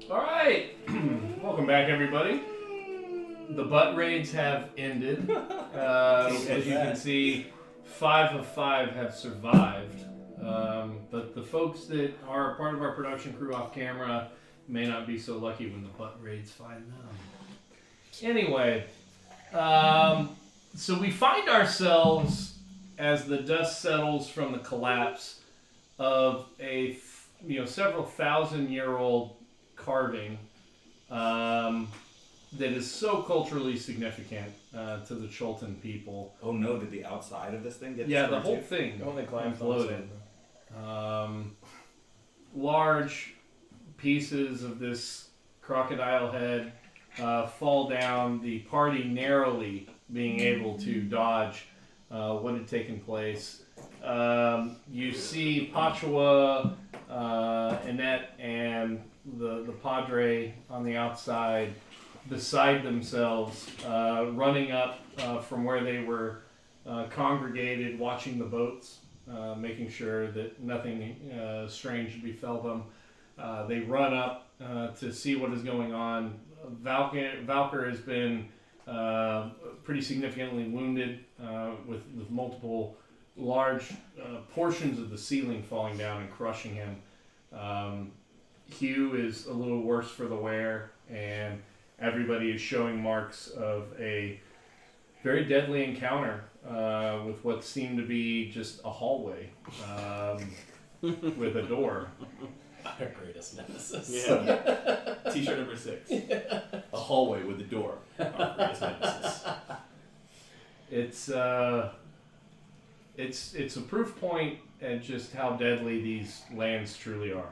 Alright, welcome back everybody. The butt raids have ended. As you can see, 5 of 5 have survived. But the folks that are part of our production crew off camera may not be so lucky when the butt raids find them. Anyway, so we find ourselves as the dust settles from the collapse of a several thousand-year-old carving that is so culturally significant to the Chultan people. Oh no, did the outside of this thing get destroyed? Yeah, the whole thing imploded. Large pieces of this crocodile head fall down, the party narrowly being able to dodge what had taken place. You see Pachua, Annette, and the Padre on the outside beside themselves, running up from where they were congregated, watching the boats, making sure that nothing strange befell them. They run up to see what is going on. Valker has been pretty significantly wounded with multiple large portions of the ceiling falling down and crushing him. Hugh is a little worse for the wear, and everybody is showing marks of a very deadly encounter with what seemed to be just a hallway with a door. Our greatest nemesis. Yeah. T-shirt number 6. Yeah. A hallway with a door. Our greatest nemesis. It's a proof point at just how deadly these lands truly are.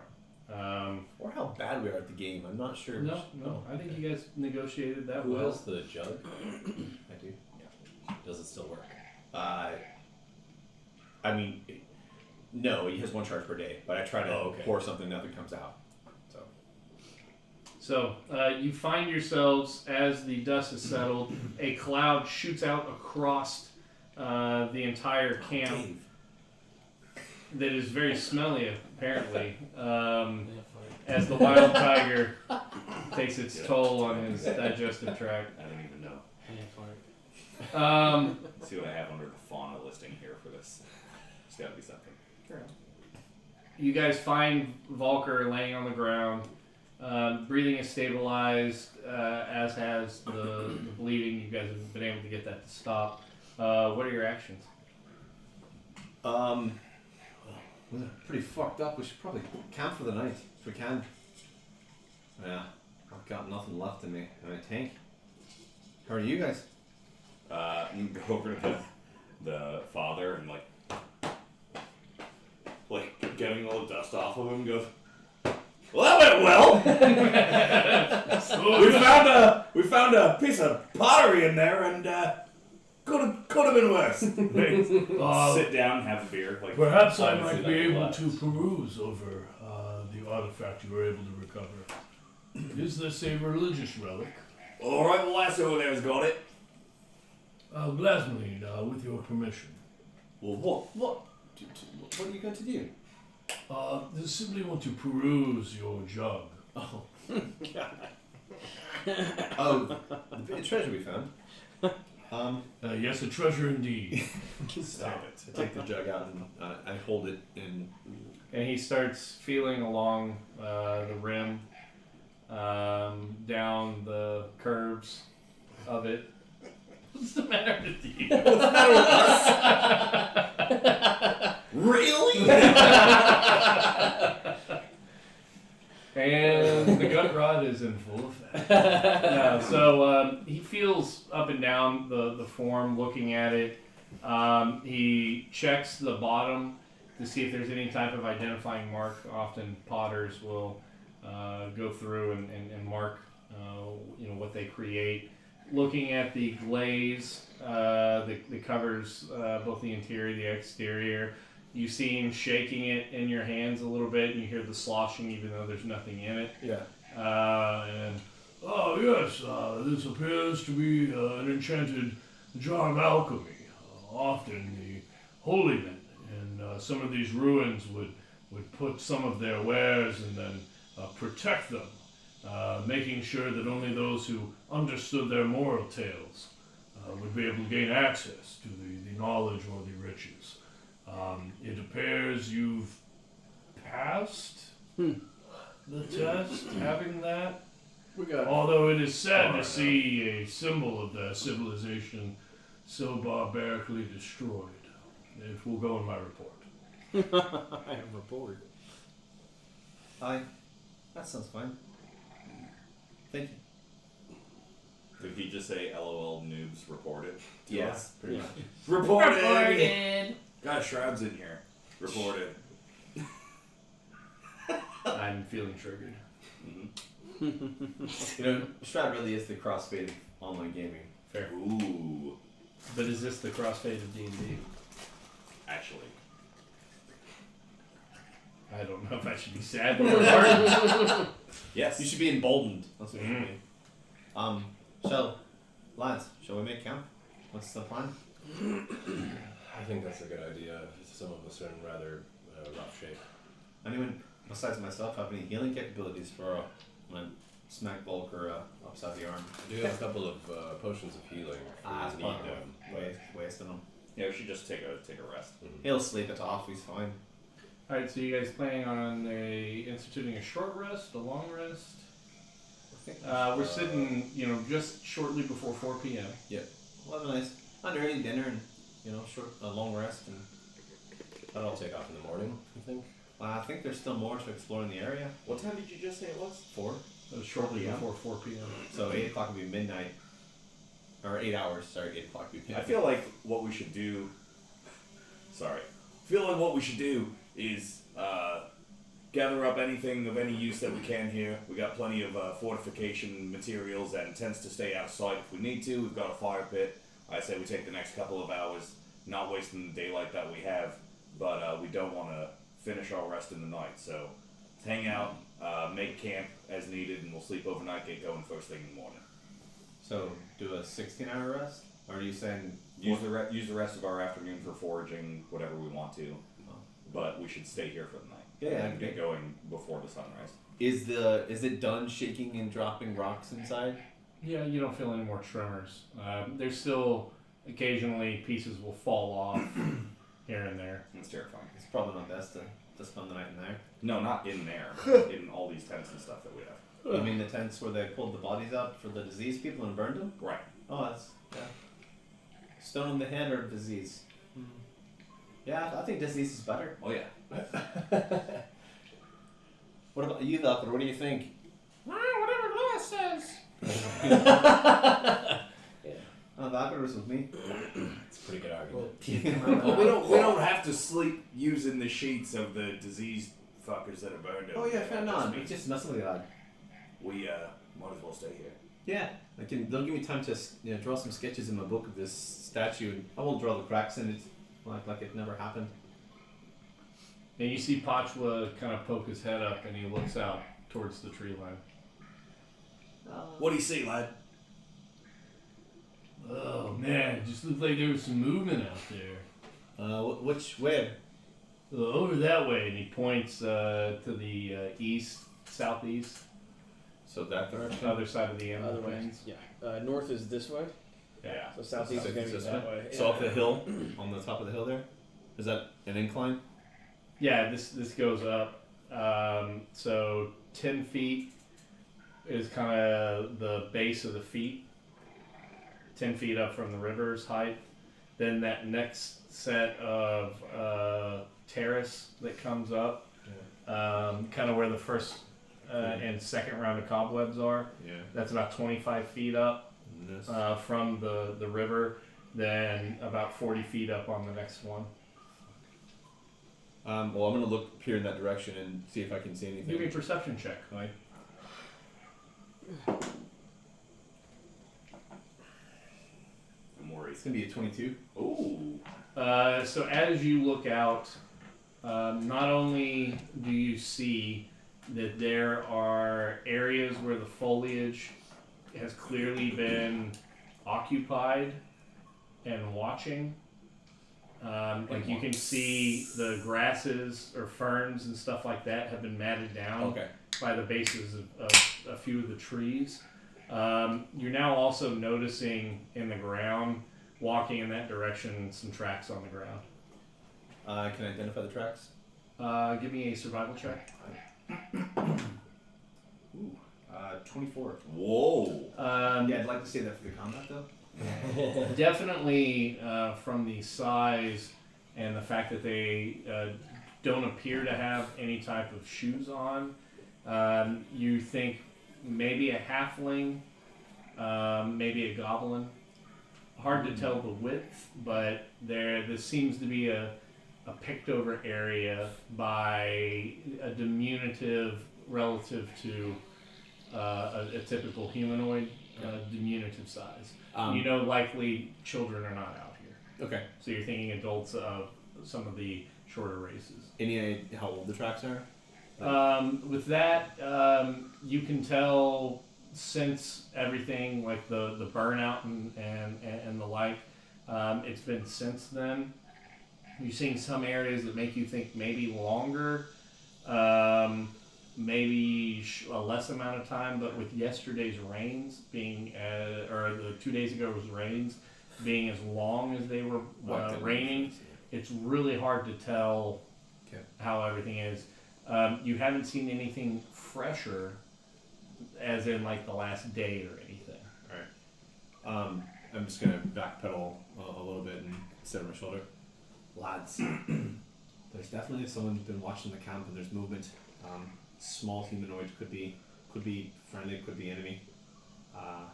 Or how bad we are at the game. I'm not sure. No. I think you guys negotiated that Who well. has the jug? I do. Yeah. Does it still work? I mean, no, he has 1 charge per day, but I try to pour something, nothing comes out. So you find yourselves, as the dust has settled, a cloud shoots out across the entire camp that is very smelly, apparently, as the wild tiger takes its toll on his digestive tract. I don't even know. Let's see what I have under the fauna listing here for this. There's got to be something. You guys find Volker laying on the ground. Breathing is stabilized, as has the bleeding. You guys have been able to get that to stop. What are your actions? We're pretty fucked up. We should probably camp for the night if we can. Yeah, I've got nothing left in me, I think. How are you guys? You can go over to the father and like getting all the dust off of him. Goes, well, that Well, we found a piece of pottery in there, and could have been worse. Sit down, have a beer. Like, Perhaps I obviously might be nothing able left. to peruse over the artifact you were able to recover. Is this a religious relic? all right, the lass over there's got it. Gladly, with your permission. Well, what are you going to do? Simply want to peruse your jug. Oh, oh, the bit of treasure we found. Yes, a treasure indeed. Stop it. I take the jug out and I hold it in. And he starts feeling along the rim, down the curves of it. What's the matter with you? Really? And the gut rod is in full effect. So he feels up and down the form, looking at it. He checks the bottom to see if there's any type of identifying mark. Often potters will go through and mark what they create. Looking at the glaze that covers both the interior and the exterior, you see him shaking it in your hands a little bit, and you hear the sloshing even though there's nothing in it. Yeah. Oh yes, this appears to be an enchanted jar of alchemy. Often the holy men in some of these ruins would put some of their wares and then protect them, making sure that only those who understood their moral tales would be able to gain access to the knowledge or the riches. It appears you've passed the test, having that. We got. Although it is sad to see a symbol of their civilization so barbarically destroyed. It will go in my report. I have a report. Hi. That sounds fine. Thank you. Did he just say LOL noobs reported? to Yes, us? pretty much. Reported! Got shrouds in here. Reported. I'm feeling triggered. You know, Shroud really is the crossfade of online gaming. Fair. Ooh. But is this the crossfade of D&D? Actually. I don't know if I should be sad or heartened. Yes. You should be emboldened. That's what you Mm. mean. Lads, shall we make camp? What's the plan? I think that's a good idea. Some of us are in rather rough shape. Anyone besides myself have any healing capabilities for when I smack Volker upside the arm? I do have a couple of potions of healing. It's Need fine. them. Wasting him. Yeah, we should just take a rest. He'll sleep it off. He's fine. Alright, so you guys planning on instituting a short rest, a long rest? I think We're sitting, just shortly before 4 p.m. we'll have a nice, an early dinner and a long rest and. I'll take off in the morning, you think? I think there's still more to explore in the area. What time did you just say it was? 4. Shortly 4 p.m. before 4 p.m. So 8 o'clock would be midnight. Or 8 hours. Sorry, 8 o'clock would be I midnight. feel like what we should do. Sorry. I feel like what we should do is gather up anything of any use that we can here. We got plenty of fortification materials and tents to stay out of sight if we need to. We've got a fire pit. I say we take the next couple of hours, not wasting the daylight that we have, but we don't want to finish our rest in the night. So hang out, make camp as needed, and we'll sleep overnight, get going first thing in the morning. So do a 16-hour rest? Or are you saying Use the rest of our afternoon for foraging, whatever we want to, but we should stay here for the night. Yeah, and get going before the sunrise. is it done shaking and dropping rocks inside? Yeah, you don't feel any more tremors. There's still occasionally pieces will fall off here and there. It's terrifying. It's probably not best to spend the night in there. No, not in there. In all these tents and stuff that we have. You mean the tents where they pulled the bodies out for the diseased people and burned them? Right. Oh, that's stone in the head or disease. Yeah, I think disease is better. Oh yeah. What about you, Valkyrie? What do you think? Whatever Glass says. Oh, Valkyrie was with me. It's a pretty good argument. Well, we don't have to sleep using the sheets of the diseased fuckers that are burned Oh over yeah, there. fair enough. It's just nothing like that. We might as well stay here. Yeah, they'll give me time to draw some sketches in my book of this statue, and I won't draw the cracks in it like it never happened. And you see Pachwa kind of poke his head up, and he looks out towards the tree line. What do you see, lad? Oh man, it just looked like there was some movement out there. Where? Over that way, and he points to the southeast, So that direction. other side of the Other Amazon way. Plains. Yeah. North is this way. Yeah. So southeast is going to be This that way. So up the hill, on the top of the hill there, is that an incline? Yeah, this goes up. So 10 feet is kind of the base of the feet. 10 feet up from the river's height. Then that next set of terrace that comes up, kind of where the first and second round of cobwebs are. Yeah. That's about 25 feet up And this. from the river. Then about 40 feet up on the next one. Well, I'm gonna look here in that direction and see if I can see anything. Give me a perception check. Right. I'm worried. It's gonna be a 22. Ooh. So as you look out, not only do you see that there are areas where the foliage has clearly been occupied and watching. Like you can see the grasses or ferns and stuff like that have been matted down Okay. by the bases of a few of the trees. You're now also noticing in the ground, walking in that direction, some tracks on the ground. Can I identify the tracks? Give me a survival check. 24. Whoa. Yeah, I'd like to say that for the combat though. Definitely from the size and the fact that they don't appear to have any type of shoes on, you think maybe a halfling, maybe a goblin. Hard to tell the width, but this seems to be a picked over area by a diminutive relative to a typical humanoid, diminutive size. Likely children are not out here. Okay. So you're thinking adults of some of the shorter races. Any idea how old the tracks are? With that, you can tell since everything like the burnout and the like, it's been since then. You've seen some areas that make you think maybe longer, maybe a less amount of time, but with yesterday's rains being, or the 2 days ago was rains being as long as they were raining, it's really hard to tell how everything is. You haven't seen anything fresher, as in like the last day or anything. Alright. I'm just gonna backpedal a little bit and sit on my shoulder. Lads, there's definitely someone who's been watching the camp and there's movement. Small humanoid could be friendly, could be enemy. I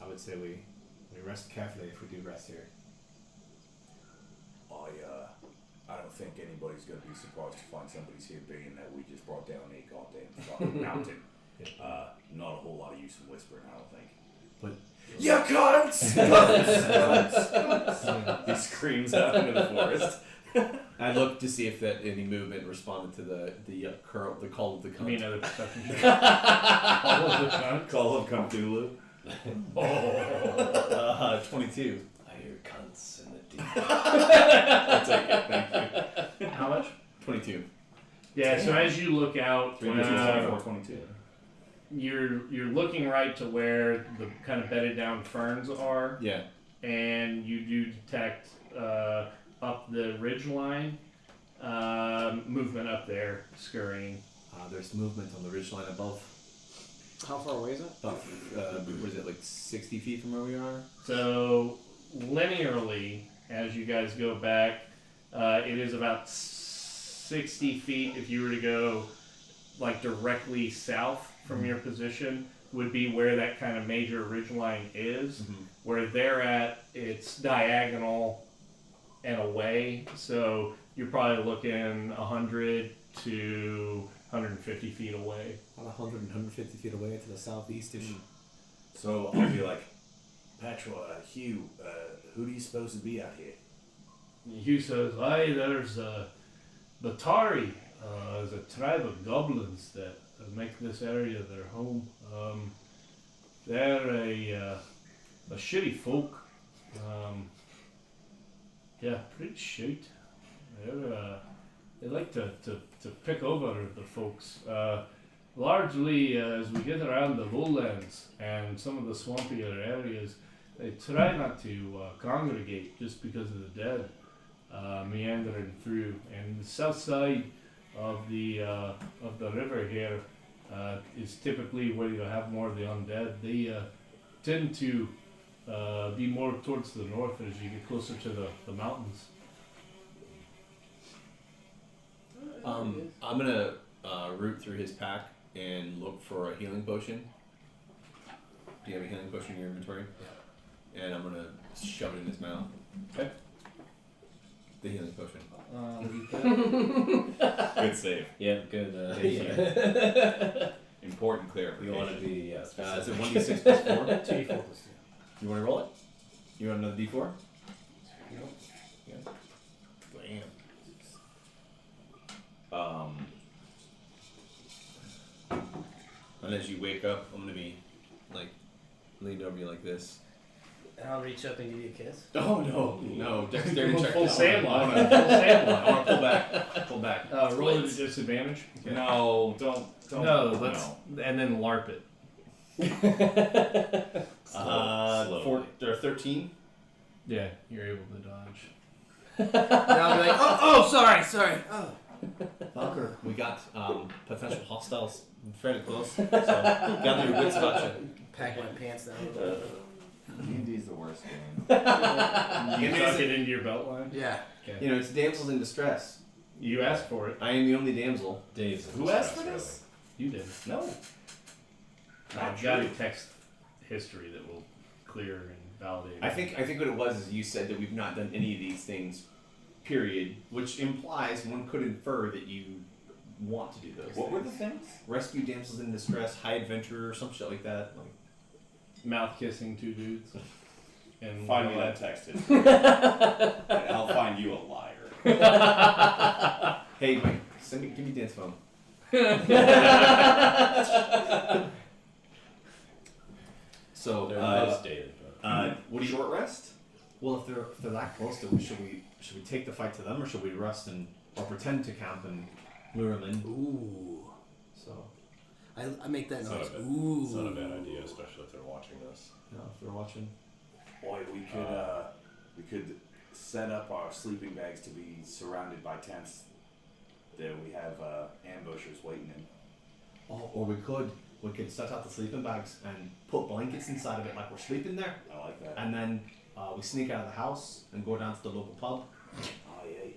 would say we rest carefully if we do rest here. I don't think anybody's going to be surprised to find somebody's here, being that we just brought down a goddamn fucking mountain. Not a whole lot of use in whispering, I don't think. But You cunts! Cunts! He screams out into the forest. I looked to see if that any movement responded to the call of the Give me cunt. another perception check. All of the time. Call of Cthulhu. 22. I hear cunts in the deep. I'll take it. Thank you. How much? 22. Yeah. So as you look out, 22. you're looking right to where the kind of bedded down ferns are, Yeah. and you do detect up the ridge line movement up there, scurrying. There's movement on the ridgeline above. How far away is it? About, was it like 60 feet from where we are? So linearly, as you guys go back, it is about 60 feet. If you were to go like directly south from your position, would be where that kind of major ridge line is. Mm-hmm. Where they're at, it's diagonal and away. So you're probably looking 100, to 150 feet away. About 100, 150 feet away to the southeast-ish. So I'll be like, Patrol, Hugh, who do you suppose to be out here? Hugh says, aye, there's Batari. There's a tribe of goblins that make this area their home. They're a shitty folk. Yeah, pretty shit. They like to pick over the folks. Largely, as we get around the lowlands and some of the swampier areas, they try not to congregate just because of the dead meandering through. And the south side of the river here is typically where you have more of the undead. They tend to be more towards the north as you get closer to the mountains. I'm gonna root through his pack and look for a healing potion. Do you have a healing potion in your inventory? Yeah. And I'm gonna shove it in his mouth. Okay. The healing potion. Good save. Yeah, good. Important We clarification. want to be Is specific. it 1d6 plus 4? 2d4 plus 2. You want to roll it? You want another d4? Um, And as you wake up, I'm gonna be like leaned over you like this. And I'll reach up and give you a kiss. Oh no, dexterity check. Full I sandlot. wanna- Full sandlot. I want to pull back. Pull back. Roll at a disadvantage. no, don't. No, let's and then LARP it. Slowly. 13. Yeah, you're able to dodge. And I'll be like, oh, sorry. Oh. Fucker. We got potential hostiles fairly close. So gather your wits about you. Pack my pants down a little bit. D&D's the worst game. You tuck it into your belt line. Yeah. Okay. You know, it's damsels in distress. You asked for it. I am the only damsel. Days. of Who asked for distress, this? You did. No. I've got a text history that will clear and validate. I think what it was is you said that we've not done any of these things, period, which implies one could infer that you want to do those. What were the things? things? Rescue damsels in distress, high adventurer, or some shit like that. Like, mouth kissing two dudes. And Find me that text history. And I'll find you a liar. hey, Mike, give me Dan's phone. So, They're nice dated, but what do you? Short rest? Well, if they're that close to us, should we take the fight to them, or should we rest or pretend to camp and lure them in? Ooh. So, I make that It's noise. not a bad- Ooh. it's not a bad idea, especially if they're watching this. if they're watching. Boy, we could set up our sleeping bags to be surrounded by tents that we have ambushers waiting in. Oh, or we could set out the sleeping bags and put blankets inside of it like we're sleeping there, I like that. and then we sneak out of the house and go down to the local pub. Oh yeah.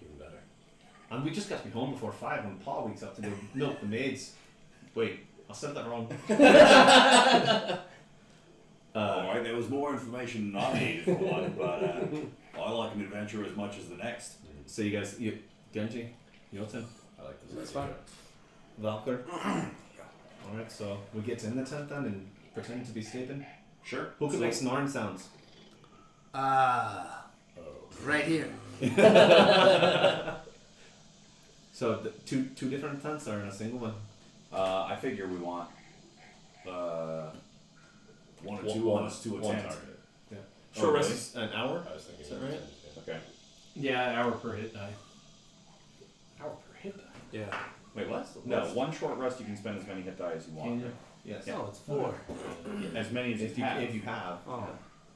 Even better. And we just got to be home before 5 when Paul wakes up to go milk the maids. Wait, I said that wrong. Alright, there was more information than I needed for one, but I like an adventure as much as the next. So you guys, Genji, Jotun, I like this. That's idea. Valkyr. Alright, so we get in the tent then and pretend to be sleeping. Sure. Who can make snoring sounds? Right here. So the two different tents or in a single one? I figure we want one or two ones to a one tent. target. Short rest really? is an hour. I was thinking. Is that right? Okay. Yeah, hour per hit die. Hour per hit die. Yeah. Wait, what? No, one short rest you can spend as many hit die as you want. Can you? Yes. Oh, it's 4. As many as If you you have. if you have. Oh.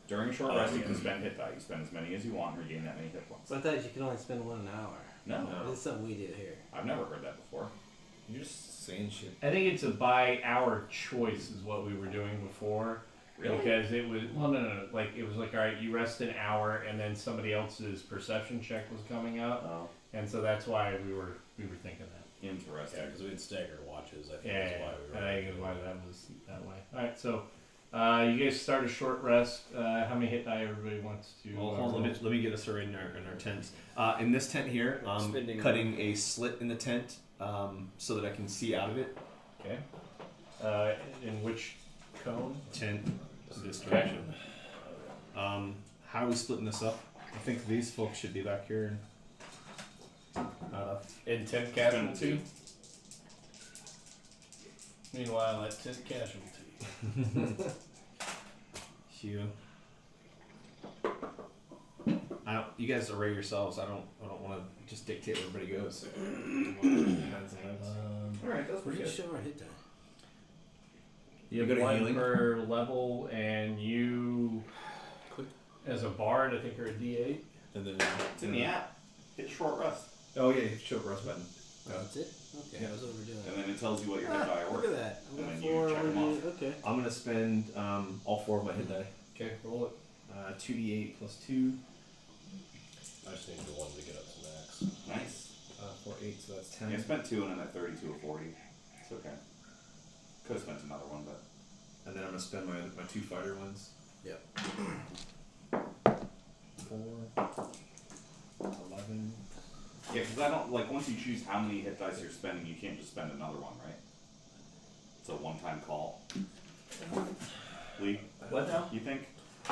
During a short rest you can spend hit die. You spend as many as you want and regain that many hit points. So I thought you could only spend 1 an hour. No, This is something we did here. I've never heard that before. You're just saying shit. I think it's a by hour choice is what we were doing before. Really? Because it was no. Like it was like, all right, you rest an hour, and then somebody else's perception check was coming up, Oh, and so that's why we were thinking that. interesting. Yeah, because we had staggered watches. I think Yeah, that's why we were. I think is why that was that way. All right, so You guys start a short rest. How many hit die everybody wants to? Well, hold on, let me get us arrayed in our tents. In this tent here, I'm Spending cutting a slit in the tent so that I can see out of it. Okay. In which cone? Tent this direction. How are we splitting this up? I think these folks should be back here. In tent casualty. Meanwhile, at tent casualty. Hugh. You guys array yourselves. I don't want to just dictate where everybody goes. Alright, that's pretty good. Show our hit die. You have go to one healing? per level, and you, as a bard, I think are a D8. And then It's in the app. Hit short rest. oh yeah, short rest button. That's it? Okay, I was overdoing it. And then it tells you what your hit die are Look worth. at that. I'm And got then you 4. check 'em off. Okay. I'm gonna spend all 4 of my hit die. Okay, roll it. 2d8 plus 2. I just need the one to get up to max. Nice. 4, 8, so that's 10. Yeah, I spent 2 and then at 32 or 40. It's okay. Could have spent another one, but. And then I'm gonna spend my 2 fighter ones. Yep. 4, 11. Yeah, because I don't, like, once you choose how many hit dice you're spending, you can't just spend another one, right? It's a one-time call. Lee? What now? You think?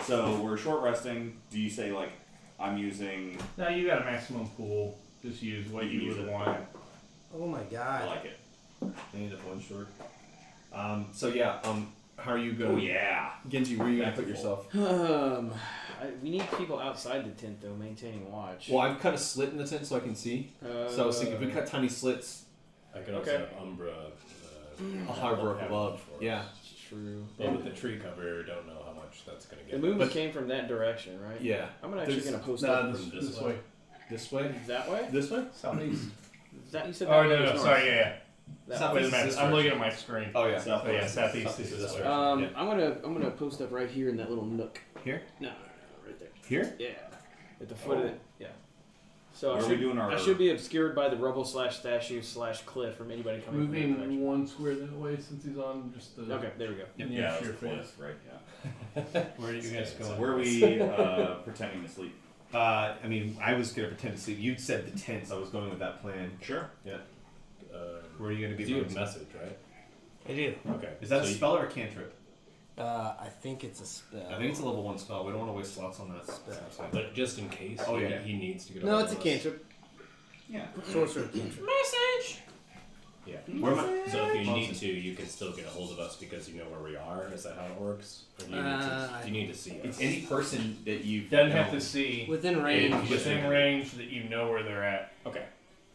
So we're short resting. Do you say, like, I'm using. No, you got a maximum pool. Just use what You you use would it. want. Oh my I god. like it. I need up 1 short. So yeah, how are you going? Oh, yeah. Genji, where are you gonna put yourself? We need people outside the tent though, maintaining watch. Well, I've cut a slit in the tent so I can see. So I was thinking if we cut tiny slits, I could also Okay. have Umbra. I'll hover up have above. one for us. Yeah, True. But with the tree cover, don't know how much that's gonna The get. movement But- came from that direction, right? yeah. I'm actually There's- gonna post No, up this, this this way. way. This way. that way. This way. Southeast. Is that you said? Oh that way no, was no, north. sorry, yeah. That South- way. Wait a minute, this I'm looking direction. at my screen. Oh yeah. South- So yeah, southeast Southeast is is this this way. way. I'm gonna post up right here in that little nook. Here. No, right there. Here. Yeah, at the foot of it. Yeah. So Where I are we should, doing our. I should be obscured by the rubble / statue / cliff from anybody coming from that direction. Moving one square that way since he's on just the. Okay, there we go. near Yeah, that your was the face. cliff, right? Yeah. Where are you guys So going? where are we pretending to sleep? I mean, I was gonna pretend to sleep. You said the tents. I was going with that plan. Sure. Where are you gonna be? You have going? message, right? I do. Okay. Is that a So you- spell or a cantrip? I think it's a spell. I think it's a level 1 spell. We don't want to waste slots on that. Spell. But just in case, Oh, yeah. he needs to get. No, hold it's a of us. cantrip. Yeah. Sorcerer cantrip. Yeah. Where am I? So if you need to, you can still get a hold of us because you know where we are. Is that how it works? Or do you need to see us? It's any person that you Doesn't have to see. Within range. Within range that you know where they're at. Okay.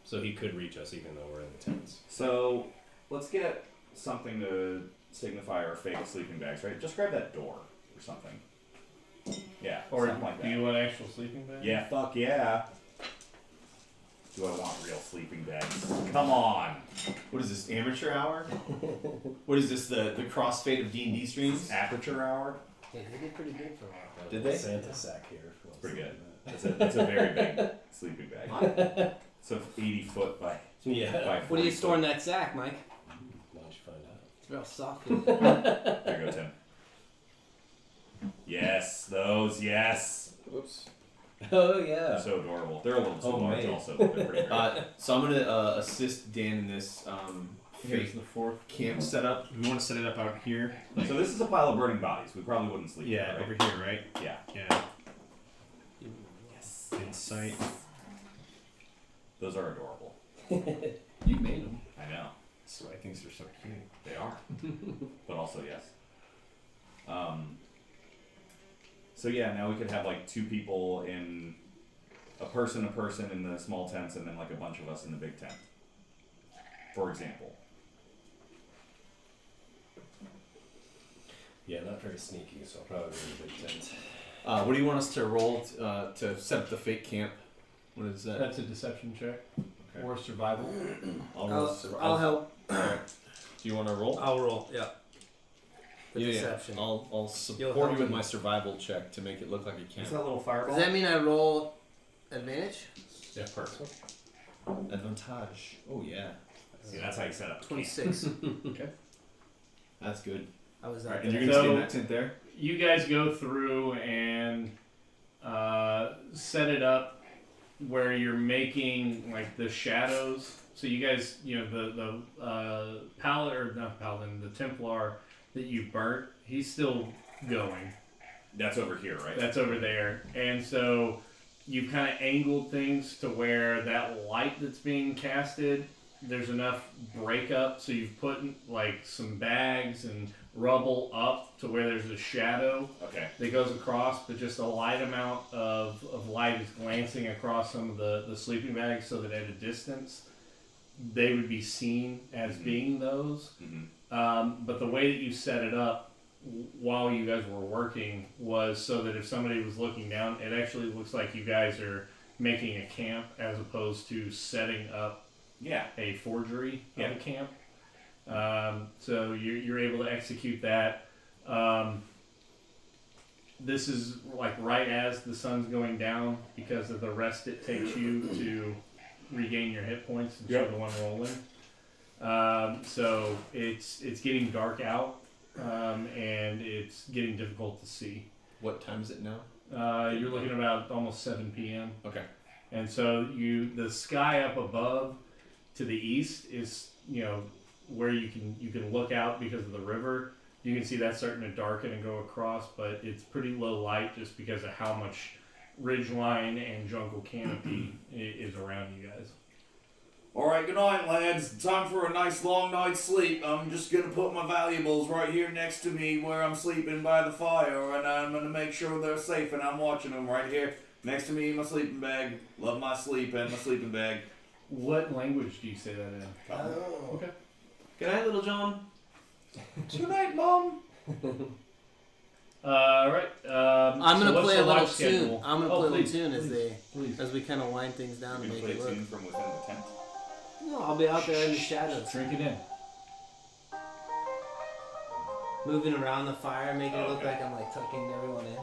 So he could reach us even though we're in the tents. So let's get something to signify our fake sleeping bags, right? Just grab that door or something. Yeah. Or something like do that. you want actual sleeping bag? Yeah, fuck yeah. Do I want real sleeping bags? Come on. What is this, amateur hour? What is this, the crossfade of D&D streams? Aperture hour? Yeah, they did pretty good for a while. Did they? Santa sack here. If you want to Pretty see good. That's a very big sleeping bag. So 80 foot by that. Yeah. by 40 What do you foot. store in that sack, Mike? Why don't you find out? It's real soft. There you go, Tim. Yes, those, yes. Whoops. Oh They're yeah. so adorable. They're a little too Oh, large man. also, but they're pretty great. So I'm gonna assist Dan in this Here's fake the fourth. camp setup. We want to set it up out here. So this is a pile of burning bodies. We probably wouldn't sleep Yeah, there, over right? here, right? Yeah. Yeah. Yes. In sight. Those are adorable. You made them. I know. So I think they're so cute. They are. But also, yes. So yeah, now we could have like 2 people in a person in the small tents and then like a bunch of us in the big tent. For example. Yeah, not very sneaky, so I'll probably be in a big tent. What do you want us to roll to set up the fake camp? What is that? That's a deception check. Okay. Or survival. I'll help. Do you want to roll? I'll roll. Yeah. The Yeah, deception. I'll You'll support help you with me. my survival check to make it look like a camp. Is that little fireball? Does that mean I roll advantage? Yeah, perfect. Advantage. Oh yeah. See, that's how you set up a camp. 26. That's good. I was Right, out and there. you're gonna stay in So- that tent there. You guys go through and set it up where you're making like the shadows. So you guys, the paladin, the Templar that you burnt, he's still going. That's over here, right? That's over there. And so you've kind of angled things to where that light that's being casted, there's enough breakup. So you've put like some bags and rubble up to where there's a shadow Okay. that goes across, but just a light amount of light is glancing across some of the sleeping bags so that at a distance they would be seen as being those. But the way that you set it up while you guys were working was so that if somebody was looking down, it actually looks like you guys are making a camp as opposed to setting up Yeah. a forgery Yeah. of a camp. So you're able to execute that. This is like right as the sun's going down because of the rest it takes you to regain your hit points and show the one rolling. So it's getting dark out, and it's getting difficult to see. What time is it now? You're looking at about almost 7 p.m. Okay. And so the sky up above to the east is where you can look out because of the river. You can see that starting to darken and go across, but it's pretty low light just because of how much ridgeline and jungle canopy is around you guys. All right, good night, lads. Time for a nice long night's sleep. I'm just gonna put my valuables right here next to me where I'm sleeping by the fire, and I'm gonna make sure they're safe. And I'm watching them right here next to me in my sleeping bag. Love my sleep and my sleeping bag. What language do you say that in? Oh. Okay. Good night, little John. Good night, Mom. All right. I'm so gonna what's play the a little watch tune. schedule? I'm gonna Oh, play a please, little tune please. as we kind of wind things down You and can make play it a look. tune from within the tent. No, I'll be out there in the shadows, Drink it in. moving around the fire, making it look Okay. like I'm like tucking everyone in.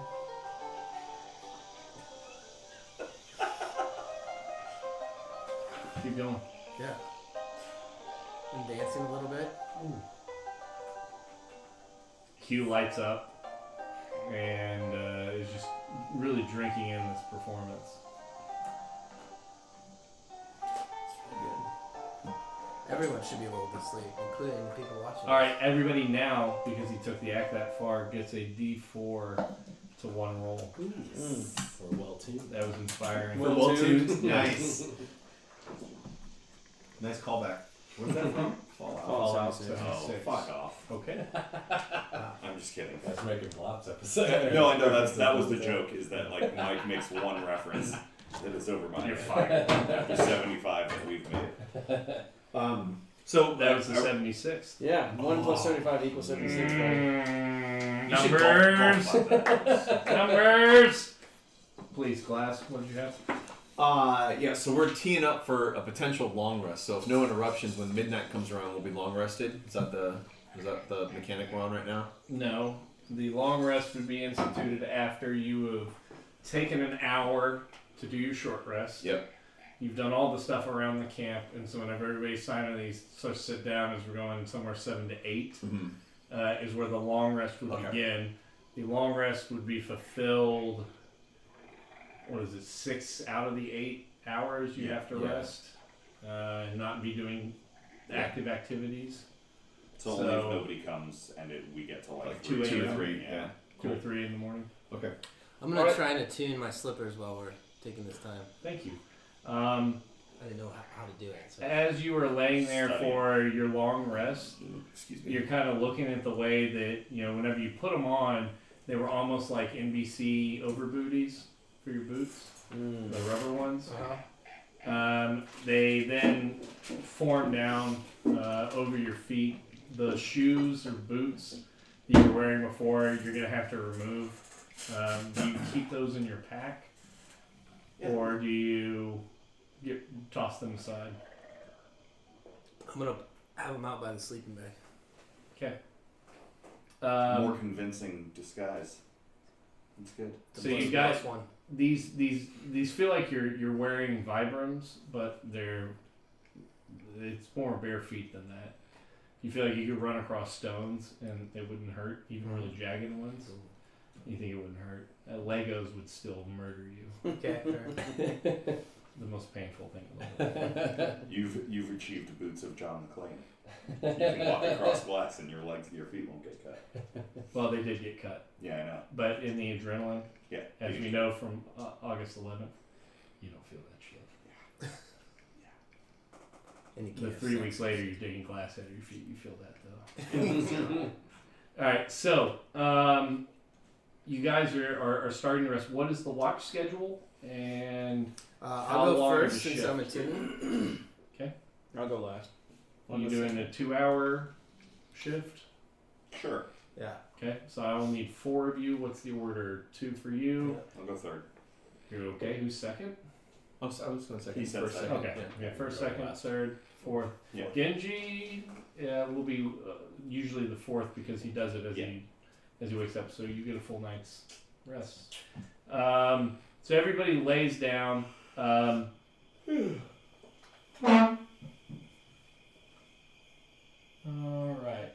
Keep going. Yeah. And dancing a little bit. Q lights up and is just really drinking in this performance. Everyone should be able to sleep, including the people watching. All right, everybody now, because he took the act that far, gets a D4 to one roll. Or well tuned. That was inspiring. Well tuned. Yeah. Nice. Nice callback. Where's that from? Fallout Oh, 76. fuck off. Okay. I'm just kidding. That's making Flops episode. No, I know that was the joke. Is that like Mike makes one reference that is over my You're head after 75 that we've made. So That was the 76th. Yeah, 1 plus 75 equals 76. Right? You should golf Numbers. about that. Numbers. Please, class. What did you have? yeah, so we're teeing up for a potential long rest. So if no interruptions, when midnight comes around, we'll be long rested. Is that the mechanic we're on right now? No. The long rest would be instituted after you have taken an hour to do your short rest. Yep. You've done all the stuff around the camp, and so whenever everybody's signing these, so sit down as we're going somewhere 7 to 8, is where the long rest would Okay. begin. The long rest would be fulfilled. What is it? 6 out of the 8 hours you have to Yeah. rest, and not be doing active activities. So only if nobody comes and we get to like 2 2 or a.m. 3. Yeah. 2 or 3 in the morning. Okay. I'm gonna Alright. try and attune my slippers while we're taking this time. Thank you. I didn't know how to do it. So. As you were laying there Study. for your long rest, Excuse me. you're kind of looking at the way that, whenever you put them on, they were almost like NBC overbooties for your boots, the rubber ones. They then form down over your feet. The shoes or boots that you were wearing before, you're going to have to remove. Do you keep those in your pack? Or do you toss them aside? I'm gonna have them out by the sleeping bag. Okay. More convincing disguise. That's good. So you got Plus one. these feel like you're wearing Vibrams, but it's more bare feet than that. You feel like you could run across stones and it wouldn't hurt, even really jagged ones. You think it wouldn't hurt. Legos would still murder you. Okay, fair. The most painful thing about it. You've achieved boots of John McClane. You can walk across glass and your legs and your feet won't get cut. Well, they did get cut. Yeah, I know. But in the adrenaline, Yeah. as we know from August 11th, you don't feel that shit. And you The can't 3 sense weeks it. later, you're digging glass out of your feet. You feel that though. All right, so you guys are starting to rest. What is the watch schedule? And how I'll go long first is the since I'm attuning. I'll go last. you doing a 2-hour shift? Sure. Yeah. Okay, so I will need 4 of you. What's the order? 2 for you. I'll go third. You're okay. Who's second? I was going to say He said first, second. Okay. Yeah, first, second, third, fourth. Yeah. Genji will be usually the fourth because he does it as Yeah. he wakes up. So you get a full night's rest. So everybody lays down. All right.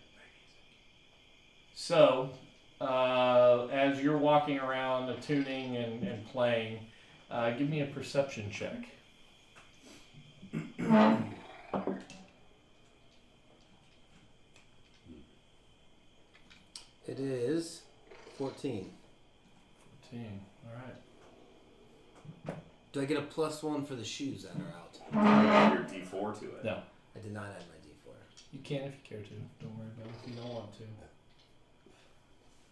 So as you're walking around, attuning and playing, give me a perception check. It is 14. 14. All right. Do I get a +1 for the shoes that are out? You add your D4 to it. No. I did not add my D4. You can if you care to. Don't worry about it if you don't want to.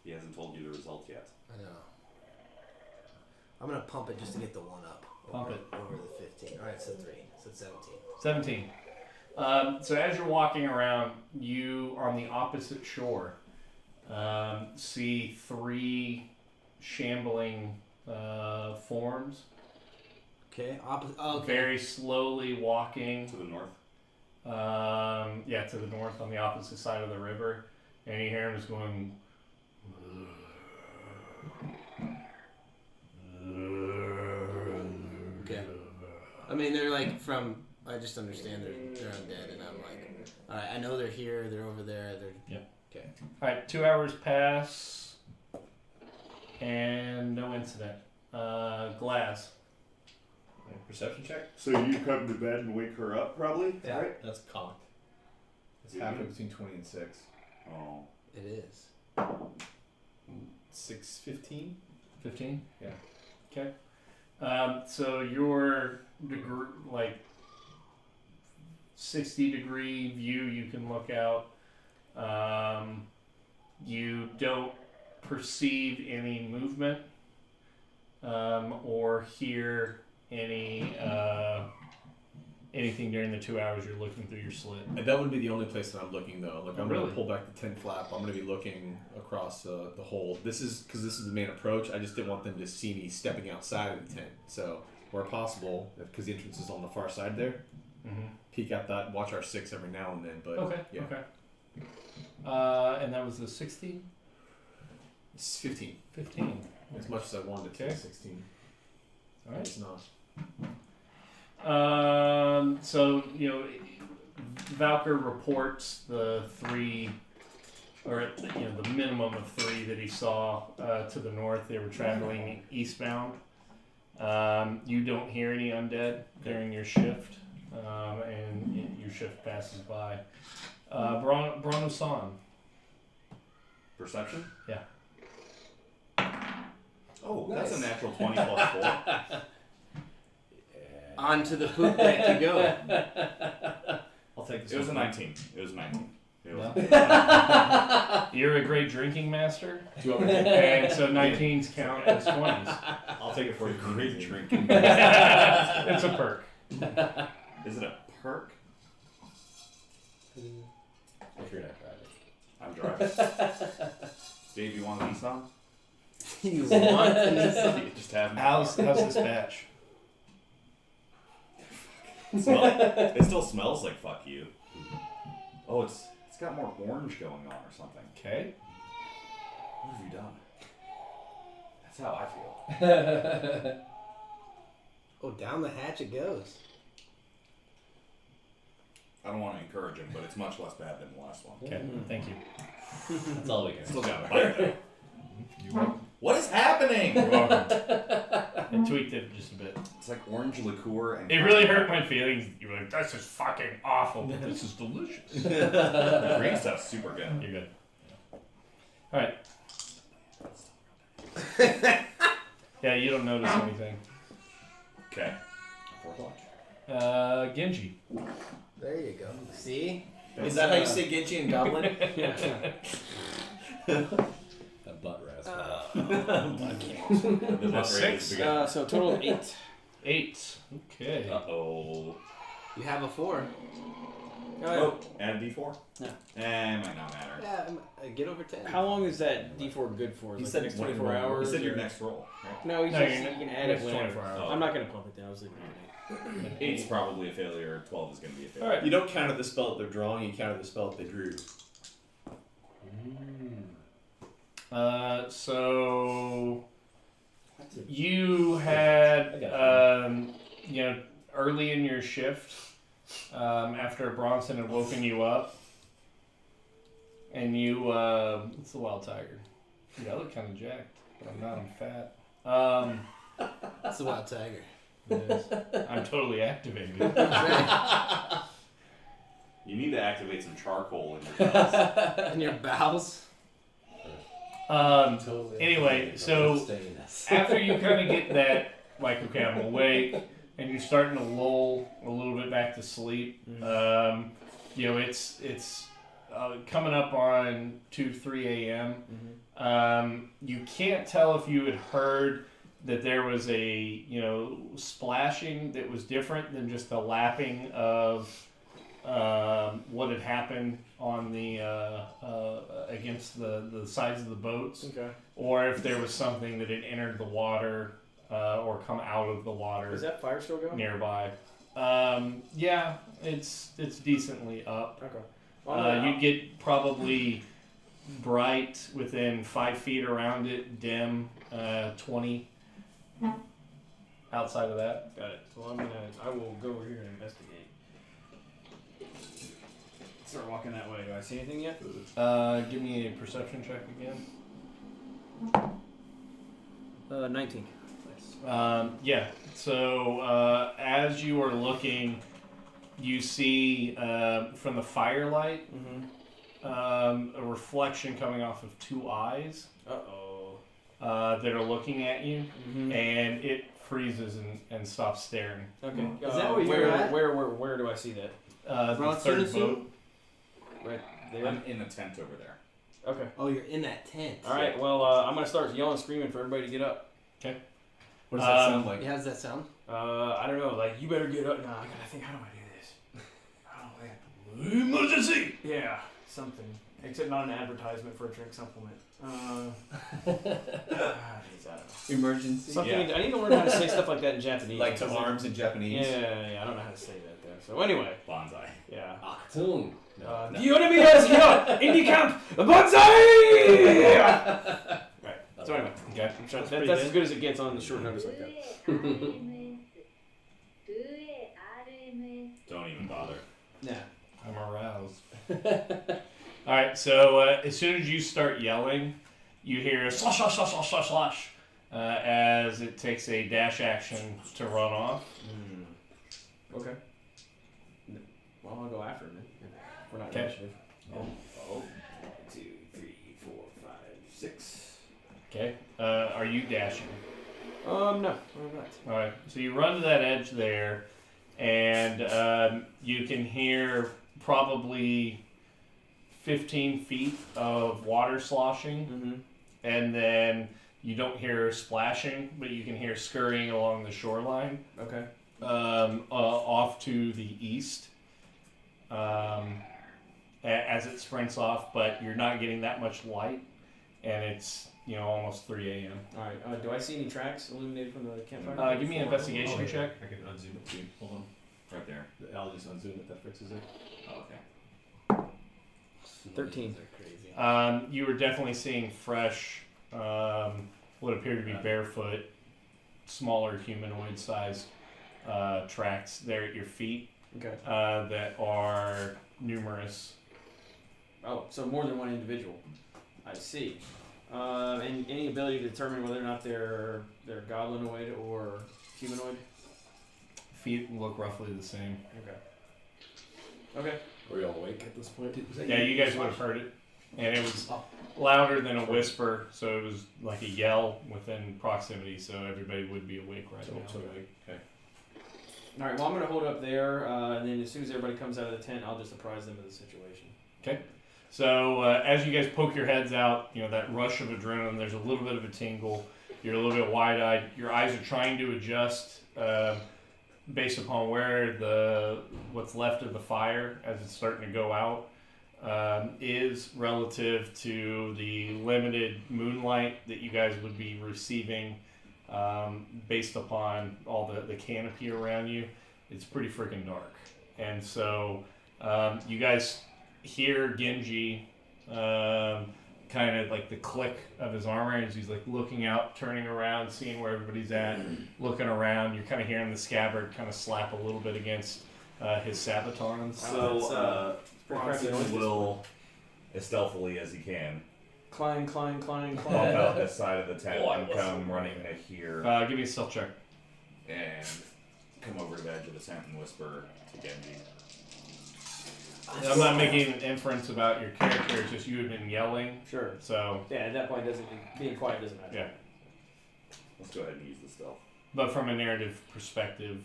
He hasn't told you the result yet. I know. I'm gonna pump it just to get the 1 up. Pump over, it. over the 15. All right, so 3. So it's 17. 17. So as you're walking around, you on the opposite shore see 3 shambling forms. Okay. Opposite. Oh, okay. Very slowly walking. To the north. Yeah, to the north on the opposite side of the river, and you hear him just going. Okay. I mean, they're like from. I just understand they're undead, and I'm like, all right. I know they're here. They're over there. They're. Yep. Okay. All right, 2 hours pass, and no incident. Glass. Perception check? So you come to bed and wake her up, probably? Yeah. Right? That's cocked. It's Yeah. halfway between 20 and 6. Oh. It is. 6:15? 15. Yeah. Okay. So your like 60-degree view, you can look out. You don't perceive any movement or hear anything during the 2 hours you're looking through your slit. And that wouldn't be the only place that I'm looking though. Like I'm Really? gonna pull back the tent flap. I'm gonna be looking across the hole. This is because this is the main approach. I just didn't want them to see me stepping outside of the tent. So where possible, because the entrance is on the far side there, Mm-hmm. peek at that. Watch our 6 every now and then. But Okay. yeah, Okay. And that was the 60, it's 15. 15. As much as I wanted it to Okay. be 16. All right. It's not. So, Valker reports the 3, or the minimum of 3 that he saw to the north. They were traveling eastbound. You don't hear any undead during your shift, and your shift passes by. Brono-san. Perception? Yeah. Oh, Nice. that's a natural 20 plus 4. Onto the poop deck you go. I'll take this. It was a one. 19. It was 19. It was You're a great drinking master, Do you want me to take and so 19s count as 20s. I'll take it for you. great drinking. It's a perk. Is it a perk? If you're not driving. I'm driving. Dave, you want a Nissan? You want this? Just have me. How's this batch? It still smells like fuck you. Oh, it's got more orange going on or something. Okay. What have you done? That's how I feel. Oh, down the hatch it goes. I don't want to encourage him, but it's much less bad than the last one. Okay, thank you. That's all we can. Still got a bite though. What is happening? You're welcome. I tweaked it just a bit. It's like orange liqueur and. It really hurt my feelings. You were like, "This is fucking awful." But this is delicious. The green stuff's super good. You're good. All right. Yeah, you don't notice anything. Okay. Genji. There you go. See? Is that how you say Genji in Goblin? That butt rasp. The butt rate is big. So total of 8. 8. Okay. Uh-oh. You have a 4. Oh, add a d4? Yeah. It might not matter. Yeah, get over 10. How long is that D4 good for? He Like said next one 24 roll. hours? You said your or- next roll, right? No, he No, said your you can add it next whenever. 24 hours. I'm not going to pump it down. I was leaving it 8's probably a failure, 12 is going to be a failure. All right. You don't counter the spell that they're drawing, you counter the spell that they drew. So you had, early in your shift, after Bronson had woken you up, and you, it's the wild tiger. Yeah, I look kind of jacked, but I'm not. I'm fat. That's the wild tiger. It is. I'm totally activated. You need to activate some charcoal in your bowels. And your bowels? Totally. Anyway, so after you kind of get that lycocam awake and you're starting to lull a little bit back to sleep, it's coming up on 2-3 a.m. You can't tell if you had heard that there was a splashing that was different than just the lapping of what had happened on the against the sides of the boats, Okay. or if there was something that had entered the water or come out of the water Is that fire still going? nearby. Yeah, it's decently up. Okay. Well, You'd get probably bright within 5 feet around it, dim 20 outside of that. got it. Well, I will go over here and investigate. Start walking that way. Do I see anything yet? Give me a perception check again. 19. Yeah. So as you are looking, you see from the firelight a reflection coming off of 2 eyes Uh-oh. that are looking at you, and it freezes and stops staring. Okay. Is that where you're at? Where do I see that? The Bronson third assume? boat. Right there? I'm in the tent over there. Okay. Oh, you're in that tent. All right. Well, I'm going to start yelling and screaming for everybody to get up. What does that sound like? Yeah, how does that sound? I don't know. Like, you better get up. Nah, I got to think, how do I do this? Oh, man. Emergency! Yeah, something. Except not an advertisement for a drink supplement. Geez, I don't know. Emergency. Something. Yeah. I need to learn how to say stuff like that in Japanese. Like to arms in Japanese. Yeah, I don't know how to say that there. So anyway, Bonsai. yeah. Akatoon. Do you want to meet us here? Indie camp, bonsai! Right. So anyway, Okay. that's as good as it gets on the short notice like that. Don't even bother. Yeah. I'm aroused. All right, so as soon as you start yelling, you hear slosh, slosh, slosh, slosh, slosh, slosh, as it takes a dash action to run off. Okay. Well, I'll go after him then. We're not Okay. initiative. Oh. 2, 3, 4, 5, 6. Okay. Are you dashing? No, I'm not. All right. So you run to that edge there, and you can hear probably 15 feet of water sloshing, and then you don't hear splashing, but you can hear scurrying along the shoreline. Okay. Off to the east, as it sprints off, but you're not getting that much light, and it's almost 3 a.m. All right. Do I see any tracks illuminated from the campfire? Give me an investigation check. I can unzoom it too. Hold on. Right there. I'll just unzoom it. That fixes it. Oh, okay. 13. You were definitely seeing fresh, what appear to be barefoot, smaller humanoid-sized tracks there at your feet. Okay. that are numerous. Oh, so more than one individual. I see. And any ability to determine whether or not they're goblinoid or humanoid? Feet look roughly the same. Okay. Okay. Are we all awake at this point? Yeah, you guys would have heard it. And it was louder than a whisper, so it was like a yell within proximity, so everybody would be awake right now. Okay. All right. Well, I'm gonna hold up there, and then as soon as everybody comes out of the tent, I'll just apprise them of the situation. Okay. So as you guys poke your heads out, that rush of adrenaline, there's a little bit of a tingle. You're a little bit wide-eyed. Your eyes are trying to adjust based upon where what's left of the fire as it's starting to go out is relative to the limited moonlight that you guys would be receiving based upon all the canopy around you. It's pretty freaking dark. And so you guys hear Genji kind of like the click of his armor as he's like looking out, turning around, seeing where everybody's at, looking around. You're kind of hearing the scabbard kind of slap a little bit against his sabatons. So, pretty crappy Bronson noise. will, as stealthily as he can, Climb. pop out this side of the tent and come running to here Give me a stealth check. and come over to the edge of the tent and whisper to Genji. I'm not making an inference about your character, it's just you had been yelling. Sure. So, Yeah. At that point, being quiet doesn't matter. yeah. Let's go ahead and use the stealth. But from a narrative perspective,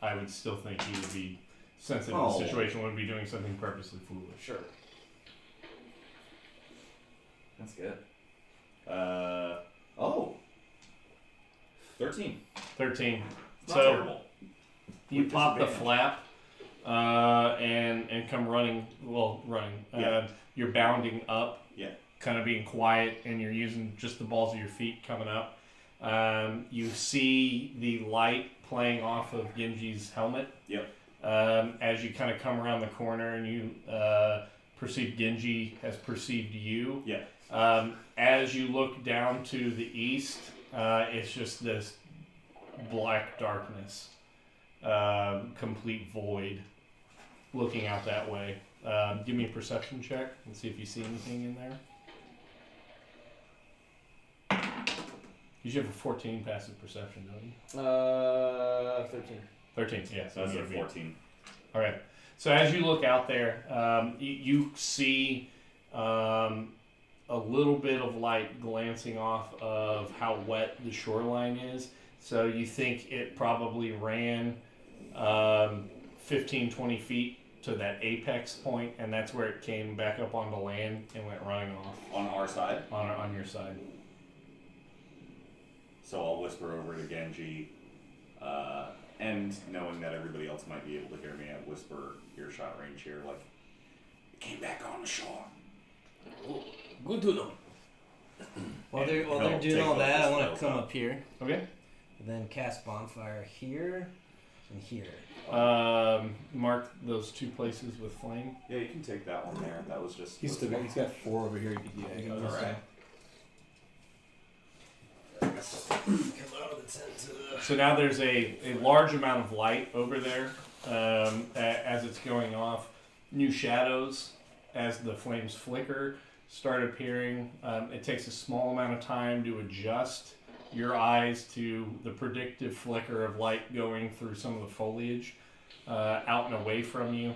I would still think he would be sensitive to Oh. the situation, wouldn't be doing something purposely foolish. Sure. That's good. 13. 13. Not So terrible. you With pop the disadvantage. flap and come running. Well, running. Yeah. You're bounding up. Yeah. Kind of being quiet, and you're using just the balls of your feet coming up. You see the light playing off of Genji's helmet. Yep. As you kind of come around the corner and you perceive Genji has perceived you. Yeah. As you look down to the east, it's just this black darkness, complete void, looking out that way. Give me a perception check and see if you see anything in there. You should have a 14 passive perception, don't you? 13. 13, yeah. So That's you a gotta be- 14. All right. So as you look out there, you see a little bit of light glancing off of how wet the shoreline is. So you think it probably ran 15, 20 feet to that apex point, and that's where it came back up onto land and went running off On our side. on your side. So I'll whisper over to Genji, and knowing that everybody else might be able to hear me at whisper earshot range here, like, it came back on the shore. Good to know. While they're He'll doing take all off that, his I want spells to come now. up here Okay. and then cast bonfire here and here. Mark those two places with flame. Yeah, you can take that one there. That was just. He's got 4 over here. You could Alright. So now there's a large amount of light over there as it's going off. New shadows as the flames flicker start appearing. It takes a small amount of time to adjust your eyes to the predictive flicker of light going through some of the foliage out and away from you.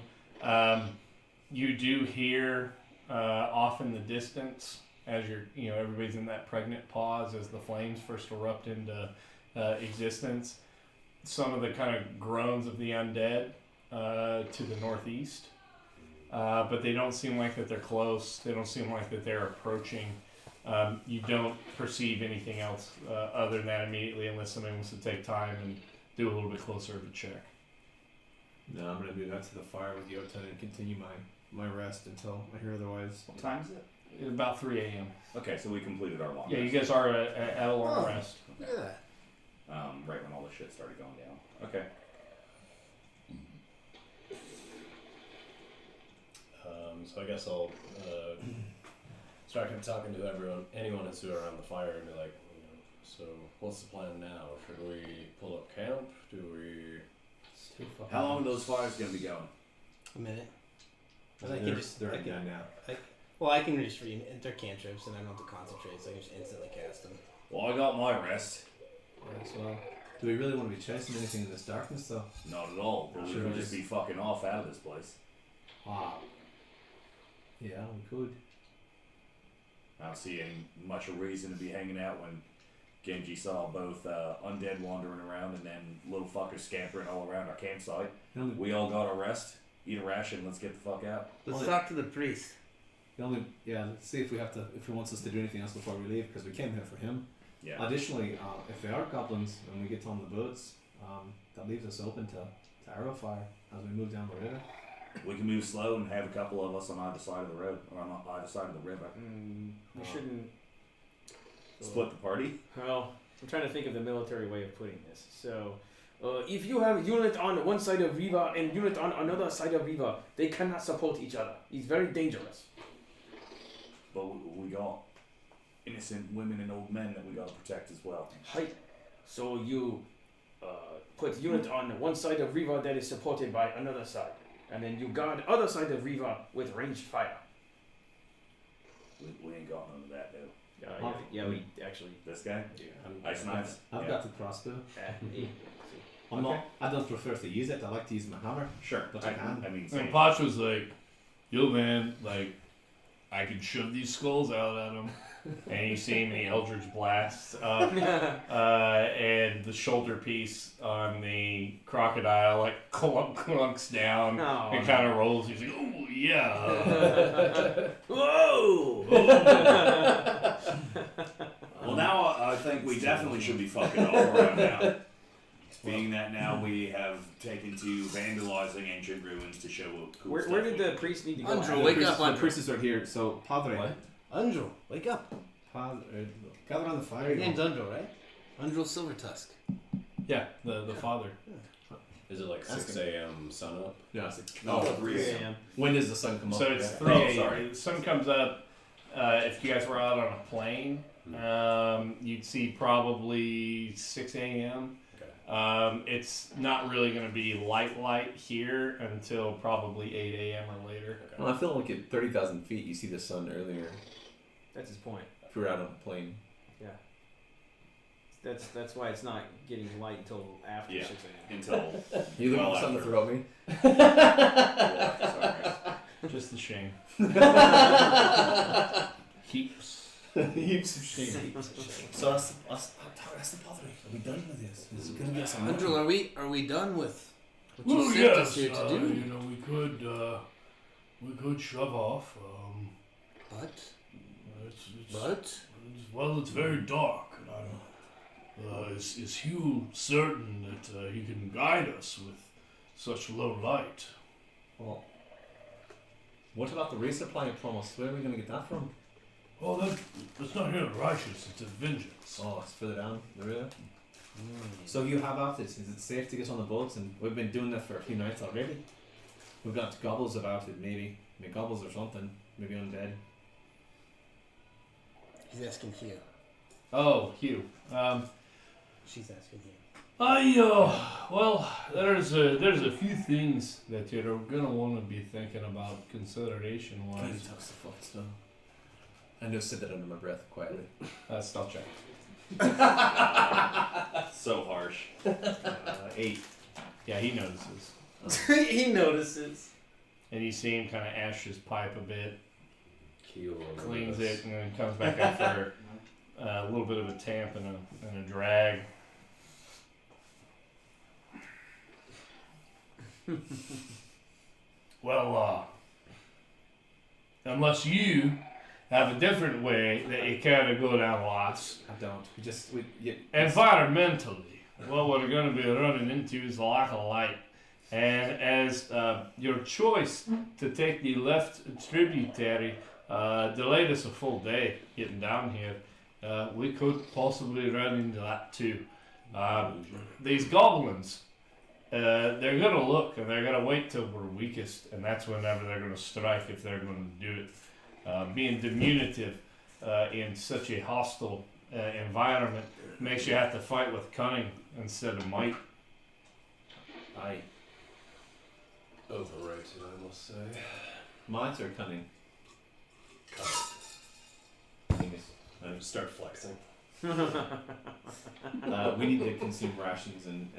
You do hear off in the distance as everybody's in that pregnant pause as the flames first erupt into existence. Some of the kind of groans of the undead to the northeast, but they don't seem like that they're close. They don't seem like that they're approaching. You don't perceive anything else other than that immediately, unless somebody wants to take time and do a little bit closer of a check. No, I'm gonna move out to the fire with Yotan and continue my rest until I hear otherwise. What time is it? About 3 a.m. Okay, so we completed our long Yeah, you rest. guys are at a long rest. Look at that. Right when all the shit started going down. Okay. So I guess I'll start talking to anyone who's around the fire, and be like, so what's the plan now? Should we pull up camp? Do we It's too fucking How long are those fires gonna be going? A minute. They're, I can just. they're I can, again now. well, I can just read enter cantrips, and I don't have to concentrate, so I can just instantly cast them. Well, I got my rest. Yeah, so, do we really want to be chasing anything in this darkness, though? Not at all. But we Sure could is. just be fucking off out of this place. Ah. Yeah, we could. I don't see any much a reason to be hanging out when Genji saw both undead wandering around and then little fuckers scampering all around our campsite. You know, We all got our rest, eat a ration, let's get the fuck out. Let's Well, talk to the priest. let's see if he wants us to do anything else before we leave, because we came here for him. Yeah. Additionally, if they are goblins and we get on the boats, that leaves us open to arrow fire as we move down the river. We can move slow and have a couple of us on either side of the road, or on either side of the river. We shouldn't. Split the party? Well, I'm trying to think of the military way of putting this. So, if you have unit on one side of river and unit on another side of river, they cannot support each other. It's very dangerous. But we got innocent women and old men that we gotta protect as well. Height. So you put unit on one side of river that is supported by another side, and then you guard other side of river with ranged fire. We ain't got none of that though. Yeah, we actually. This guy? Yeah. Ice knives? I've Yeah. got the crossbow. Yeah. I'm not. I don't prefer to use it. I like to use my hammer. Sure. But I can. I mean, And Potch was like, yo man, like, I can shove these skulls out at him. And you see him, the Eldritch blasts up, and the shoulder piece on the crocodile like clunks down Oh, and kind of rolls. He's like, "Oh yeah!" Whoa! well, now I think we definitely should be fucking off around now. Being that now we have taken to vandalizing ancient ruins to show what cool Where stuff did we- the priest need to go? Andrew, at? wake priest, up, the Andrew. priestess are here. So, Padre, Andrew, wake up. gather on the fire. Your name's Andrew, right? Andrew Silvertusk. Yeah, the father. Is it like 6 a.m. sun up? Yeah, it's like, Oh, 3 3 a.m. when does the sun come up? So it's Yeah. 3 Oh, a.m. sorry. The sun comes up. If you guys were out on a plane, you'd see probably 6 a.m. Okay. It's not really going to be light here until probably 8 a.m. or later. Well, I feel like at 30,000 feet, you see the sun earlier. That's his point. If we were out on a plane. Yeah. That's why it's not getting light until after Yeah. 6 a.m. Until You look Well, at something after. to throw at me. Just the shame. Heaps. Heaps of shame. So that's the Padre. Are we done with this? Is it gonna be some Andrew, are we done with what you Well, sent yes, us here to do? you know, we could shove off. But It's very dark. And is Hugh certain that he can guide us with such low light? Well, what about the resupply promise? Where are we gonna get that from? Oh, that's not here righteous. It's a vengeance. Oh, it's further down the river. So you have out this. Is it safe to get on the boats? And we've been doing that for a few nights already. We've got gobbles about it, maybe. I mean, gobbles or something. Maybe undead. He's asking Hugh. Oh, Hugh. She's asking Hugh. Well, there's a few things that you're gonna want to be thinking about consideration He wise. talks the fuck stuff. I just said that under my breath quietly. Stealth check. so harsh. 8. Yeah, he notices. He notices. And you see him kind of ash his pipe a bit, Keel over cleans this. it, and then comes back up for a little bit of a tamp and a drag. Well, unless you have a different way that you kind of go down lots. I don't. Environmentally, what we're going to be running into is a lack of light. And as your choice to take the left tributary delayed us a full day getting down here, we could possibly run into that too. These goblins, they're going to look and they're going to wait till we're weakest, and that's whenever they're going to strike if they're going to do it. Being diminutive in such a hostile environment makes you have to fight with cunning instead of might. Aye. Overrated, I must say. Minds are cunning. And start flexing. We need to consume rations and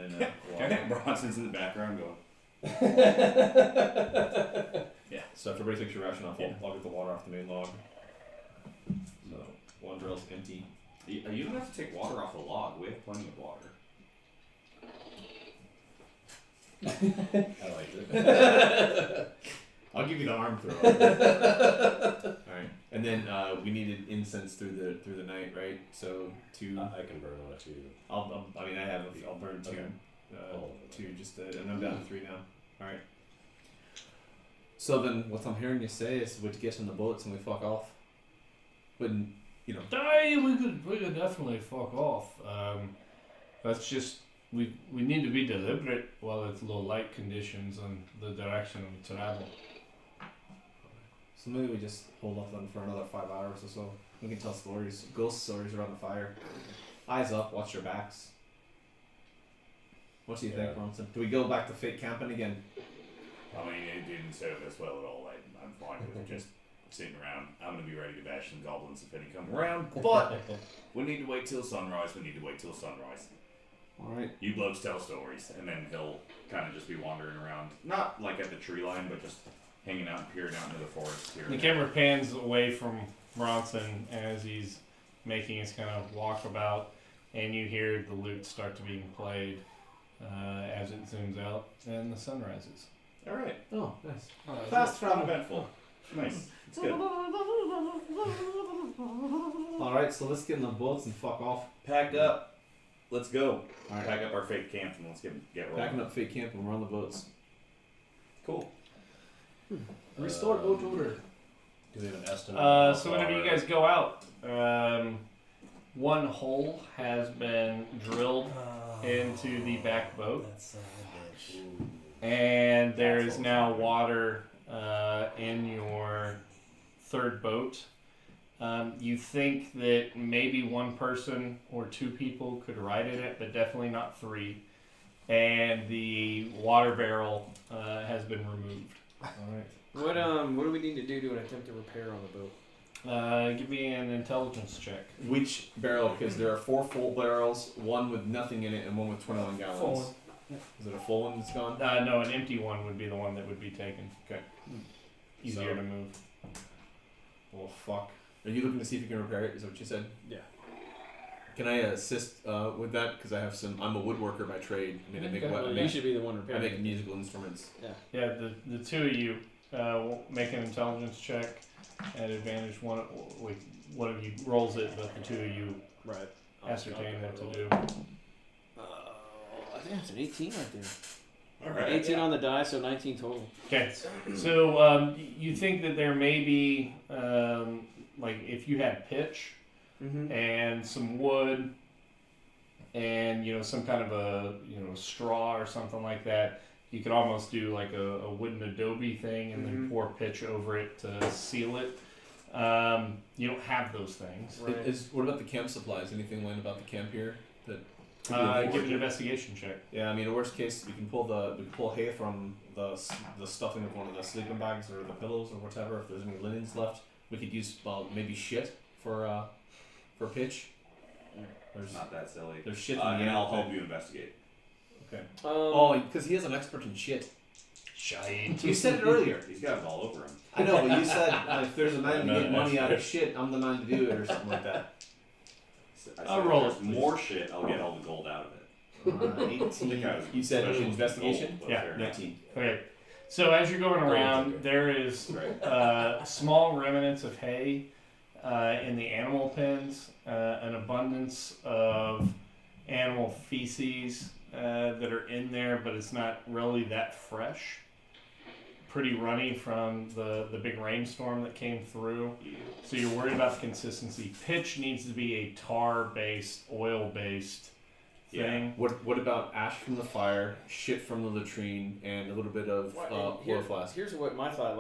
water. Bronson's in the background going. Yeah. So if everybody takes your ration off, I'll get the water off the main log. So one drill's empty. You don't have to take water off the log. We have plenty of water. I liked it. I'll give you the arm throw. All right, and then we needed incense through the night, right? So two. I can burn one or two. I'll burn two. Okay. Two, and I'm down to 3 now. All right. So then, what I'm hearing you say is, we'd get in the boats and we fuck off. When you know. Aye, we could definitely fuck off. That's just we need to be deliberate while it's low light conditions and the direction of travel. So maybe we just hold off then for another 5 hours or so. We can tell stories, ghost stories around the fire. Eyes up, watch your backs. What do you think, Bronson? Do we go back to fake camping again? I mean, it didn't serve us well at all. I'm fine with just sitting around. I'm going to be ready to bash some goblins if any come around. But we need to wait till sunrise. Alright. You blokes tell stories, and then he'll kind of just be wandering around. Not like at the tree line, but just hanging out and peering out into the forest here. The camera pans away from Bronson as he's making his kind of walkabout, and you hear the lute start to being played as it zooms out, and the sun rises. Alright. Oh, nice. Fast travel. Eventful. Nice. It's good. Alright, so let's get in the boats and fuck off. Pack up. Let's go. Alright. Pack up our fake camp and let's get rolling. Packing up fake camp and we're on the boats. Cool. Restore boat order. Do we have an estimate? So whenever you guys go out, one hole has been drilled into the back boat, and there is now water in your third boat. You think that maybe one person or 2 people could ride in it, but definitely not 3. And the water barrel has been removed. Alright. What do we need to do to attempt to repair on the boat? Give me an intelligence check. Which barrel? Because there are 4 full barrels, one with nothing in it, and one with 21 gallons. Full one. Is it a full one that's gone? No, an empty one would be the one that would be taken. Okay. Easier to move. Well, fuck. Are you looking to see if you can repair it? Is that what you said? Yeah. Can I assist with that? Because I have some. I'm a woodworker by trade. I mean, I make You should be the one I repairing. make musical instruments. Yeah, the 2 of you make an intelligence check at advantage. One of you rolls it, but the 2 of you Right. ascertain what to do. I think that's an 18 right there. Alright. 18 on the die, so 19 total. Okay, so you think that there may be like if you had pitch Mm-hmm. and some wood and some kind of a straw or something like that, you could almost do like a wooden adobe thing and then pour pitch over it to seal it. You don't have those things. Right. What about the camp supplies? Anything learned about the camp here? That Give an investigation check. Yeah, I mean, in worst case, we can pull hay from the stuffing of one of the sleeping bags or the pillows or whatever. If there's any linens left, we could use for pitch. There's Not that silly. there's shit in the And I'll animal help you investigate. Okay. Oh, because he is an expert in shit. Shite. You said it earlier. He's got it all over him. I know, but you said if there's a man to get money out of shit, I'm the man to do it or something like that. I I'll said roll if there's it, please. more shit, I'll get all the gold out of it. 18. Guys, You said especially with investigation? gold, but Yeah. fair enough. 19. Okay, so as you're going around, okay. there is Right. small remnants of hay in the animal pens, an abundance of animal feces that are in there, but it's not really that fresh. Pretty runny from the big rainstorm that came through. So you're worried about the consistency. Pitch needs to be a tar-based, oil-based thing. What about ash from the fire, shit from the latrine, and a little bit of oil flask? Here's what my thought,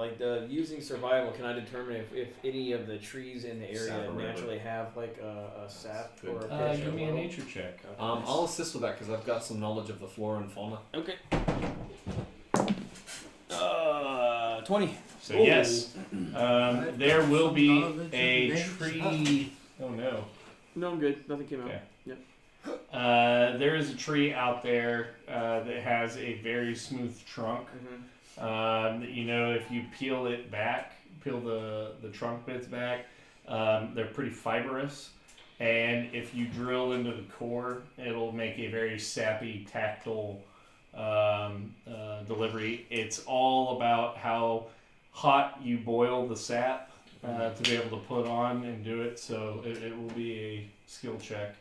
using survival, can I determine if any of the trees in the area Sap or naturally have like a sap Good. or a pitch Give or me a oil? nature check. Okay. I'll assist with that because I've got some knowledge of the flora and fauna. Okay. 20. So yes, there will be a tree. Oh no. No, I'm good. Nothing came out. Okay. Yep. There is a tree out there that has a very smooth trunk. That you know, if you peel it back, peel the trunk bits back, they're pretty fibrous. And if you drill into the core, it'll make a very sappy, tactile delivery. It's all about how hot you boil the sap to be able to put on and do it. So it will be a skill check.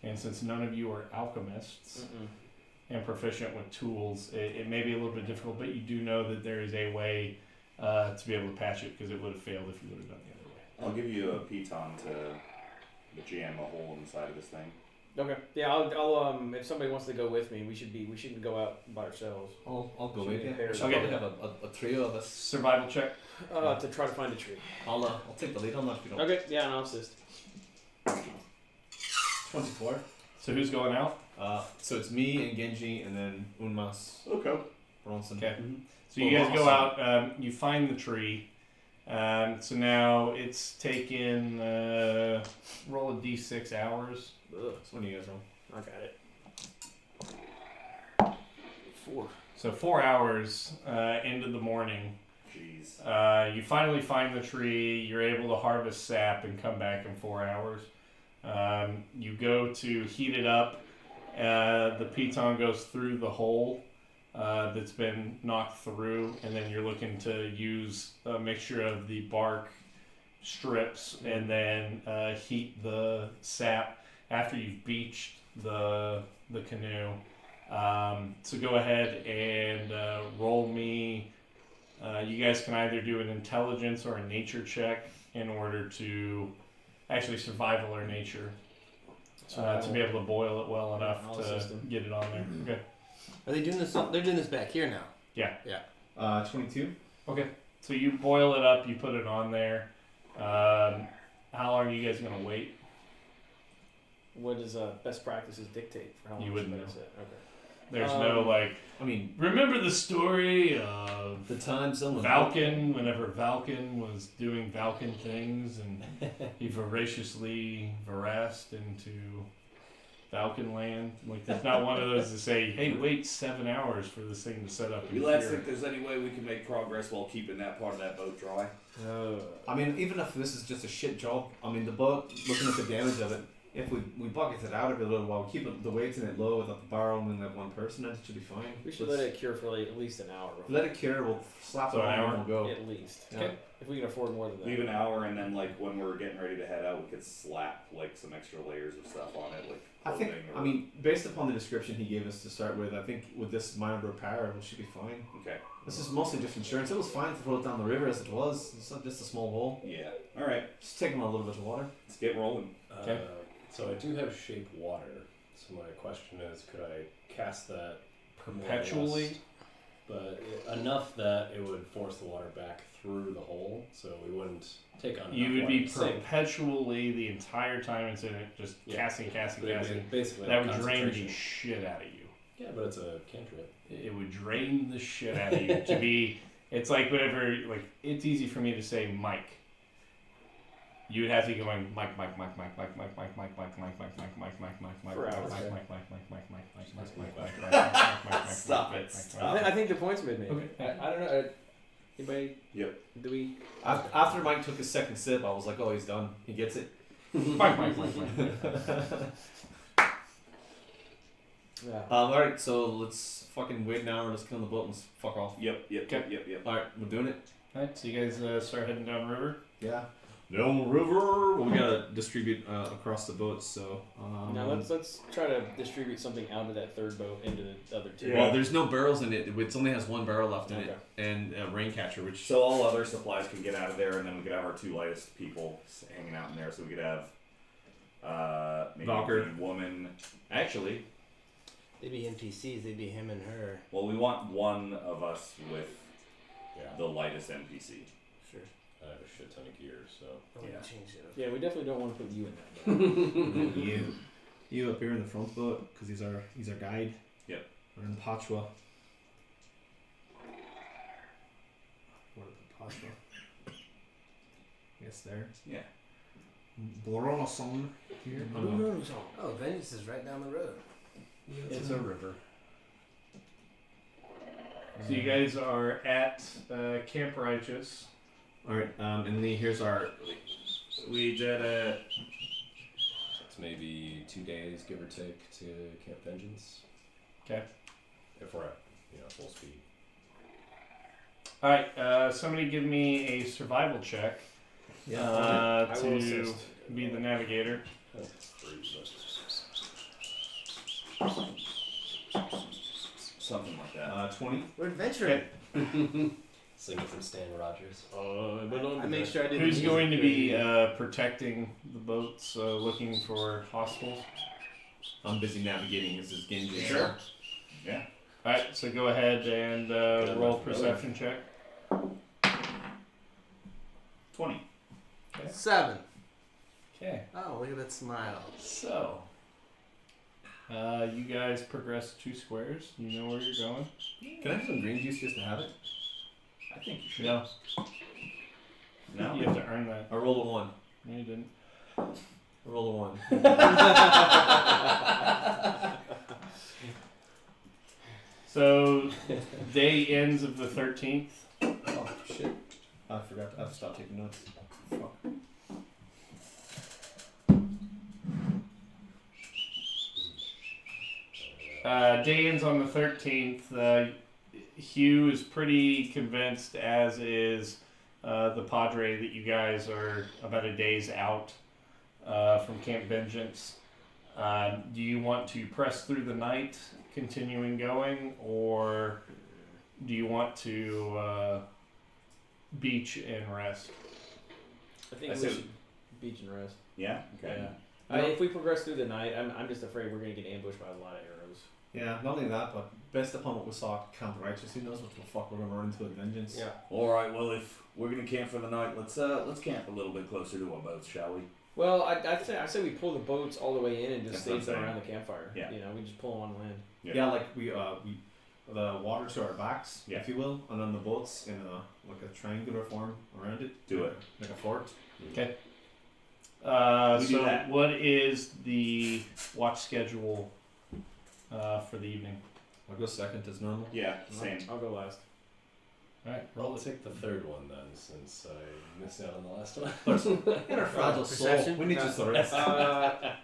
And since none of you are alchemists and proficient with tools, it may be a little bit difficult, but you do know that there is a way to be able to patch it because it would have failed if you would have done the other way. I'll give you a piton to jam a hole in the side of this thing. Okay. Yeah, I'll if somebody wants to go with me, we shouldn't go out by ourselves. I'll go Should with we you. pair We should it probably up? have a trio of us. Survival check. To try to find a tree. I'll take the lead on that if you don't. Okay. Yeah, and I'll assist. 24. So who's going out? So it's me and Genji and then Unmas Okay. Bronson. Okay. So you guys go out. You find the tree. So now it's taken roll a d6 hours. So when do you guys roll? I got it. 4. So 4 hours into the morning, Jeez. you finally find the tree. You're able to harvest sap and come back in 4 hours. You go to heat it up. The piton goes through the hole that's been knocked through, and then you're looking to use a mixture of the bark strips and then heat the sap after you've beached the canoe. So go ahead and roll me. You guys can either do an intelligence or a nature check in order to actually survival or nature to be able to boil it well enough I'll to assist them. get it on there. Okay. Are they doing this? They're doing this back here now. 22. Okay. So you boil it up. You put it on there. How long are you guys gonna wait? What does best practices dictate for how long You wouldn't somebody know. sit? Okay. There's no like. I mean, Remember the story of the time someone. Vulcan, whenever Vulcan was doing Vulcan things, and he voraciously harassed into Vulcan land. Like, there's not one of those to say, "Hey, wait 7 hours for this thing to set up." You in lads here." think there's any way we can make progress while keeping that part of that boat dry? I mean, even if this is just a shit job, I mean, the boat, looking at the damage of it, if we bucket it out every little while, we keep the weights in it low without the barrel and then have one person, and it should be fine. We should let it cure for like at least an hour. Let it cure, we'll slap So it an on hour? and we'll go. At least. Yeah. If we can afford more than that. Leave an hour, and then like when we're getting ready to head out, we could slap like some extra layers of stuff on it, like I think, clothing I mean, based upon the description he gave us to start with, I think with this minor repair, it should be fine. Okay. This is mostly just insurance. It was fine to throw it down the river as it was. It's not just a small hole. Yeah. All right. Just take on a little bit of water. Let's get rolling. Okay. So I do have shape water. So my question is, could I cast that more or Perpetually? less, but enough that it would force the water back through the hole, so we wouldn't take on. You enough would water be to sink. perpetually the entire time it's in it, just Yeah. casting. But it'd be basically That like would drain the concentration. shit out of you. Yeah, but it's a cantrip. It would drain the shit out of you to be. It's like whenever, like, it's easy for me to say Mike. You would have to go going Mike, Mike, Mike, Mike, Mike, Mike, Mike, Mike, Mike, Mike, Mike, Mike, Mike, Mike, Mike, Mike, For Mike, hours, Mike, yeah. Mike, Mike, Mike, Mike, Mike, Mike, Mike, Mike, Mike, Mike, Mike, Stop Mike, it. Mike, Stop. I think the point's been made. Okay. I don't know. Anybody? Yep. Do we? After Mike took his second sip, I was like, oh, he's done. He gets it. Mike, Mike, Mike, Mike. Yeah. Alright, so let's fucking wait an hour, let's get on the boat and fuck off. Yep. Yep. Yep. Yep. Yep. Alright, we're doing it. Alright, so you guys start heading down the river. Yeah. Down the river! Well, we gotta distribute across the boats, so. Now let's try to distribute something out of that third boat into the other two. Well, there's no barrels in it. It only has one barrel left in Okay. it, and a rain catcher, which. So all other supplies can get out of there, and then we could have our two lightest people hanging out in there. So we could have maybe Valkyr. the woman. Actually, They'd be NPCs. They'd be him and her. well, we want one of us with Yeah. the lightest NPC. Sure. I have a shit ton of gear, so. I'm gonna Yeah. change it. Yeah, we definitely don't want to put you in that. You up here in the front boat, because he's our guide. Yep. We're in the Pachwa. Hospital. Yes, there. Yeah. Bloronason here. Oh, no. Oh, Vengeance is right down the road. It's a river. So you guys are at Camp Righteous. All right. And Lee, here's our. We did a. It's maybe 2 days, give or take, to Camp Vengeance. Okay. If we're at full speed. All right. Somebody give me a survival check. I will To assist. be the navigator. Something like that. 20. We're adventuring. Singing from Stan Rogers. I made sure I didn't. Who's going to be protecting the boats, looking for hostiles? I'm busy navigating. This is Genji. Sure. Yeah. All right. So go ahead and roll perception check. 20. 7. Okay. Oh, look at that smile. So, you guys progress 2 squares. You know where you're going. Can I have some green juice just to have it? I think you should. No. No? You have to earn that. I rolled a 1. No, you didn't. I rolled a 1. So, day ends of the 13th. Oh shit! I forgot. I've stopped taking notes. Fuck. Day ends on the 13th. Hugh is pretty convinced, as is the Padre, that you guys are about a day's out from Camp Vengeance. Do you want to press through the night, continuing going, or do you want to beach and rest? I think I we said- should beach and rest. Yeah? Okay. Yeah. If we progress through the night, I'm just afraid we're gonna get ambushed by a lot of arrows. Yeah, not only that, but based upon what we saw at Camp Righteous, who knows what the fuck we're gonna run into at Vengeance. Yeah. Alright, well, if we're going to camp for the night, let's camp a little bit closer to our boats, shall we? Well, I say we pull the boats all the way in and just That's what I'm stage them saying. around the campfire. Yeah. We just pull them on land. Yeah, like we the water to our backs, Yeah. if you will, and then the boats in like a triangular form around it. Do it. Like a fort. Okay. We do So, that. what is the watch schedule for the evening? I'll go second as normal. Yeah, same. I'll go last. All right, I'll roll it. take the third one then, since I missed out on the last one. In our fragile soul, Perception? we need just the rest.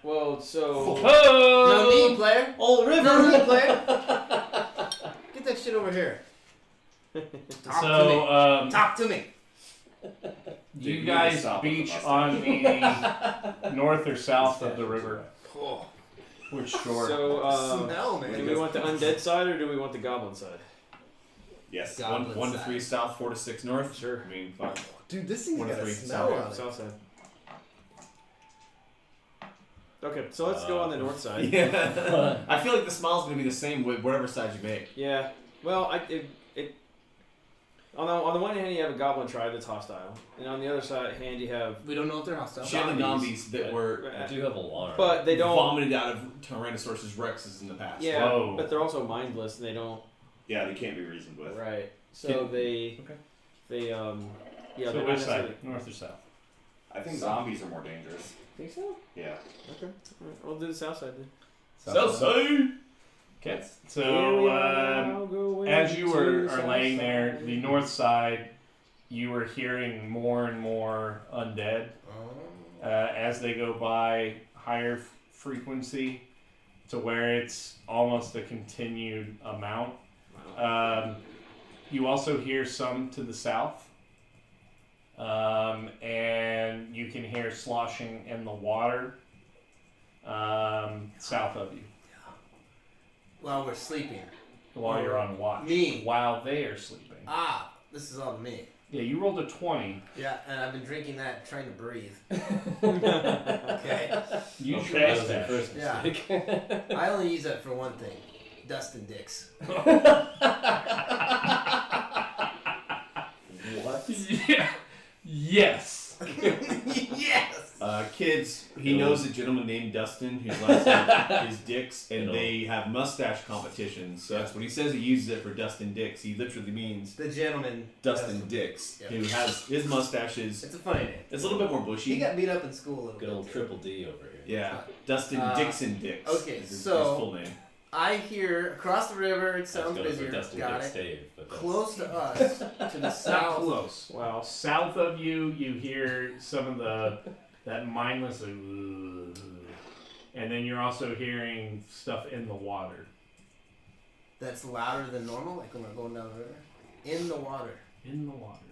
Well, so No need, player. All river. No need, player. Get that shit over here. Talk to me. So, Talk to me. you Dude, guys stop with the beach Mustang. on the north or south of the river. Oh, Which shore? so smell, man. do we want the undead side or do we want the goblin side? Yes. God. 1 to 3 south, 4 to 6 north. Sure. I mean, fuck. Dude, this thing's 1 to got a 3 smell south. on it. South side. Okay, so let's go on the north side. Yeah. I feel like the smile's gonna be the same with whatever side you make. Yeah. Well, on the one hand you have a goblin tribe that's hostile, and on the other hand you have, We don't know if they're hostile. She had the zombies that were I do have alarm. but they don't. vomited out of Tyrannosaurus Rexes in the past. Yeah, Whoa. but they're also mindless and they don't. Yeah, they can't be reasoned with. Right. So Can- they. Okay. They yeah. So they're which not side? necessarily- North or south? I think zombies are more dangerous. Think so? Yeah. Okay. Alright, I'll do the south side then. side. Okay. Here So, we are now going as you to are south laying there, side. the north side, you are hearing more and more undead Oh. as they go by, higher frequency, to where it's almost a continued amount. You also hear some to the south, and you can hear sloshing in the water south of you While we're sleeping. while you're on watch. Me. While they are sleeping. Ah, this is all me. Yeah, you rolled a 20. Yeah, and I've been drinking that trying to breathe. Okay. Use Okay, your that was your mustache. first Yeah. mistake. I only use that for one thing. Dust and dicks. What? Yeah. Yes. Yes! Kids, he knows a gentleman named Dustin whose last name is Dix, and they have mustache competitions. So that's when he says he uses it for Dustin Dix. He literally means The gentleman. Dustin Dix, Yep. who has his mustaches. It's a funny name. It's a little bit more bushy. He got beat up in school a little Good bit. old Triple D over here. Yeah, Dustin Dixon Dix. okay, is his so- full name. I hear across the river. It I sounds was going busier. for Dustin Got Dix it. Dave, but that's- Close to us, to the Not south. close. Well, south of you, you hear some of that mindless, and then you're also hearing stuff in the water. That's louder than normal, like when we're going down the river. In the water. In the water.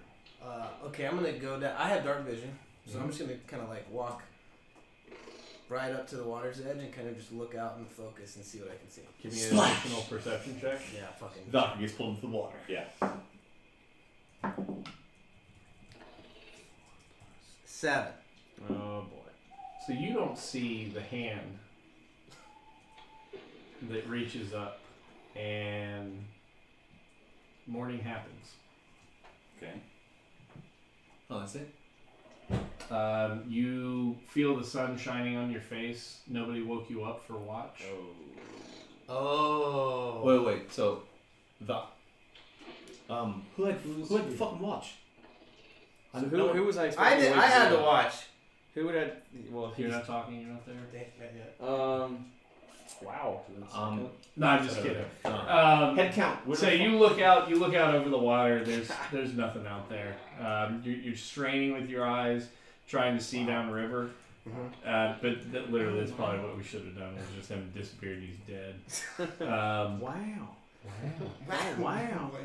Okay, I'm gonna go down. I have dark vision, so I'm just gonna kind of like walk right up to the water's edge and kind of just look out and focus and see what I can see. Give me an additional perception check. Yeah, fucking. The doctor gets pulled into the water. Yeah. 7. Oh boy. So you don't see the hand that reaches up, and morning happens. Okay. Oh, that's it? You feel the sun shining on your face. Nobody woke you up for watch. Oh. Wait. So, who had the fucking watch? So who was I I expecting? did. to wake I had you to up? watch. Who would have? Well, You're he's. not talking. You're not there. Wow. No, I'm just kidding. Head count. So you look out over the water. There's nothing out there. You're straining with your eyes, trying to see down the river. But literally, that's probably what we should have done. Was just him disappeared. And he's dead. Wow.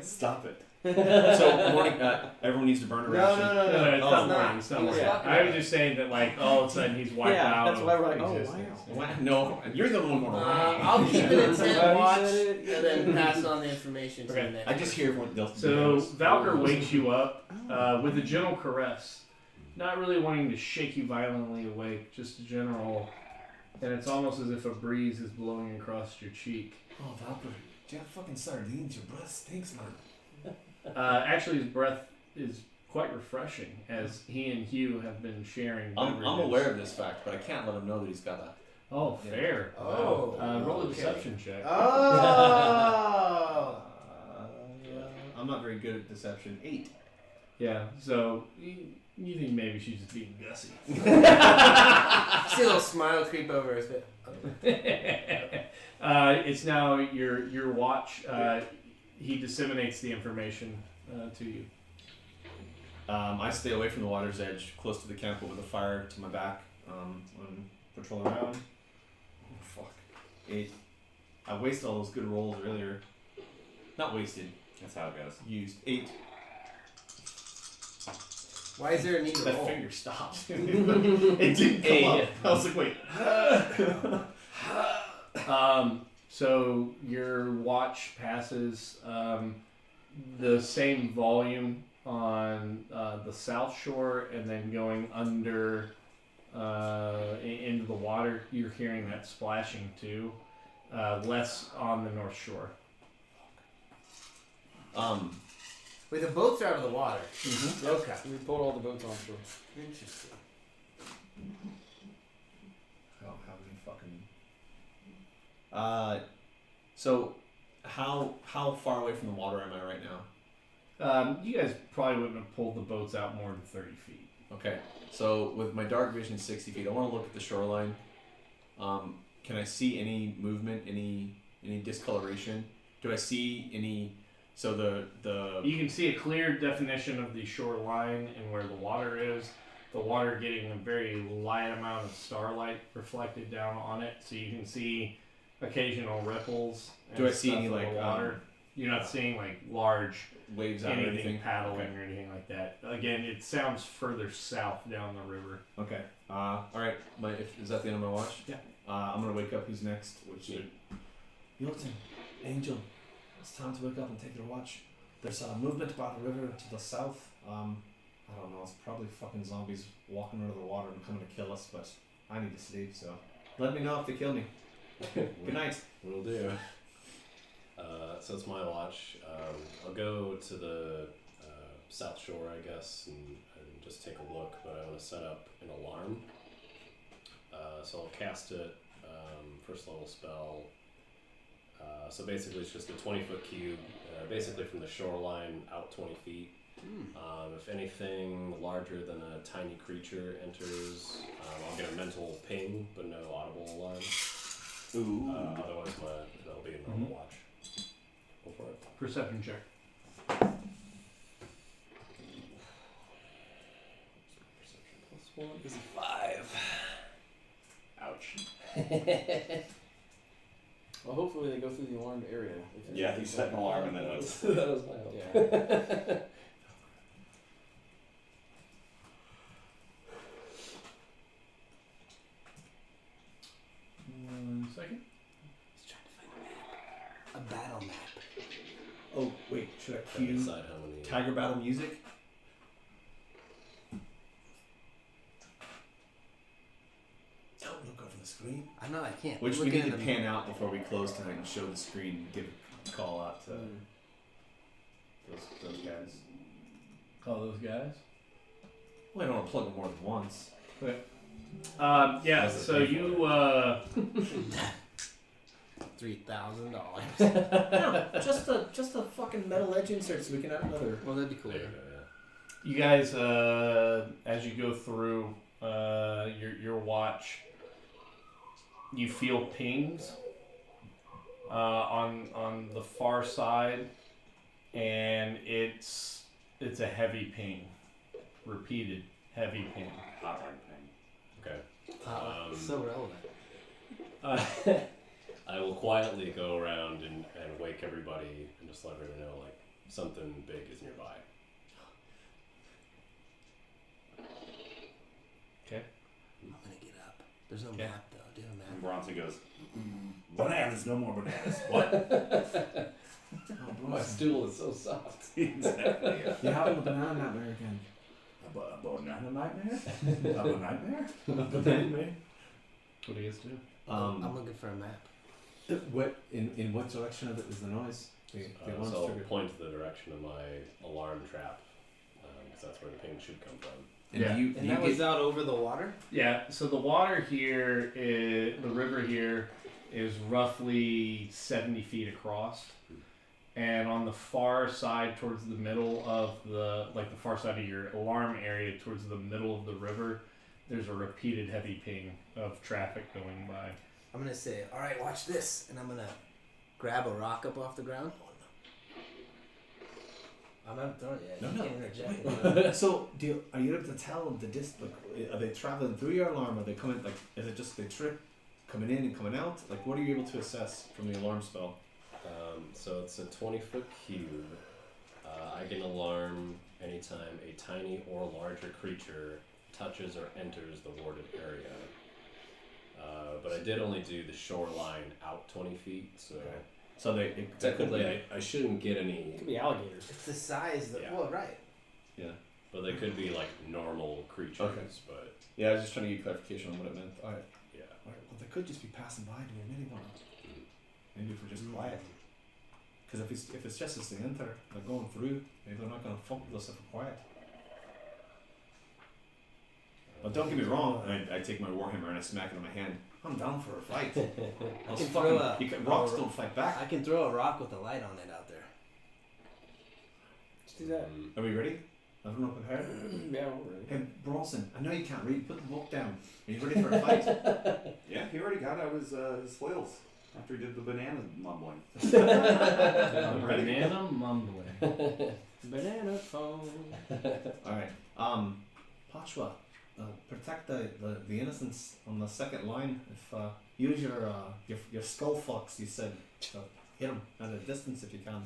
Stop it. So morning. Everyone needs to burn a ration. No, it's Oh, not no. morning. It's not morning. Yeah. I was just saying that, like, all of a sudden he's wiped Yeah, out. that's why of we're like, oh, existence. Wow. No, you're the one more. I'll keep it in 10 Well, watch he said it. and then pass on the information to Okay. the next. I just hear everyone else. So Valkyr wakes you up with a gentle caress, not really wanting to shake you violently awake, just a general, and it's almost as if a breeze is blowing across your cheek. Oh, Valkyrie, do you have fucking sardines? Your breath stinks, man. Actually, his breath is quite refreshing, as he and Hugh have been sharing. I'm beverages. aware of this fact, but I can't let him know that he's got that. Oh, fair. Oh. Roll a Okay. deception check. Oh. I'm not very good at deception. 8. Yeah. So you think maybe she's just being gussy. See a little smile creep over his face. It's now your watch. He disseminates the information to you. I stay away from the water's edge, close to the camp, with a fire to my back. On patrol around. Oh, fuck. 8. I wasted all those good rolls earlier. Not wasted. That's how it goes. Used 8. Why is there a need to That roll? finger stopped. It didn't come up. I was like, wait. So your watch passes the same volume on the south shore, and then going under into the water, you're hearing that splashing too. Less on the north shore. Wait, the boats are out of the water. Mm-hmm. Okay. We pulled all the boats on shore. Interesting. I don't have any fucking. So, how far away from the water am I right now? You guys probably wouldn't have pulled the boats out more than 30 feet. Okay. So with my dark vision 60 feet, I want to look at the shoreline. Can I see any movement, any discoloration? Do I see any? So the You can see a clear definition of the shoreline and where the water is. The water getting a very light amount of starlight reflected down on it, so you can see occasional ripples. And Do I see stuff any, in the like, water? You're not seeing like large waves out or anything anything? paddling Okay. or anything like that. Again, it sounds further south down the river. Okay. All right. Is that the end of my watch? Yeah. I'm gonna wake up. Who's next? Which Yolton, Angel, it's time to wake up and take your watch. There's movement by the river to the south. I don't know. It's probably fucking zombies walking under the water and coming to kill us. But I need to sleep. So let me know if they kill me. Good night. Will do. So it's my watch. I'll go to the south shore, I guess, and just take a look. But I want to set up an alarm So I'll cast it. First level spell. So basically, it's just a 20-foot cube, basically from the shoreline out 20 feet. If anything larger than a tiny creature enters, I'll get a mental ping, but no audible alarm. Ooh. Otherwise, that'll be a normal watch. Go for it. Perception check. Perception +1 is 5. Ouch. Well, hopefully they go through the alarmed area. Yeah, he set an alarm and then it was. That was my hope. Yeah. 1 second. He's trying to find a map. A battle map. Oh wait, should I Trying to cue decide how many. Tiger Battle music? Don't look over the screen. I know I can't. Which we Looking need to at the- pan out before we close tonight and show the screen and give a call out to those guys. Call those guys. Well, I don't want to plug them more than once. Yeah. That's a So big you. $3,000. just a fucking metal edge insert so we can have another. Well, that'd be cool. There you go, yeah. You guys, as you go through your watch, you feel pings on the far side, and it's a heavy ping, repeated heavy ping. Okay. So relevant. I will quietly go around and wake everybody and just let everyone know like something big is nearby. Okay. I'm gonna get up. There's no Okay. map though. Do you have a And map? Bronson goes, bananas, no more bananas. What? My stool is so soft. Exactly. Yeah. You having a banana nightmare again? A banana nightmare? A nightmare? What do you guys do? I'm looking for a map. What in what direction of it is the noise? The alarm's So I'll triggered. point to the direction of my alarm trap because that's where the ping should come from. And Yeah. do you, And do you that was get, out over the water? Yeah. So the water here, the river here, is roughly 70 feet across, and on the far side, towards the middle of the far side of your alarm area, towards the middle of the river, there's a repeated heavy ping of traffic going by. I'm gonna say, all right, watch this, and I'm gonna grab a rock up off the ground. I'm not throwing it yet. No, You no. can't interject. So, are you able to tell the are they traveling through your alarm? Are they coming, is it just they trip, coming in and coming out? Like, what are you able to assess from the alarm spell? So it's a 20-foot cube. I can alarm anytime a tiny or larger creature touches or enters the warded area. But I did only do the shoreline out 20 feet, so So technically I shouldn't get any. It could be alligators. It's the size that. Yeah. Well, right. But they could be like normal creatures. Okay. But Yeah, I was just trying to get clarification on what it meant. Alright. yeah. Well, they could just be passing by doing anything. Maybe if we're just quiet. Because if it's just as they enter, they're going through, maybe they're not going to fuck with us if we're quiet. But don't get me wrong, I take my warhammer and I smack it in my hand. I'm down for a fight. I'll can fucking, throw rocks don't fight back. I can throw a rock with a light on it out there. Let's do that. Are we ready? Everyone prepared? Yeah, we're ready. Hey, Bronson, I know you can't read. Put the book down. Are you ready for a fight? Yeah, he already got out his flails after he did the banana mumbling. Banana mumbling. Banana phone. Alright. Pachwa, protect the innocents on the second line. If use your skull fox, you said. So hit them at a distance if you can.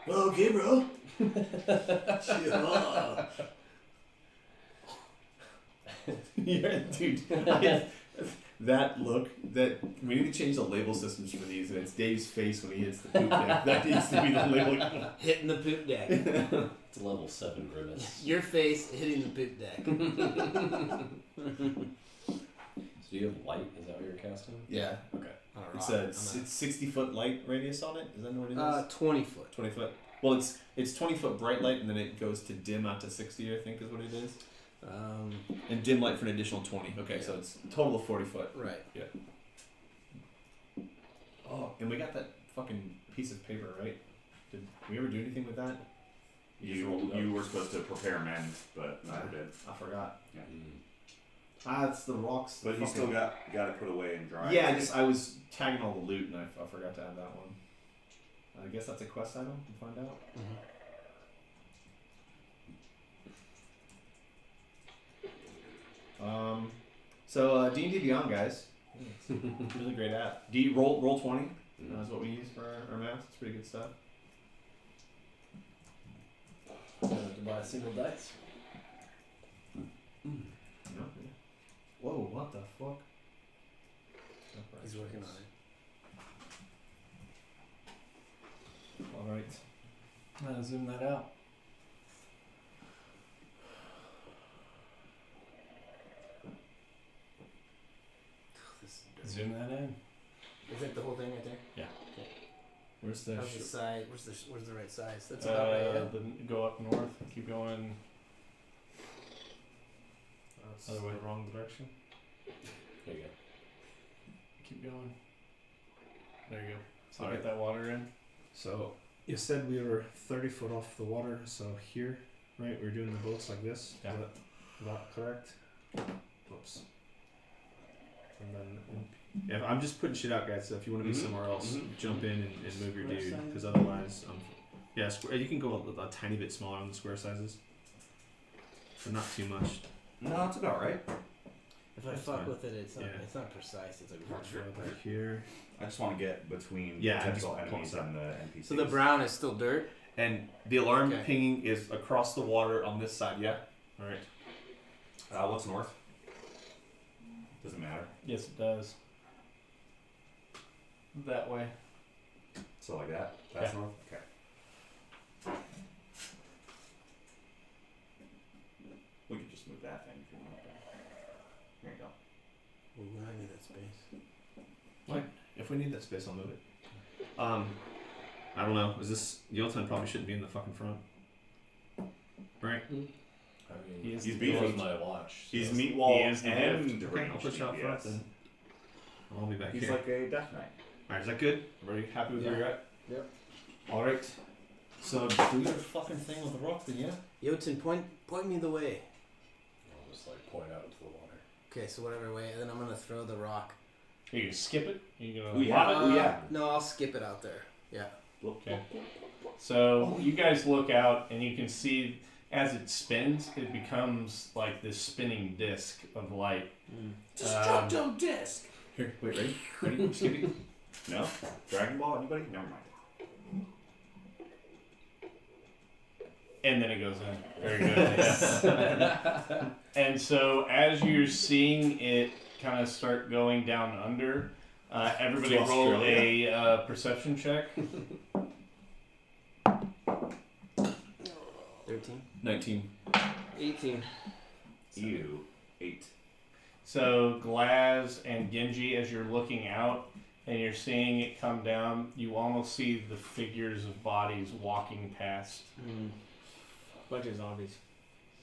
Okay, bro. Yeah, dude. That look, that we need to change the label systems for these, and it's Dave's face when he hits the poop deck. That needs to be the label. Hitting the poop deck. It's a level 7 grimace. Your face hitting the poop deck. So do you have light? Is that what you're casting? Yeah. Okay. On a It's rock. it's 60-foot light radius on it. Is that what it is? 20 foot. 20 foot. Well, it's 20 foot bright light, and then it goes to dim out to 60. I think is what it is. And dim light for an additional 20. Okay, so it's a total of 40 foot. Right. Oh, and we got that fucking piece of paper, right? Did we ever do anything with that? You were supposed to prepare men, but never did. I forgot. Yeah. It's the rocks. But you still got to put away and dry. Yeah, I was tagging all the loot and I forgot to add that one. I guess that's a quest item to find out. So D&D Beyond, guys. It's a really great app. Roll 20 is what we use for our math. It's pretty good stuff. Have to buy a single dice. No? Whoa, what the fuck? He's working on it. Alright. Zoom that out. Zoom that in. Is that the whole thing right there? Where's the How's the side? Where's the right size? That's about right. Yeah. Go up north. Keep going. Other way, wrong direction. There you go. Keep going. There you go. So Alright. get that water in. So you said we were 30 foot off the water, so here, right? We're doing the boats like this. Yeah. Is that correct? Whoops. And then, yeah, I'm just putting shit out, guys. So if you want to be somewhere else, jump in and move your Square dude, size? because otherwise, you can go a tiny bit smaller on the square sizes, but not too much. No, that's about right. If I That's fuck fine. with it, it's not. Yeah. It's not precise. It's like. Back here. I just want to get between Yeah, potential just enemies pulse and the NPCs. So the brown is still dirt. And the alarm Okay. pinging is across the water on this side, yeah? Alright. What's north? Doesn't matter. Yes, it does. That way. So like that. That's Yeah. north. Okay. We could just move that thing if you want. There you go. We might need that space. If we need that space, I'll move it. I don't know. Is this Yoltan probably shouldn't be in the fucking front, right? I mean, He's He's it beefy. was my watch. He's so- meat wall He is the and gift. Okay, I'll range put you out front DPS. then. I'll be back He's here. like a death knight. All right, is that good? Everybody happy with where Yeah. you're at? Yep. All right. So do your fucking thing with the rock, then, yeah. Jotun, point me the way. I'll just like point out into the water. Okay, so whatever way, and then I'm gonna throw the rock. Are you gonna skip it? Are you gonna We lob have- it? yeah. No, I'll skip it out there. Yeah. Okay. So you guys look out and you can see as it spins, it becomes like this spinning disc of light. Destructo disc. Here, wait, ready? Ready? Skippy. No? Dragon Ball? Anybody? Never mind. And then it goes in. Very good. Yeah. And so as you're seeing it kind of start going down under, everybody To roll Australia. a perception check. 13. 19. 18. Ew. 8. So Glaz and Genji, as you're looking out and you're seeing it come down, you almost see the figures of bodies walking past. Bunch of zombies.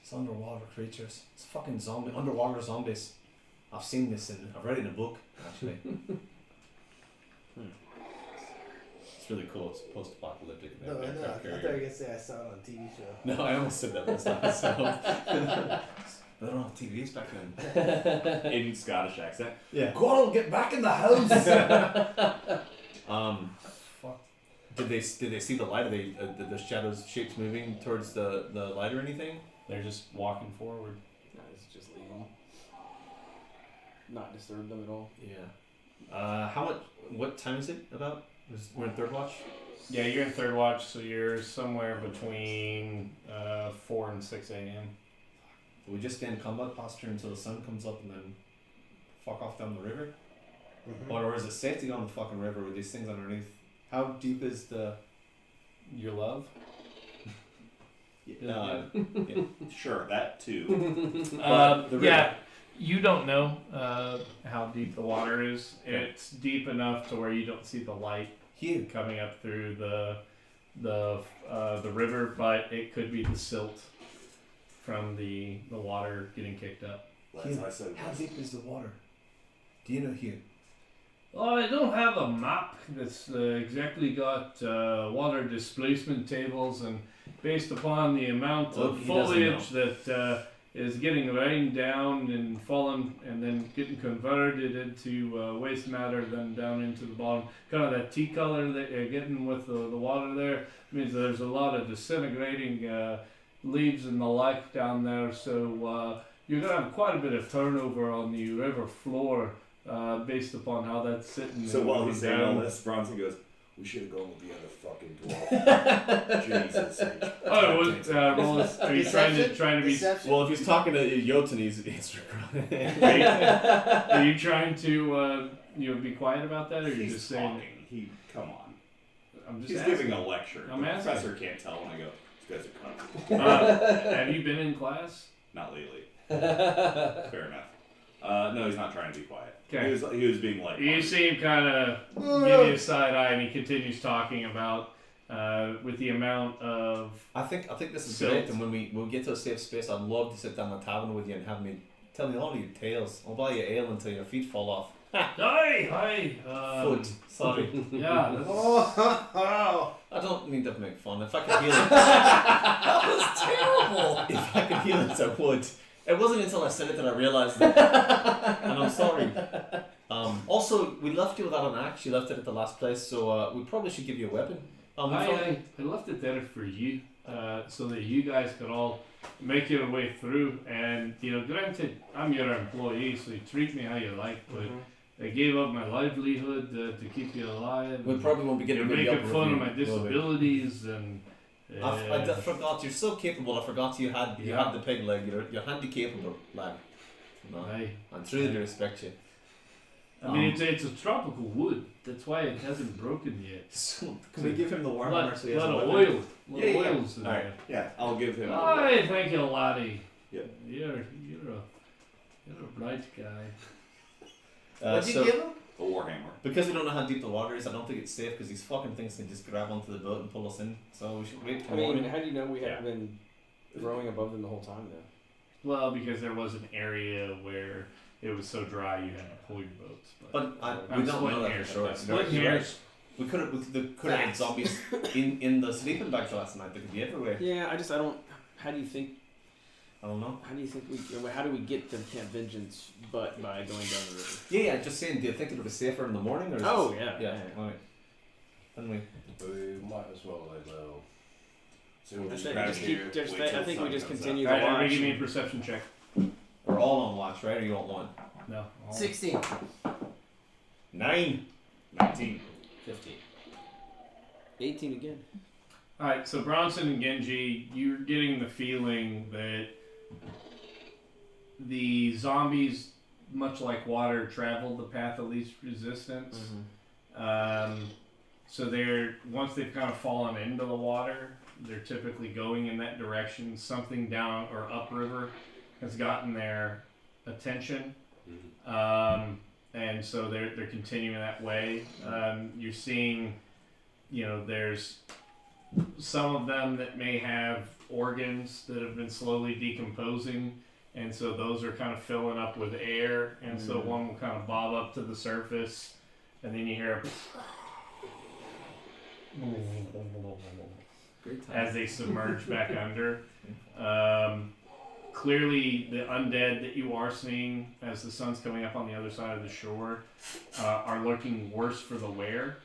It's underwater creatures. It's fucking underwater zombies. I've seen this I've read it in a book, actually. It's really cool. It's post-apocalyptic. No, I know. I thought you were gonna say I saw it on a TV show. No, I almost said that last time. So. They don't have TVs back then. In Scottish accent. Yeah. Coral, get back in the house! Fuck. Did they see the light? Are they the shadows, shapes moving towards the light or anything? They're just walking forward. Guys, just leave them. Not disturb them at all. Yeah. How much? What time is it? About? We're in third watch. Yeah, you're in third watch, so you're somewhere between 4 and 6 a.m. So we just stay in combat posture until the sun comes up and then fuck off down the river? Or is it safe to go on the fucking river with these things underneath? How deep is the... Your love? Sure, that too. the river. Yeah, you don't know how deep the water is. It's deep enough to where you don't see the light coming up through the river, but it could be the silt from the water getting kicked up. As I said, How deep is the water? Do you know here? Oh, I don't have a map that's exactly got water displacement tables, and based upon the amount Well, of he doesn't foliage that is getting rained down and fallen and then getting converted into waste matter, then down into the bottom, kind of that tea color that you're getting with the water there, means there's a lot of disintegrating leaves and the like down there. So you're going to have quite a bit of turnover on the river floor. Based upon how that's sitting. so while he's saying all down. this, Bronson goes, "We should have gone with the other fucking dwarf." Jesus. Oh, what? Are you trying to be? Deception? Well, if he's talking to Jotun, he's Are you trying to be quiet about that, or are you He's just saying? talking. He come on. I'm just He's asking. giving a lecture. I'm the asking. professor can't tell when I go. These guys are cunts. Have you been in class? Not lately. Fair enough. No, he's not trying to be quiet. Okay. He was being like. You see him kind of give you a side eye, and he continues talking about with the amount of. I think this is Silt. great, and when we get to a safe space, I'd love to sit down at a tavern with you and have me tell me all your tales. I'll buy you ale until your feet fall off. Hi. Foot. Sorry. Yeah. That's, Oh, I don't mean to make fun. If I could heal it, that was terrible. If I could heal it, I would. It wasn't until I said it that I realised it, and I'm sorry. Also, we left you without an axe. You left it at the last place, so we probably should give you a weapon. I left it there for you, so that you guys could all make your way through. And granted, I'm your employee, so you treat me how you like. But I gave up my livelihood to keep you alive. We probably won't be You're getting a good making fun of my review, will we? disabilities and. I forgot. You're so capable. I forgot you had the peg leg. You're handy capable, lad. No, Aye. I truly respect you. I mean, it's a tropical wood. That's why it hasn't broken yet. So, Can we give him the warm Lot armor so he has a of weapon? oil. Lot of Yeah. oils in All right. there. Yeah, I'll give him. Aye, thank you, laddie. Yep. You're a bright guy. what'd you so give him? a warhammer. because we don't know how deep the water is, I don't think it's safe because these fucking things can just grab onto the boat and pull us in. So we should wait I till mean, morning. how do you know we haven't been rowing above them the whole time, though? Well, because there was an area where it was so dry you had to pull your boats. But I'm we don't know splitting that hairs. for sure. Splitting You're right. hairs. We could have had zombies in the sleeping bags last night. They could be everywhere. Yeah, I don't. How do you think? I don't know. How do we get to Camp Vengeance? But by going down the river. Yeah, just saying. Do you think it'll be safer in the morning or? Is Oh this- yeah. yeah. All right. Then we. We might as well lay low. So we'll I just think grab just here, keep. Just, wait till I think the we sun just comes continue up. the Alright, watch. everybody give me a perception check. We're all on watch, right? Or you want one? No. 16. 9. 19. 15. 18 again. Alright, so Bronson and Genji, you're getting the feeling that the zombies, much like water, travel the path of least resistance. So once they've kind of fallen into the water, they're typically going in that direction. Something down or upriver has gotten their attention. And so they're continuing that way. You're seeing, there's some of them that may have organs that have been slowly decomposing, and so those are kind of filling up with air, and so one will kind of bob up to the surface, and then you hear as they submerge back under. Clearly, the undead that you are seeing as the sun's coming up on the other side of the shore are looking worse for the wear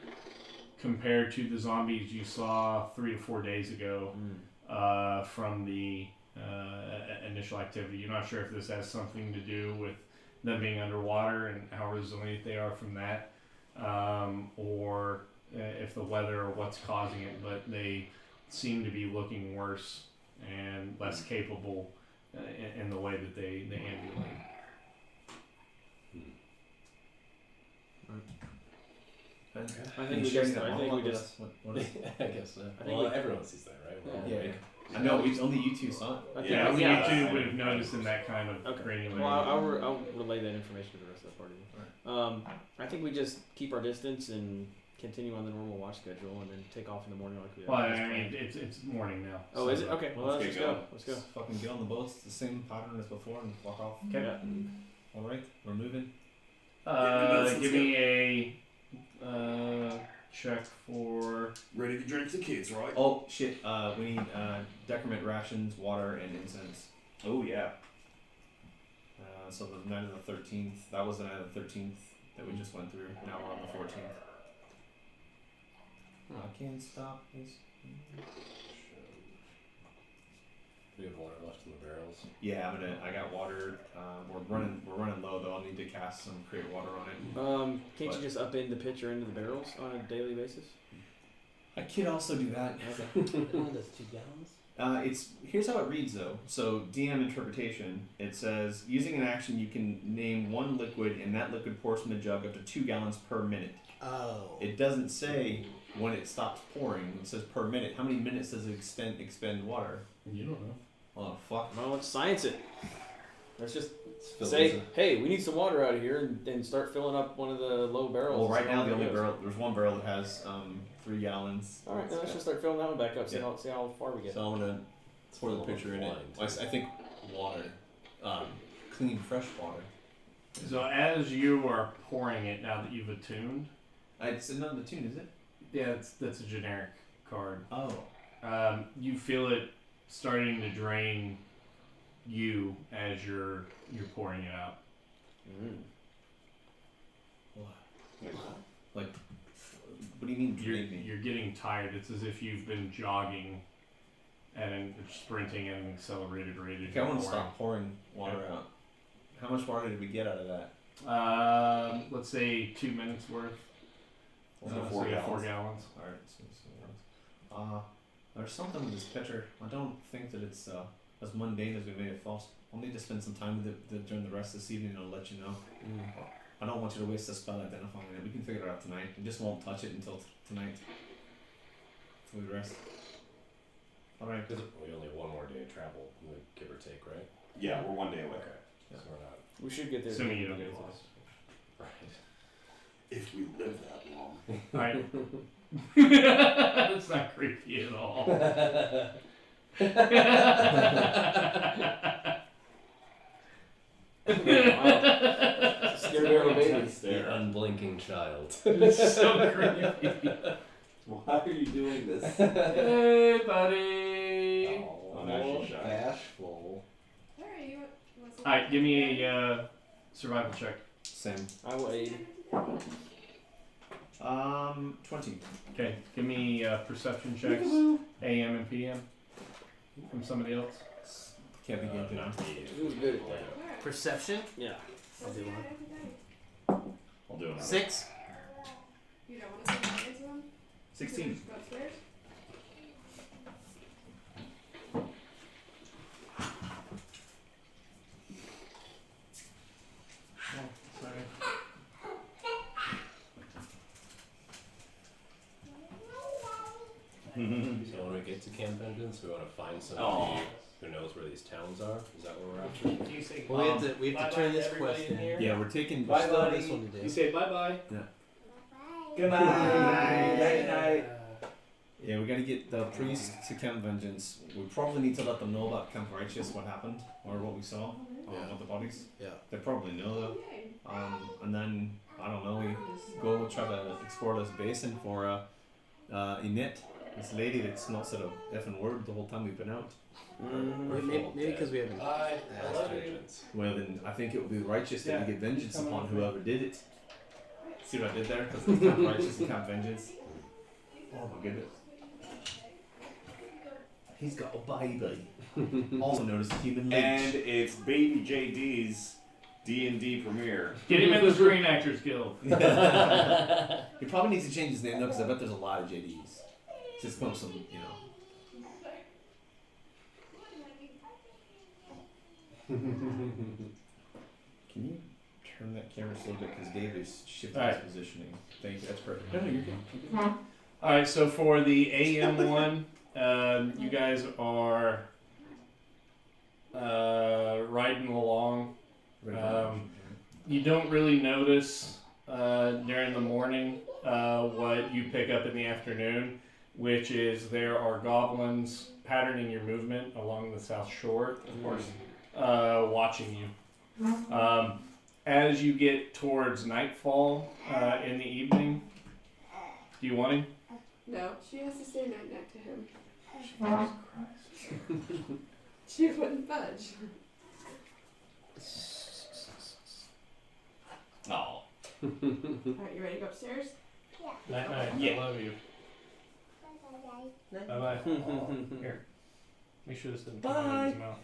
compared to the zombies you saw 3 to 4 days ago from the initial activity. You're not sure if this has something to do with them being underwater and how resilient they are from that, or if the weather or what's causing it, but they seem to be looking worse and less capable in the way that they ambulate. I think we just. I think we just. I guess so. I think Well, we- everyone sees that, right? We're all Yeah. awake. I know. Only you two saw it. I think, Yeah, Yeah, yeah. you two would have noticed in that kind of Okay. granularity. Well, I'll relay that information to the rest of the party. I think we just keep our distance and continue on the normal watch schedule and then take off in the morning like we Well, had I planned. mean, it's morning now. Oh, so- is it? Okay, well, let's Let's just get go. going. Let's go. Just fucking get on the boats, the same pattern as before, and walk off. Okay. Yeah. All right, we're moving. Give me a check for. Ready to drink the kids, right? Oh shit! We need decrement rations, water, and incense. Oh yeah. So the night of the 13th. That was the night of the 13th that we just went through. Now we're on the 14th. I can't stop this. Do we have water left in the barrels? Yeah, I got water. We're running low though. I'll need to cast some create water on it. Can't What? you just upend the pitcher into the barrels on a daily basis? I could also do that. Okay. One of those 2 gallons. Here's how it reads though. So DM interpretation. It says using an action you can name one liquid and that liquid pours from the jug up to 2 gallons per minute. Oh. It doesn't say when it stops pouring. It says per minute. How many minutes does it expend water? You don't know. Oh fuck. Well, let's science it. Let's just Fill say, these in. hey, we need some water out of here, and start filling up one of the low barrels. Well, right and see now how the it only goes. barrel. There's one barrel that has 3 gallons. All right, then let's just start filling that one back up. See Yeah. how far we get. So I'm gonna pour the pitcher in it. I think water, clean fresh water. So as you are pouring it, now that you've attuned, It's not the tune, is it? yeah, that's a generic card. Oh. You feel it starting to drain you as you're pouring it out. Mm. Like, what do you mean You're, drain me? you're getting tired. It's as if you've been jogging and sprinting at an accelerated rate. as Okay, I you're want to pouring. stop pouring water out. How much water did we get out of that? Let's say 2 minutes worth. So So 4 4 gallons. gallons. Alright, there's something with this pitcher. I don't think that it's as mundane as we made it false. I'll need to spend some time with it during the rest of this evening and I'll let you know. I don't want you to waste a spell identifying it. We can figure it out tonight. We just won't touch it until tonight. For the rest. Alright. We only have one more day of travel, give or take, right? Yeah, we're 1 day away. Okay. Yeah. So we're not. We should get there. Assuming you before don't we get to lost. Right. If we live that long. Alright. That's not creepy at all. Wow. Scared little baby. The unblinking child. It's so creepy. Why are you doing this? Hey, buddy. I'm actually shy. Bashful. Alright, Alright, give me a survival check. Same. I will aid. 20. Okay, give me perception checks, AM and PM, from somebody else. Can't be good Not enough. me. Who's good at that? Perception. Yeah. I'll do one. I'll do another. 6. You don't want to say anything to them? 16. Go upstairs? So when we get to Camp Vengeance, we want to find somebody who knows where these towns are. Is that what we're after? Do you say Well, we have to turn this quest in. Yeah, we're taking. We're still have this one to do. say bye bye. Good night. Night night. Yeah, we gotta get the priest to Camp Vengeance. We probably need to let them know about Camp Righteous, what happened, or what we saw, about the bodies. Yeah. They probably know though. And then, I don't know, we go try to explore this basin for Init, this lady that's not said a effing word the whole time we've been out. Maybe because we haven't. I asked love her. vengeance. Well, then I think it would be righteous that Yeah. we get vengeance Come upon on. whoever did it. See what I did there? Because it's Camp Righteous and Camp Vengeance. Oh my goodness. He's got a baby. Also known as the human leech. And it's Baby JD's D&D premiere. Get him in the Screen Actors Guild. He probably needs to change his name though, because I bet there's a lot of JDs. Just come some, you know. Can you turn that camera just a little bit because Dave is shifting his Alright. positioning. Thank you. That's perfect. No, you're good. All right, so for the AM one, you guys are riding along. You don't really notice during the morning what you pick up in the afternoon, which is there are goblins patterning your movement along the south shore, Of course. watching you. As you get towards nightfall in the evening, do you want him? No, she has to stay neck to him. She wouldn't budge. Oh. Alright, you ready to go upstairs? Night night. Yeah. I love you. Bye bye. Here. Make sure this doesn't come out of his mouth.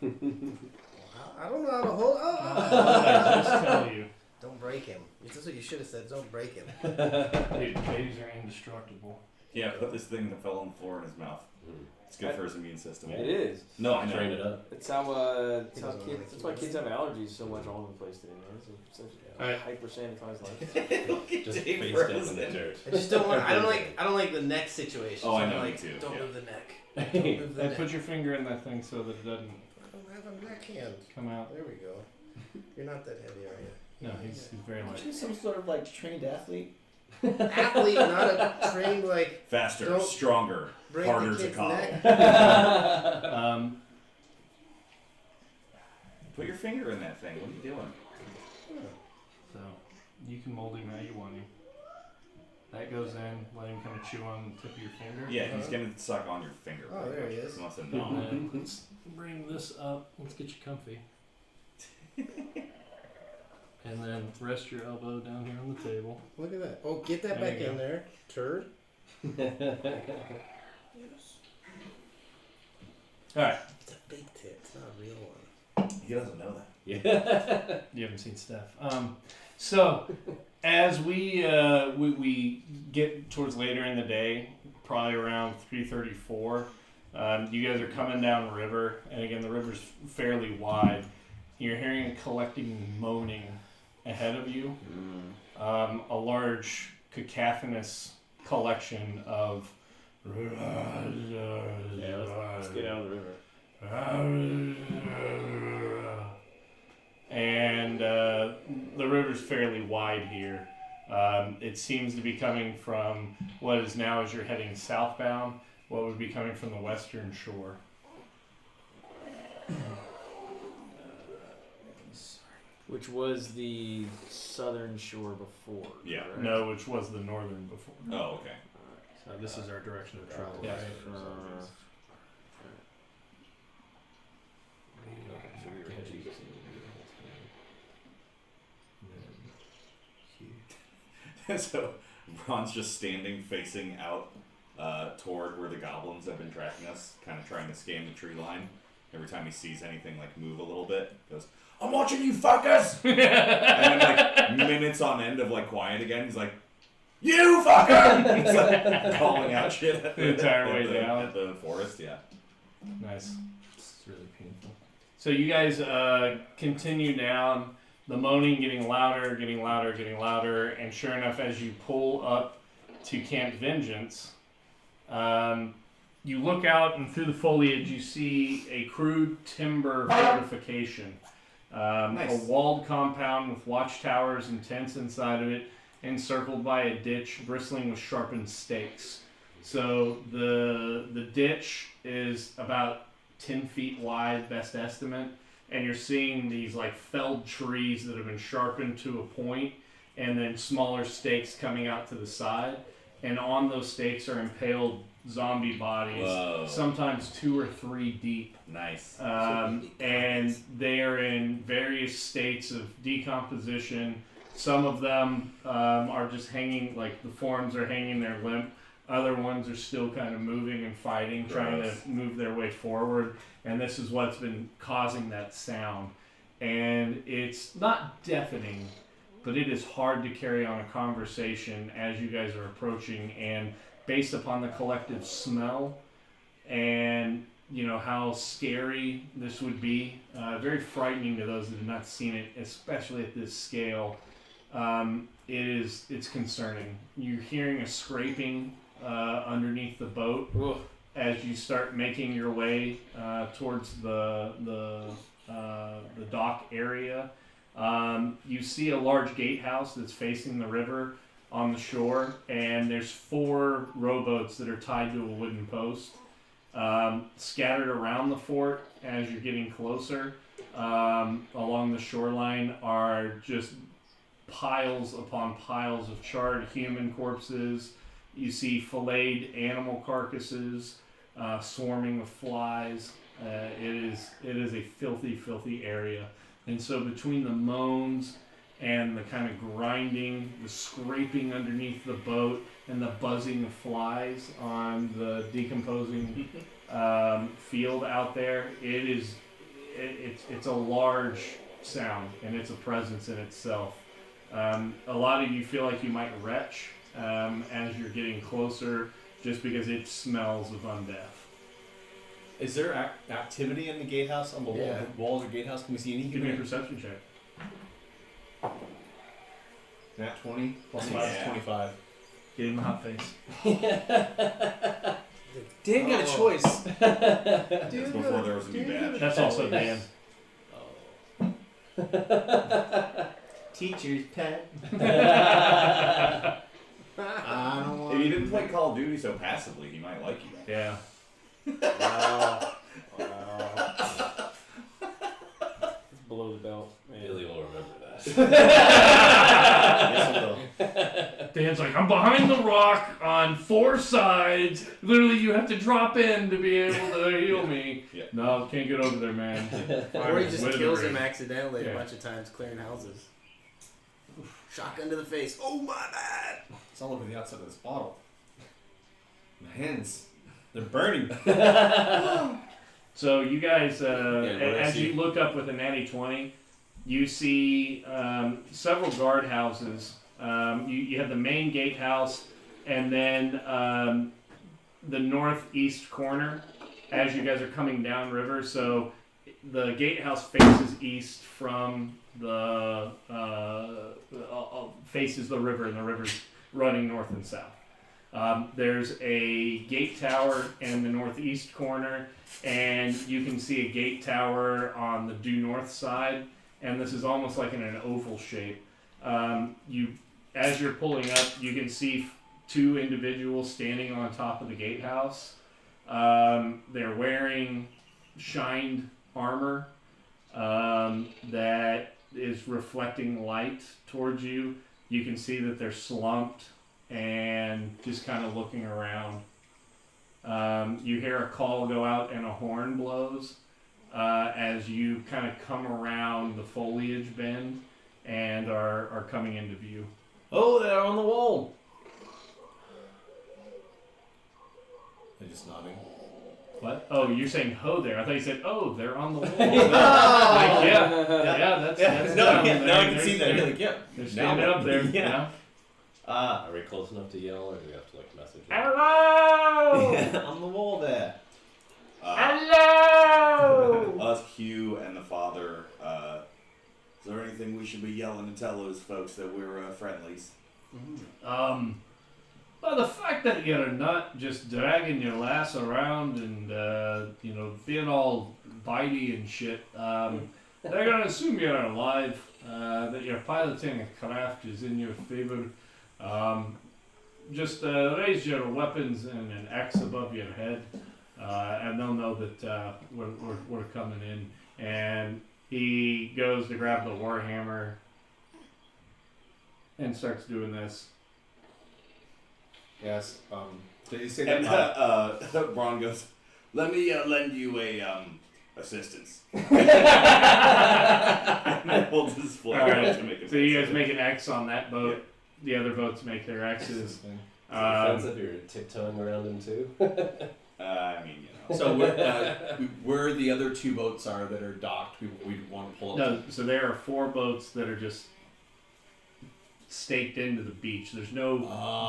I don't know how to hold. I just tell you. Don't break him. That's what you should have said. Don't break him. Dude, babies are indestructible. Yeah, put this thing that fell on the floor in his mouth. It's good for his immune system. It is. No, I Train know. it up. It's how He doesn't kids. like That's why it. kids have allergies so much all over the place today, man. It's such Alright. hyper sanitized life. Just Dave face Frozen. down in the dirt. I just don't want. I don't like the neck situation. Oh, I So know, I'm me like, too, Don't yeah. move the neck. Don't move the And neck. put your finger in that thing so that it doesn't I don't have a neck hand. come out. There we go. You're not that heavy, are you? No, he's very light. Aren't you some sort of like trained athlete? Athlete, not a trained like Faster, Don't stronger, break harder the to kid's coddle. neck. Put your finger in that thing. What are you doing? So you can mold him how you want him. That goes in, let him kind of chew on the tip of your finger. Yeah, he's gonna suck on your finger. Oh, pretty there much. he is. He wants to And gnaw. then let's bring this up. Let's get you comfy. And then rest your elbow down here on the table. Look at that. Oh, get that There back you go. in there, turd. Alright, It's a big tit. It's not a real one. He doesn't know that. Yeah. you haven't seen Steph. So as we get towards later in the day, probably around 3:34, you guys are coming down the river, and again the river's fairly wide. You're hearing a collecting moaning ahead of you, a large cacophonous collection of Yeah, let's get out of the river. and the river's fairly wide here. It seems to be coming from what is now, as you're heading southbound, what would be coming from the western shore. Which was the southern shore before. Yeah. correct? No, which was the northern before. Oh, okay. So this is our direction of travel. Yeah. Right? So we were heading east. So Ron's just standing facing out toward where the goblins have been tracking us, kind of trying to scan the tree line. Every time he sees anything like move a little bit, he goes, "I'm watching you fuckers!" And then like minutes on end of like quiet again, he's like, "You fucker!" He's like calling out shit at The entire way at down. at the forest. Yeah. Nice. It's really painful. So you guys continue down, the moaning getting louder, getting louder, getting louder, and sure enough, as you pull up to Camp Vengeance, you look out and through the foliage you see a crude timber fortification. Nice. A walled compound with watchtowers and tents inside of it, encircled by a ditch bristling with sharpened stakes. So the ditch is about 10 feet wide, best estimate, and you're seeing these like felled trees that have been sharpened to a point, and then smaller stakes coming out to the side, and on those stakes are impaled zombie bodies, Whoa. sometimes 2 or 3 deep. Nice. And they are in various states of decomposition. Some of them are just hanging, like the forms are hanging there limp. Other ones are still kind of moving and fighting, trying Gross. to move their way forward. And this is what's been causing that sound. And it's not deafening, but it is hard to carry on a conversation as you guys are approaching. And based upon the collective smell and how scary this would be, very frightening to those that have not seen it, especially at this scale. It's concerning. You're hearing a scraping underneath the boat as you start making your way towards the dock area. You see a large gatehouse that's facing the river. on the shore, and there's 4 rowboats that are tied to a wooden post. Scattered around the fort as you're getting closer along the shoreline are just piles upon piles of charred human corpses. You see filleted animal carcasses, swarming with flies. It is a filthy, filthy area. And so between the moans and the kind of grinding, the scraping underneath the boat, and the buzzing of flies on the decomposing field out there, it's a large sound, and it's a presence in itself. A lot of you feel like you might retch as you're getting closer, just because it smells of undeath. Is there activity in the gatehouse on the walls or gatehouse? Can we see any Give me a human? perception check. Nat 20 plus 5 Yeah. is 25. Get him a hot face. Dan got a choice. That's before there was a new badge. That's also Dan. Teacher's pet. I don't want. If you didn't play Call of Duty so passively, he might like you. Yeah. Wow. Below the belt. Man. Billy will remember that. Yes, I will. Dan's like, I'm behind the rock on 4 sides. Literally, you have to drop in to be able to heal me. Yeah. No, can't get over there, man. Or he just kills him Withering. accidentally Yeah. a bunch of times clearing houses. Shotgun to the face. Oh my bad. It's all over the outside of this bottle. My hands, they're burning. So you guys, what do I as see? you look up with a natty 20, you see several guard houses. You have the main gatehouse, and then the northeast corner as you guys are coming down river. So the gatehouse faces east from the faces the river, and the river's running north and south. There's a gate tower in the northeast corner, and you can see a gate tower on the due north side, and this is almost like in an oval shape. As you're pulling up, you can see 2 individuals standing on top of the gatehouse. They're wearing shined armor that is reflecting light towards you. You can see that they're slumped and just kind of looking around. You hear a call go out and a horn blows as you kind of come around the foliage bend and are coming into view. Oh, they're on the wall. They're just nodding. What? Oh, you're saying ho there. I thought you said, oh, they're on the wall. Like, yeah, that's No, them. yeah, now I can They're- see that. they're- You're like, yeah. They're standing up there. Yeah. Are we close enough to yell, or do we have to like message? them? Hello! On the wall there. Hello! Us, Hugh, and the father. Is there anything we should be yelling to tell those folks that we're friendlies? Well, the fact that you're not just dragging your lass around and, being all bitey and shit, they're gonna assume you're alive, that your piloting a craft is in your favor. Just raise your weapons and an X above your head, and they'll know that we're coming in. And he goes to grab the warhammer and starts doing this. Yes. Did you say that? And Braun goes, "Let me lend you a assistance." And then holds his flag Alright, to make it. So you guys make an X on that boat. The other boats make their X's. Is it offensive? You're tiptoeing around him too. I mean, So where the other 2 boats are that are docked, we want to pull up. No, so there are 4 boats that are just staked into the beach. There's no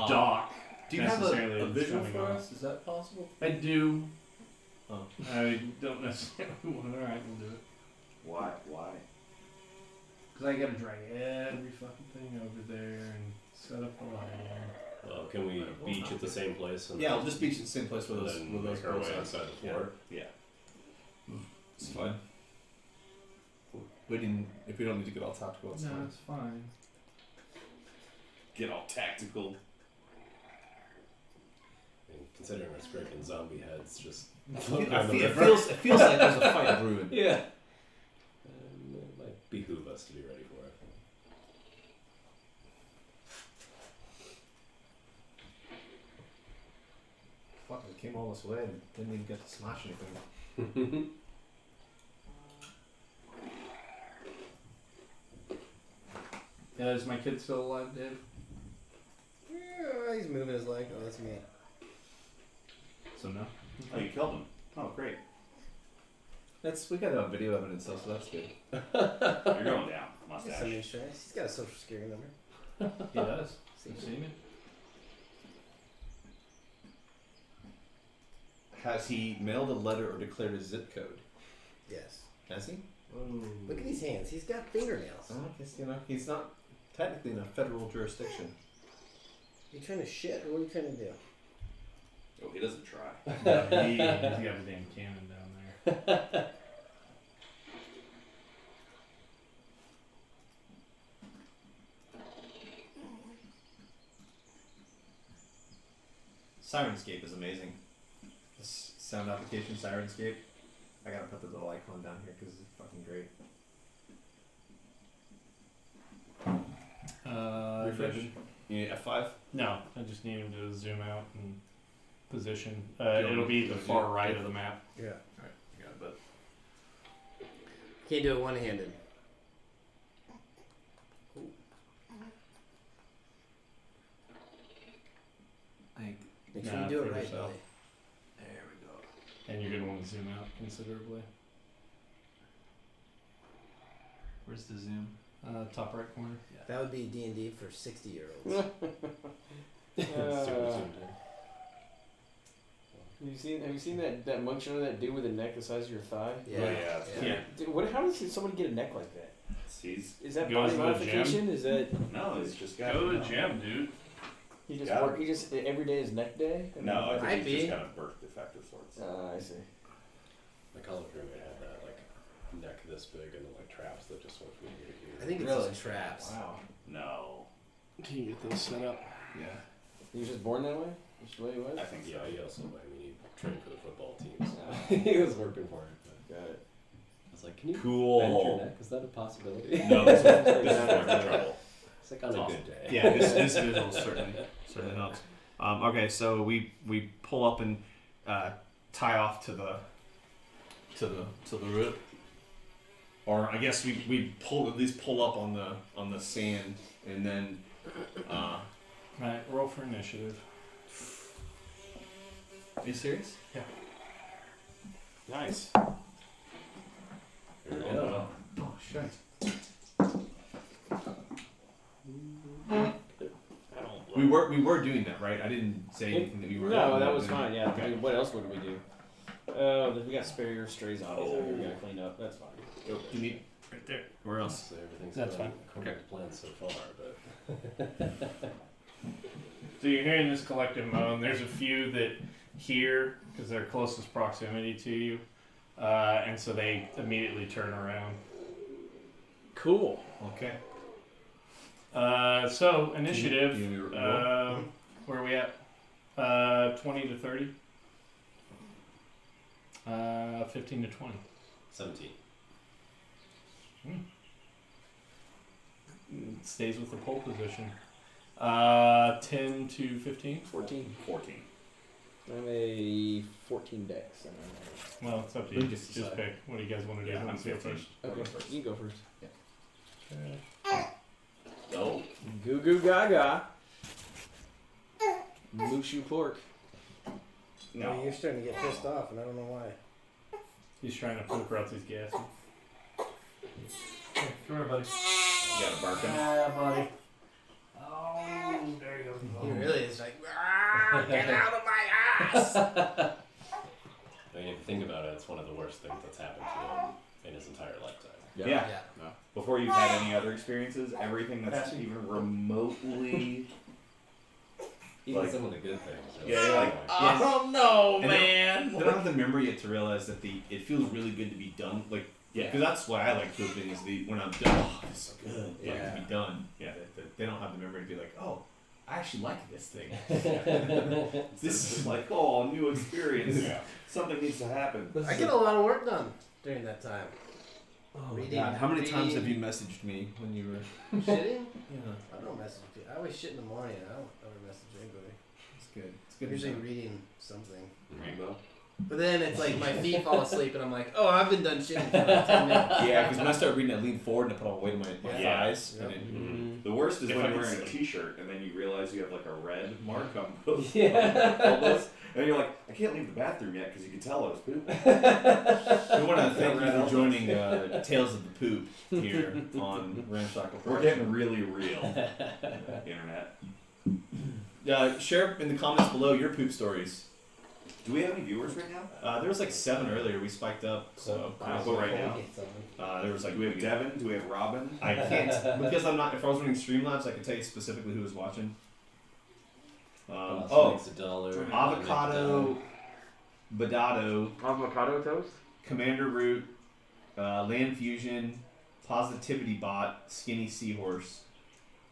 dock. Do you have necessarily a that's visual coming for off. us? Is that possible? I do. Oh. I don't necessarily want. All right, we'll do it. Why? Because I gotta drag every fucking thing over there and set up a line. Well, can we beach at the same place? And Yeah, we'll just beach at the same place where and those then where those make our boats way are. outside the Yeah. fort. It's fine. If we don't need to get all tactical, it's No, fine. it's fine. Get all tactical. And considering we're scraping zombie heads, just It it feels like there's a fight brewing. Yeah. It might behoove us to be ready for it. Fuck, we came all this way and didn't even get to smash anything. Is my kid still alive, Dave? Yeah, he's moving his leg. Oh, that's me. So no. Oh, you killed him. Oh, great. We got video evidence though, so that's good. You're going down, He's got mustache. some insurance. He's got a social security number. He does. See? You seen it? Has he mailed a letter or declared a zip code? Yes. Has he? Look at these hands. He's got fingernails. I guess, he's not technically in a federal jurisdiction. You trying to shit or what are you trying to do? Oh, he doesn't try. He's got a damn cannon down there. Sirenscape is amazing. This sound application, Sirenscape. I gotta put the little icon down here because it's fucking great. Refresh. You need F5? No, I just need him to zoom out and position. Do you want It'll me be to the do far it? right of the map. Yeah. Alright, I got it, but Can't do it one-handed. Make sure Nah, you do it further right, south. Billy. there we go. And you're gonna want to zoom out considerably. Where's the zoom? Top right corner. That would be D&D for 60-year-olds. Super zoomed in. Have you seen that mugshot of that dude with a neck the size of your thigh? Yeah. Oh, yeah. Yeah. Dude, how does somebody get a neck like that? He's Is that Goes body to the modification? Is that no, he's just got. Go to no. the gym, dude. he just Got work? He just every day is neck day. No, I Might think he's be. just got a birth defect of sorts. I see. My college roommate had that like neck this big and then like traps that just went from here to here. I think it's Really? just traps. Wow. No, Can you get those set up? Yeah. He was just born that way? Just the way he was? I think so. Yeah, he also, he trained for the football team, so he was working for it. But Got it. I was like, can you Cool. bend your neck? Is that a possibility? No, this is for trouble. It's like on a good day. Yeah, this visual certainly helps. Okay, so we pull up and tie off to the root, or I guess we at least pull up on the sand and then. Alright, roll for initiative. Are you serious? Nice. Here we go. Oh shit. We were doing that, right? I didn't say anything that we were. No, that was fine. Yeah. Okay. I mean, what else would we do? We got spare stray zombies out here. We gotta clean up. That's fine. Do you need right there? Where else? So everything's That's going fine. according to plan so far, but So you're hearing this collective moan. There's a few that hear because they're closest proximity to you, and so they immediately turn around. Cool. Okay. So initiative. You Where are we at? 20 to 30. 15 to 20. 17. It stays with the pole position. 10 to 15. 14. 14. I'm a 14 dex. Well, it's up to You you. just Just decide. pick. What do you guys want to do? Yeah, Who I'm wants to go 15. first? Okay, you go first. Okay. No. Goo goo gaga. Mushu pork. No. Well, you're starting to get pissed off, and I don't know why. He's trying to poop out these gases. Come here, buddy. You gotta bark him. Ah, buddy. Oh, there you go. He really is like, "Ah, get out of my ass! I mean, if you think about it, it's one of the worst things that's happened to him in his entire lifetime. Yeah. Before you've had any other experiences, everything that's Passing. even remotely. Even Like- some of the good things. Yeah, you're like, Yes. oh no, And man. They don't have the memory yet to realize that it feels really good to be done. Like, Yeah. because that's why I like pooping is when I'm done. Oh, it's so good. Yeah. Like to be done. Yeah. They don't have the memory to be like, oh, I actually like this thing. This is like, oh, a new experience. Something needs to happen. I get a lot of work done during that time. Oh Reading, my God! How many times have reading. you messaged me when you were? Shitting? Yeah, I don't message you. I always shit in the morning. I don't ever message anybody. it's good. It's I'm good. usually reading something. Rainbow. But then it's like my feet fall asleep and I'm like, oh, I've been done shitting for like 10 minutes. Yeah, because when I start reading, I lean forward and I put all the weight on my Yeah. thighs. Yep. And it, The worst is If when I you're could wearing a say. t-shirt and then you realize you have like a red mark on both Yeah. elbows, and you're like, I can't leave the bathroom yet because you can tell I was pooping. we want to thank you Red for elbows. joining Tales of the Poop here on Ramshackle We're Production. getting really real. Internet. Share in the comments below your poop stories. Do we have any viewers right now? There was like 7 earlier. We spiked up, so I'll go right now. there was like Do we have Devin? Do we have Robin? I can't because I'm not. If I was running Streamlabs, I could tell you specifically who was watching. Makes $1. Avocado, Badado, Avocado toast? Commander Root, Land Fusion, Positivity Bot, Skinny Seahorse.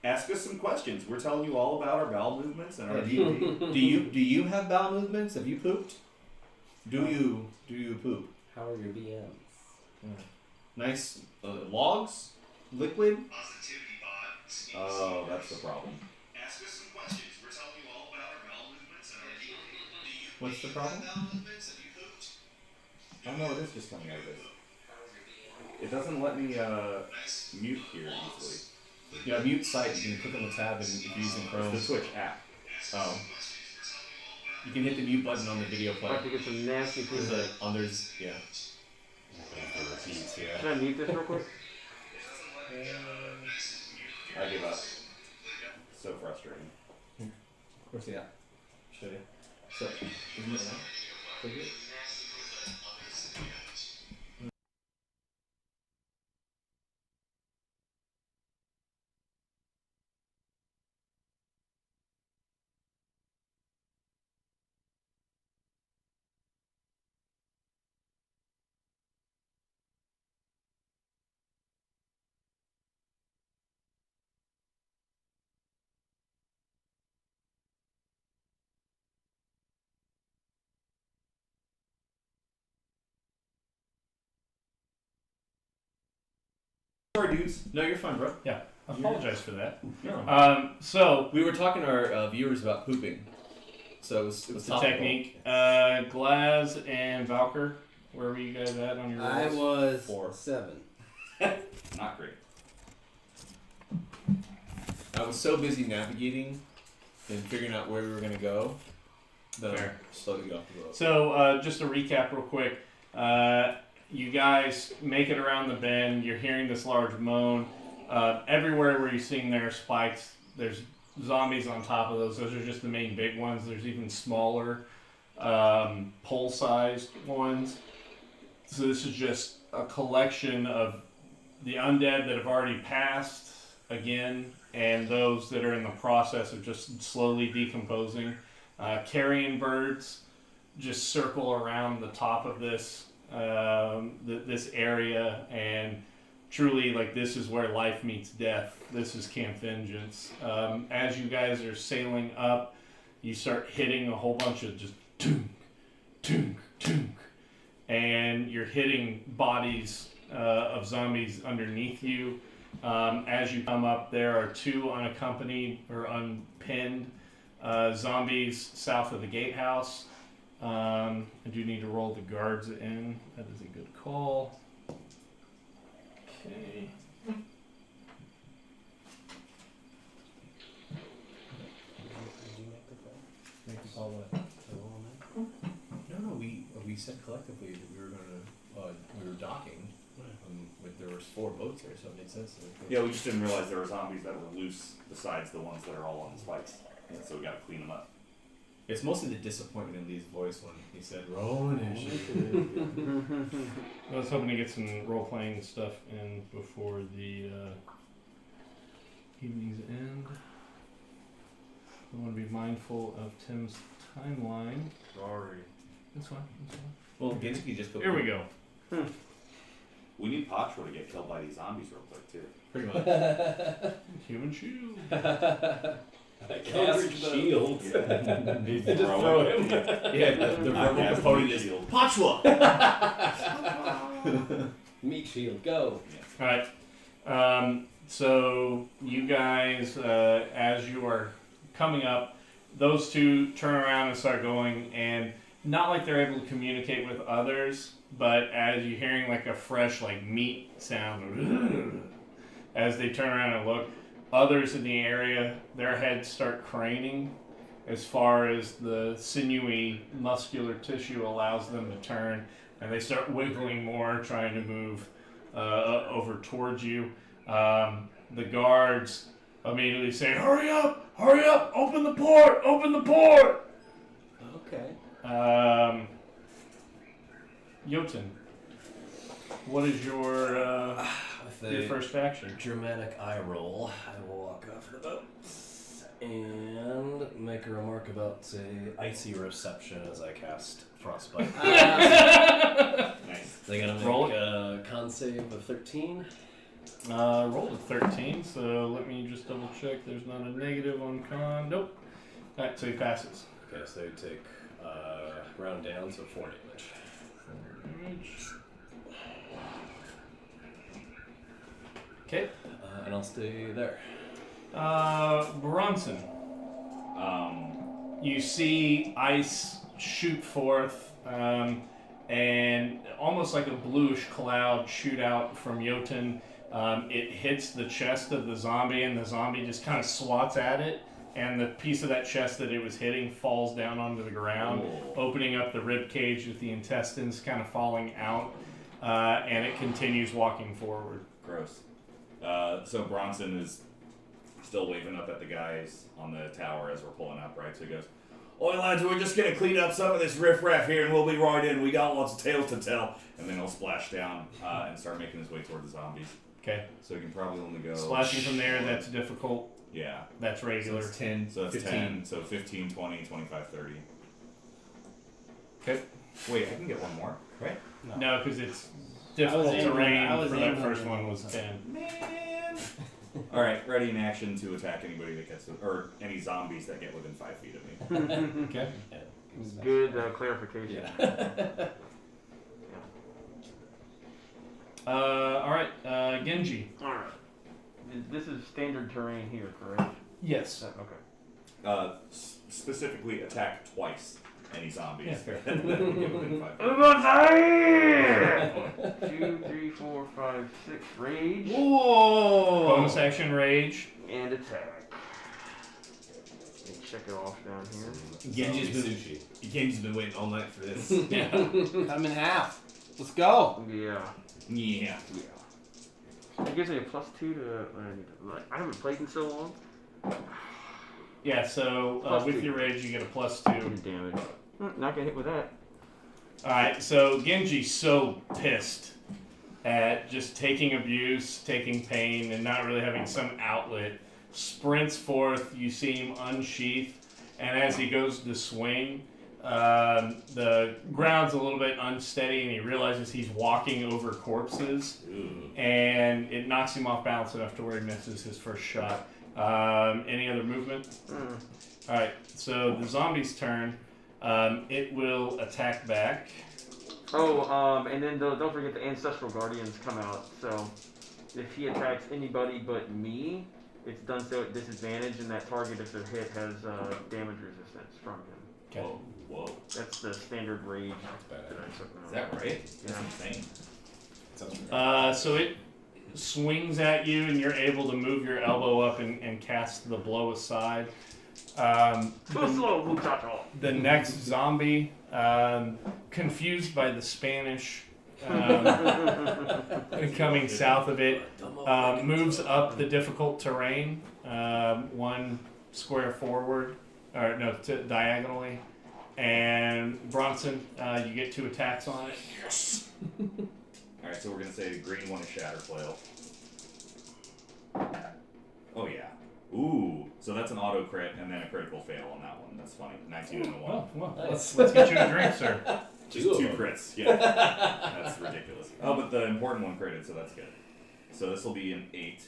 Ask us some questions. We're telling you all about our bowel movements and our Do you have bowel movements? Have you pooped? Do you poop? How are your BMs? Nice logs, liquid. Oh, that's the problem. What's the problem? Oh no, it is just coming out of this. It doesn't let me mute here easily. Yeah, mute site. You can click on the tab and if you're using Chrome. It's the Twitch app. Oh. You can hit the mute button on the video I player. have to get some nasty There's pizza. there's yeah. Should I mute this real quick? I give up. So frustrating. Where's the app? Show you. So, isn't it now? Click it. Sorry, dudes. No, you're fine, bro. I apologize for that. No. So We were talking to our viewers about pooping. So it was the topical. technique. Glaz and Valker, where were you guys at on your rolls? I was 4. 7. Not great. I was so busy navigating and figuring out where we were gonna go that Fair. I slowly got off the road. So, just to recap real quick, you guys make it around the bend. You're hearing this large moan. Everywhere where you're seeing there are spikes, there's zombies on top of those. Those are just the main big ones. There's even smaller, pole-sized ones. So this is just a collection of the undead that have already passed again, and those that are in the process of just slowly decomposing. Carrion birds just circle around the top of this this area, and truly, like, this is where life meets death. This is Camp Vengeance. As you guys are sailing up, you start hitting a whole bunch of just toonk, toonk, toonk, and you're hitting bodies of zombies underneath you. As you come up, there are 2 unaccompanied or unpinned zombies south of the gatehouse. I do need to roll the guards in. That is a good call. Okay. Make the call what? No, we said collectively that we were gonna we were docking. There was 4 boats there, so it made sense. Yeah, we just didn't realize there were zombies that were loose besides the ones that are all on the spikes. And so we gotta clean them up. It's mostly the disappointment in Lee's voice when he said roll initiative. I was hoping to get some role-playing stuff in before the evening's end. I want to be mindful of Tim's timeline. Sorry. That's fine. Well, Ginsuki just put Here we go. We need Patro to get killed by these zombies real quick too. pretty much. Human shield. I cast shield. You Just throw him. Yeah, the I verbal cast component meat is shield. Pachwa. Meat shield, go. All right. So you guys, as you are coming up, those two turn around and start going, and not like they're able to communicate with others, but as you're hearing like a fresh like meat sound, as they turn around and look, others in the area, their heads start craning as far as the sinewy muscular tissue allows them to turn, and they start wiggling more, trying to move over towards you. The guards immediately say, hurry up, open the port, Okay. Jotun, what is your With first action? dramatic eye roll, I will walk off the boat and make a remark about a icy reception as I cast frostbite. Nice. They're gonna Roll make a con save of 13. Rolled a 13, so let me just double check. There's not a negative on con. Nope. Alright, so he passes. Okay, so they take round down, so 4 damage. Okay. And I'll stay there. Bronson, you see ice shoot forth, and almost like a bluish cloud shoot out from Jotun. It hits the chest of the zombie, and the zombie just kind of swats at it, and the piece of that chest that it was hitting falls down onto the ground, opening up the rib cage with the intestines kind of falling out, and it continues walking forward. Gross. So Bronson is still waving up at the guys on the tower as we're pulling up, right? So he goes, "Oi lads, we're just gonna clean up some of this riffraff here and we'll be right in. We got lots of tales to tell." And then he'll splash down and start making his way toward the zombies. Okay. So he can probably only go... Splashing from there, that's difficult. Yeah. That's So regular. it's 10, So that's 15. 10. So 15, 20, 25, 30. Okay. Wait, I can get one more, right? No, because it's difficult aiming- terrain I was for that aiming first on- one was 10. Man! Alright, ready in action to attack anybody that gets... or any zombies that get within 5 feet of me. Okay. Good clarification. Yeah. Alright, Genji. Alright. This is standard terrain here, correct? Yes. Okay. Specifically attack twice any zombies Yeah, fair. that get within 5 feet. Everyone's here! 2, 3, 4, 5, 6. Rage Whoa! Bonus action rage. and attack. Let me check it off down here. Genji's Zombie been, sushi. Genji's been waiting all night for this. Yeah. Cut him in half. Let's go. Yeah. Yeah. It gives me a +2 to. I haven't played in so long. Yeah, so Plus with 2. your rage, you get a +2. Damage. Not gonna hit with that. Alright, so Genji's so pissed at just taking abuse, taking pain, and not really having some outlet. Sprints forth, you see him unsheath, and as he goes to swing, the ground's a little bit unsteady, and he realizes he's walking over corpses, and it knocks him off balance enough to where he misses his first shot. Any other movement? Alright, so the zombie's turn. It will attack back. Oh, and then don't forget the Ancestral Guardians come out. So if he attacks anybody but me, it's done so at disadvantage, and that target, if they're hit, has damage resistance from him. Okay. Whoa. That's the standard rage that I took Is now. that right? That's Yeah. insane. Sounds right. So it swings at you, and you're able to move your elbow up and cast the blow aside. Too slow, muchacho. The next zombie, confused by the Spanish coming south of it, moves up the difficult terrain, 1 square forward, or no, diagonally. And Bronson, you get 2 attacks on it. Yes! Alright, so we're going to say the green one is Shatter Flail. Oh, yeah. Ooh, so that's an auto crit and then a critical fail on that one. That's funny. 19 and a 1. Well, Nice. let's get you a drink, sir. Just 2 crits. Yeah. That's ridiculous. Oh, but the important one critted, so that's good. So this will be an 8,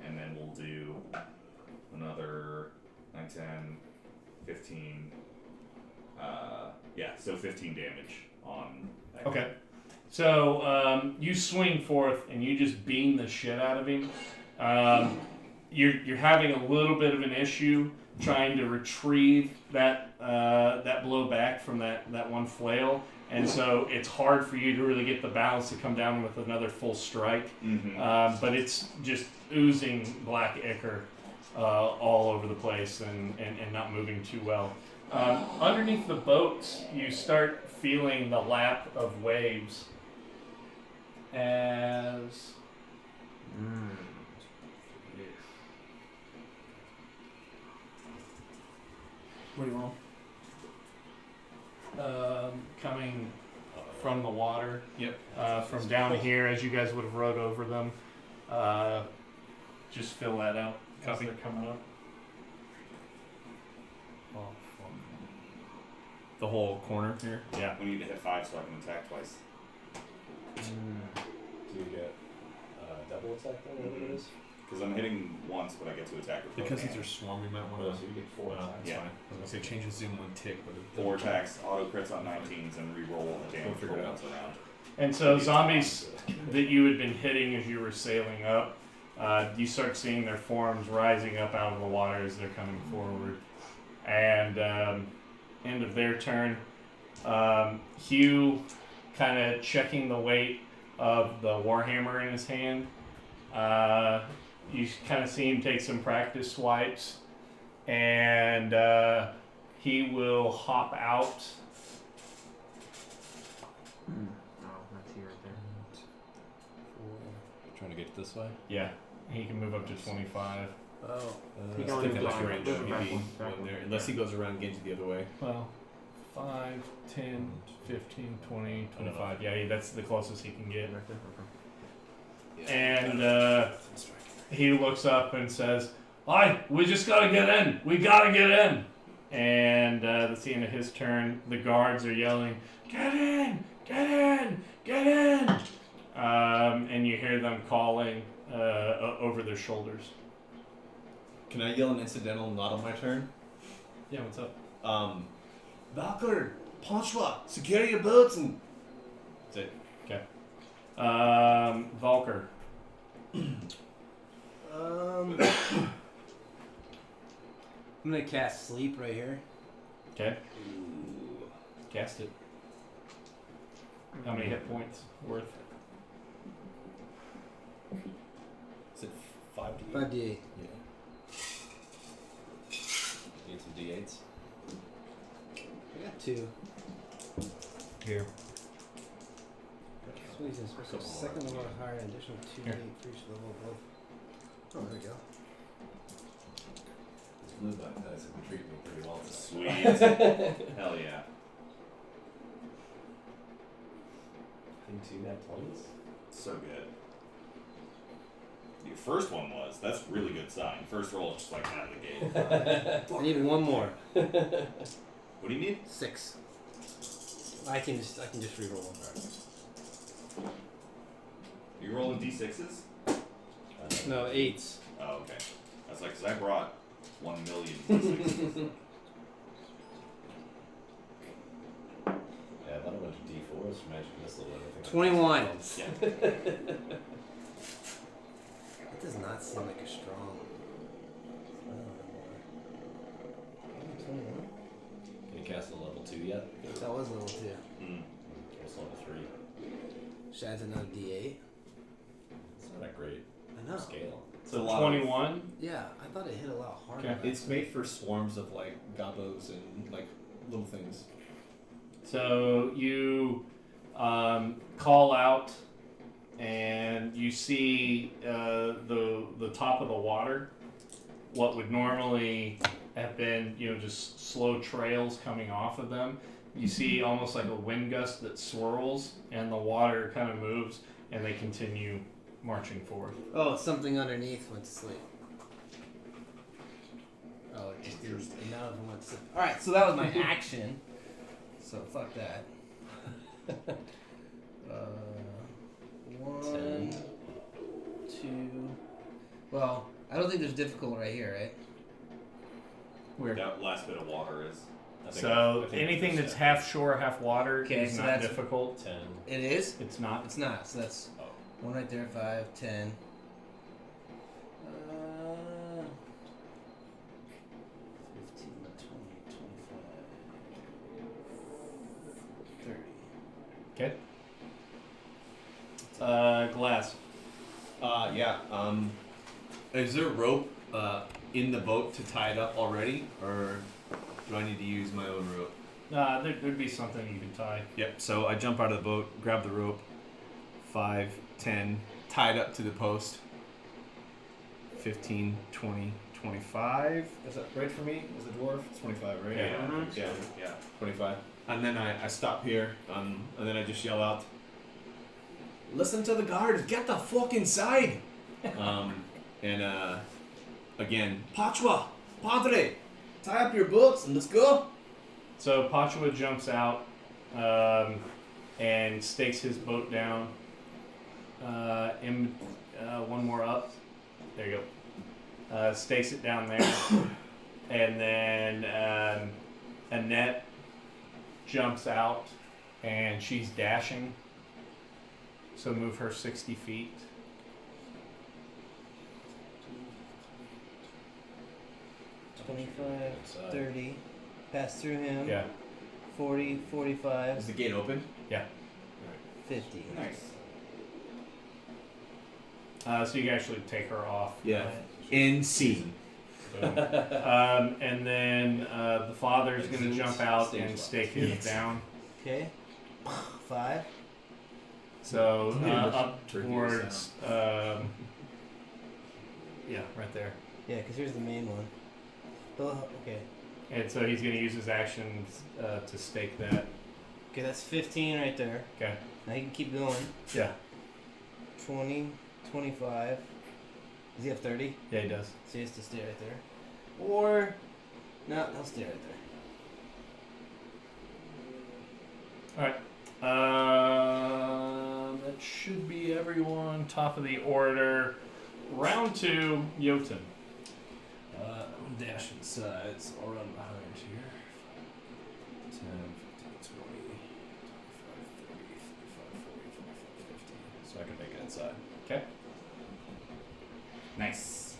and then we'll do another 19 15. So 15 damage on that Okay. So you swing forth and you just beam the shit out of him. You're having a little bit of an issue trying to retrieve that blow back from that one flail, and so it's hard for you to really get the balance to come down with another full strike. Mm-hmm. But it's just oozing black ichor all over the place and not moving too well. Underneath the boats, you start feeling the lap of waves as What do you want? coming from the water. Yep. From down here, as you guys would have rode over them. Just fill that out as Copy. they're coming up. Oh, fuck. The whole corner here. Yeah. We need to hit 5 so I can attack twice. Do you get double attack then, whatever it is? Because I'm hitting once, but I get to attack with both Because these hands. are swarm, we might want Oh, to. so you get 4 attacks. That's Yeah. fine. I was gonna say change the zoom one tick, but it 4 attacks, auto crits on 19s, and re-roll a damage figure it roll out. once around. And so zombies that you had been hitting as you were sailing up, you start seeing their forms rising up out of the water as they're coming forward. And end of their turn, Hugh kind of checking the weight of the warhammer in his hand. You kind of see him take some practice swipes, and he will hop out. Oh, that's here right there. Trying to get this way? Yeah, he can move up to 25. Oh. He I can only think do that's one. range. Back Maybe one, back one one. there, unless he goes around Genji the other way. Well, 5, 10, 15, 20, 25. Yeah, that's the closest he can get. Right there. Okay. And he looks up and says, we just gotta get in. We gotta get in. And that's the end of his turn. The guards are yelling, get in, get in, get in. And you hear them calling over their shoulders. Can I yell an incidental not on my turn? Yeah, what's up? Valkyr, Ponchwa, secure your boats and. That's it. Valkyr. I'm gonna cast sleep right here. Okay. Cast it. How many hit points worth? Is it 5d8? 5d8. Yeah. Need some d8s? I got 2. Here. Sweet, and special Couple more. second level or higher, additional 2d8 Here. for each level above. Oh, there we go. It's blue black dice have been treating me pretty well today. Sweet. Hell yeah. I think 2 nat 20s? So good. Your first one was. That's a really good sign. First roll is just like out of the gate. I need one more. What do you need? 6. I can just reroll one. You rolling d6s? No, 8s. Oh, okay. I was like, because I brought 1 million d6s. Yeah, I thought I went to d4s for magic missile. And I think 21. Yeah. That does not seem like a strong. 21. Can you cast a level 2 yet? That was level 2. Mm. It's level 3. Should I add another d8? It's not that great I know. scale. It's a lot of- 21. Yeah, I thought it hit a lot harder. Okay. It's made for swarms of like gobos and like little things. So you call out, and you see the top of the water. What would normally have been, just slow trails coming off of them. You see almost like a wind gust that swirls, and the water kind of moves, and they continue marching forward. Oh, something underneath went to sleep. Oh, it just didn't. And now it went to sleep. Alright, so that was my action. So fuck that. 1, 2. Well, I don't think there's difficult right here, right? Where? that last bit of water is. I think So I think anything it's that's at half shore, half water Okay, is so not that's- difficult. 10. It is? It's not. It's not. So that's Oh. one right there, 5, 10. 15, 20, 25, 30. Okay. Glass. Yeah. Is there rope in the boat to tie it up already, or do I need to use my own rope? There'd be something you could tie. Yep. So I jump out of the boat, grab the rope. 5, 10, tied up to the post. 15, 20, 25. Is that right for me as a dwarf? It's 25, right? Yeah. Mhm. Yeah. 25. And then I stop here, and then I just yell out, "Listen to the guards! Get the fuck inside!" Again, Pachwa, Padre, tie up your boats and let's go. So Pachua jumps out and stakes his boat down. One more up. There you go. Stakes it down there. And then Annette jumps out and she's dashing. So move her 60 feet. 25, Inside. 30. Pass through him. Yeah. 40, 45, Is the gate open? 50. Nice. So you can actually take her off. Yeah. In scene. Boom. And then the father's going to jump out Stage and left. stake his down. Okay. 5. So Yeah, up turkey towards, yeah, right there. Yeah, because here's the main one. Okay. And so he's going to use his actions to stake that. Okay, that's 15 right there. Okay. Now he can keep going. Yeah. 20, 25. Does he have 30? Yeah, he does. So he has to stay right there. Or, no, he'll stay right there. All right. That should be everyone. Top of the order. Round 2, Jotun. I'm dashing inside, so I'll run behind here. 10, 15, 20, 25, 30, 35, 40, 45, 50. So I can make it inside. Okay. Nice.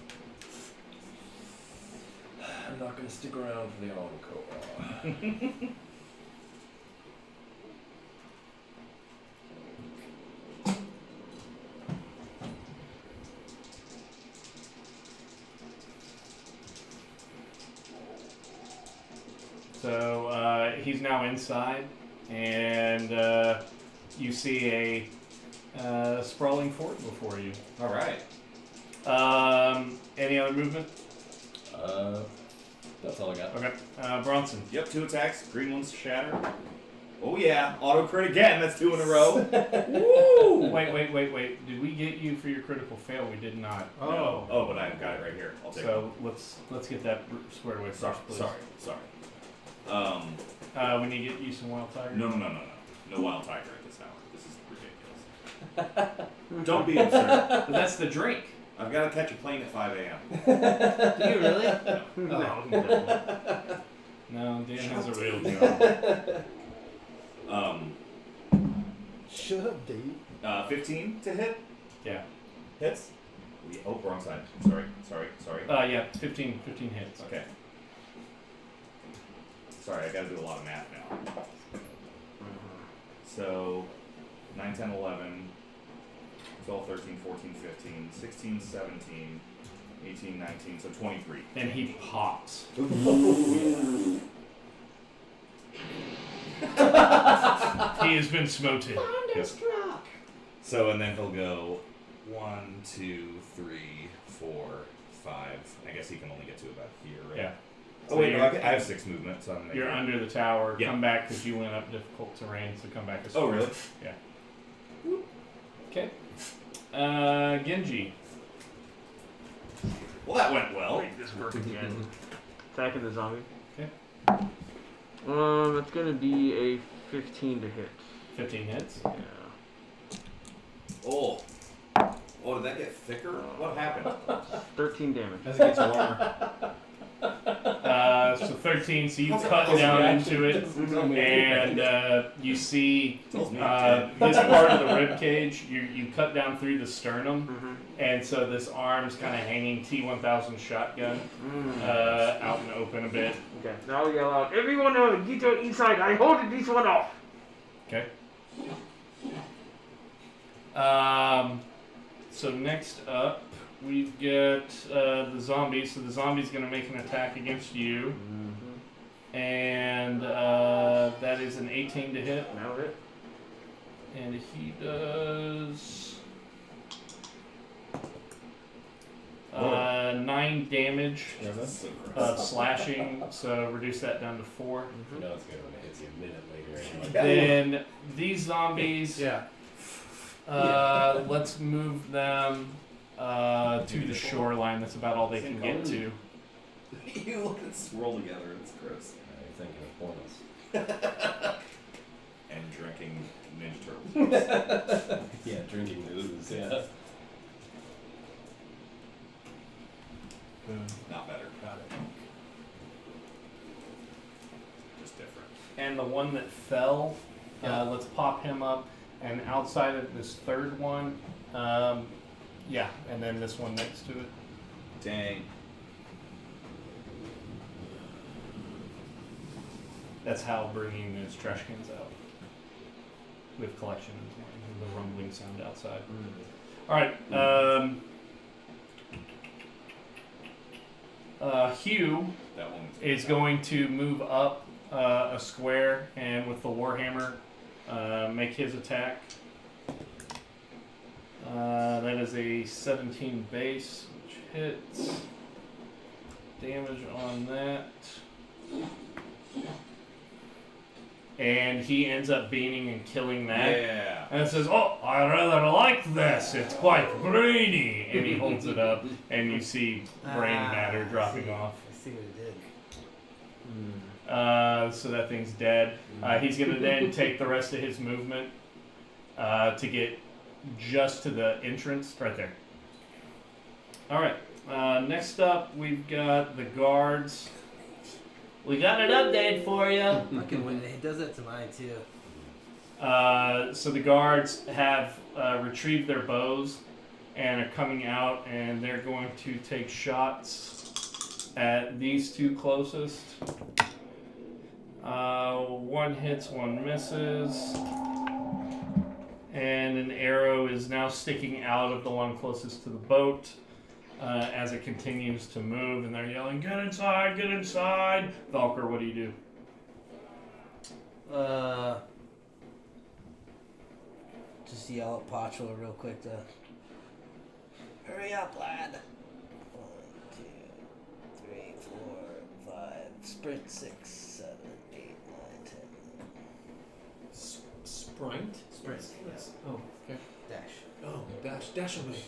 I'm not going to stick around for the encore. So he's now inside, and you see a sprawling fort before you. All right. Any other movement? That's all I got. Okay. Bronson. Yep, 2 attacks. Green one's shatter. Oh yeah, auto crit again. That's 2 in a row. Woo! Wait. Did we get you for your critical fail? We did not. No. Oh, but I've got it right here. I'll take it. So let's get that squared away Sorry, first, please. sorry. We need to get you some wild tiger. No. No wild tiger at this hour. This is ridiculous. Don't be absurd. But that's the drink. I've got to catch a plane at 5 a.m. Do you really? No. No, Dan has a real job. Shut up, Dave. 15 to hit? Yeah. Hits? Oh, wrong side. Sorry. Yeah, 15 hits. Okay. Sorry, I gotta do a lot of math now. So, 9, 10, 11, 12, 13, 14, 15, 16, 17, 18, 19, so 23. And he pops. He has been smoted. Thunderstruck. So, and then he'll go 1, 2, 3, 4, 5. I guess he can only get to about here, right? Yeah. Oh, wait, no, I have 6 movement, so I'm You're under the tower. Yeah. Come back because you went up difficult terrain, so come back as Oh, far. really? Yeah. Okay. Genji. Well, that went well. This work again. Attacking the zombie. Okay. It's gonna be a 15 to hit. 15 hits. Yeah. Oh, did that get thicker? What happened? 13 damage. As it gets warmer. 13, so you cut down into it, and you see Tells me this part of the rib cage. You cut down through the sternum, Mm-hmm. and so this arm's kind of hanging T1000 shotgun out and open a bit. Okay, now I'll yell out, everyone get your inside, I hold this one off. Okay. So next up, we've got the zombie. So the zombie's going to make an attack against you. And that is an 18 to hit. Now hit. And he does 9 damage of slashing. So reduce that down to 4. You know it's good when it hits you a minute later. Then these zombies, Yeah. let's move them to the shoreline. That's about all they can get to. You look at swirl together. It's gross. You're thinking of pornos. And drinking Ninja Turtles. Yeah, drinking ooze, yeah. Not better. Got it. Just different. And the one that fell, let's pop him up. And outside of this third one, yeah, and then this one next to it. Dang. That's Hal bringing his trash cans out. With collection and the rumbling sound outside. All right. Hugh That one's is going to move up a square and with the warhammer make his attack. That is a 17 base, which hits. Damage on that. And he ends up beating and killing that. Yeah. And says, "Oh, I rather like this. It's quite brainy." And he holds it up, and you see brain matter dropping off. I see what it did. So that thing's dead. He's going to then take the rest of his movement to get just to the entrance right there. All right. Next up, we've got the guards. We got an update for you. Fucking when it does that to mine too. So the guards have retrieved their bows and are coming out, and they're going to take shots at these two closest. One hits, one misses. And an arrow is now sticking out of the one closest to the boat as it continues to move, and they're yelling, "Get inside, get inside!" Valkyr, what do you do? Just yell at Patro real quick to hurry up, lad. 1, 2, 3, 4, 5. Sprint 6, 7, 8, 9, 10. Sprint? Sprint. Yes. Oh, okay. Dash. Oh, dash away.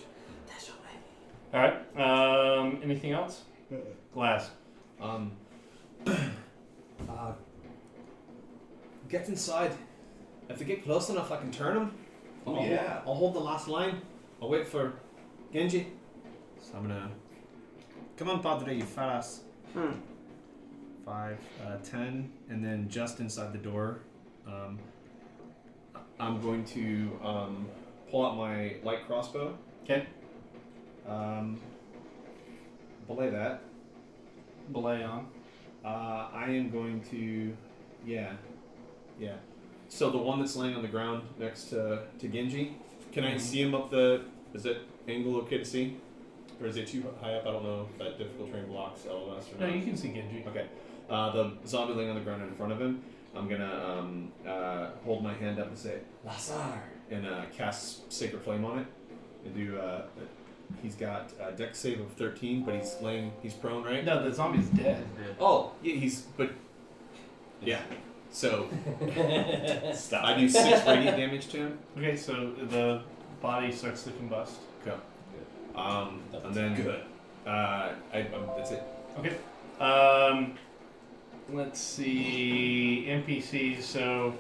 Dash away. All right. Anything else? Glass. Get inside. If they get close enough, I can turn them. Oh, yeah. I'll hold the last line. I'll wait for Genji. So I'm gonna. Come on, Padre, you fat ass. 5, 10, and then just inside the door, I'm going to pull out my light crossbow. Okay. Belay that. Belay on. I am going to, yeah. So the one that's laying on the ground next to Genji, can I see him up the? Is that angle okay to see, or is it too high up? I don't know if that difficult terrain blocks LOS or No, not. you can see Genji. Okay. The zombie laying on the ground in front of him, I'm gonna hold my hand up and say Lazar and cast Sacred Flame on it, and do. He's got a dex save of 13, but he's prone, right? No, the zombie's dead. Oh, yeah, yeah. So Stop. I do 6 radiant damage to him. Okay, so the body starts to combust. Okay. And then Good. that's it. Okay. Let's see. NPCs. So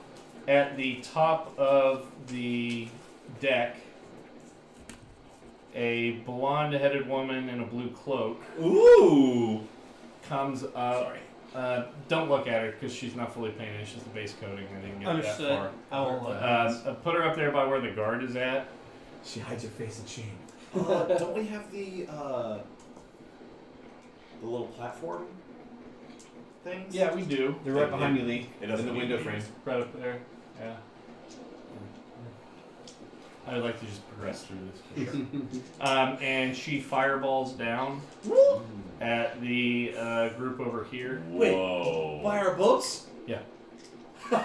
at the top of the deck, a blonde-headed woman in a blue cloak Ooh. comes up Don't look at her because she's not fully painted. It's just the base coating. I didn't get Understood. that I won't look. far. Put her up there by where the guard is at. She hides her face in shame. Don't we have the little platform things? Yeah, we do. They're right behind you, Lee. It In doesn't the need window to be frame. used. Right up there. Yeah. I would like to just progress through this for sure. And she fireballs down at the group over here. Whoa. By our boats? Yeah. No,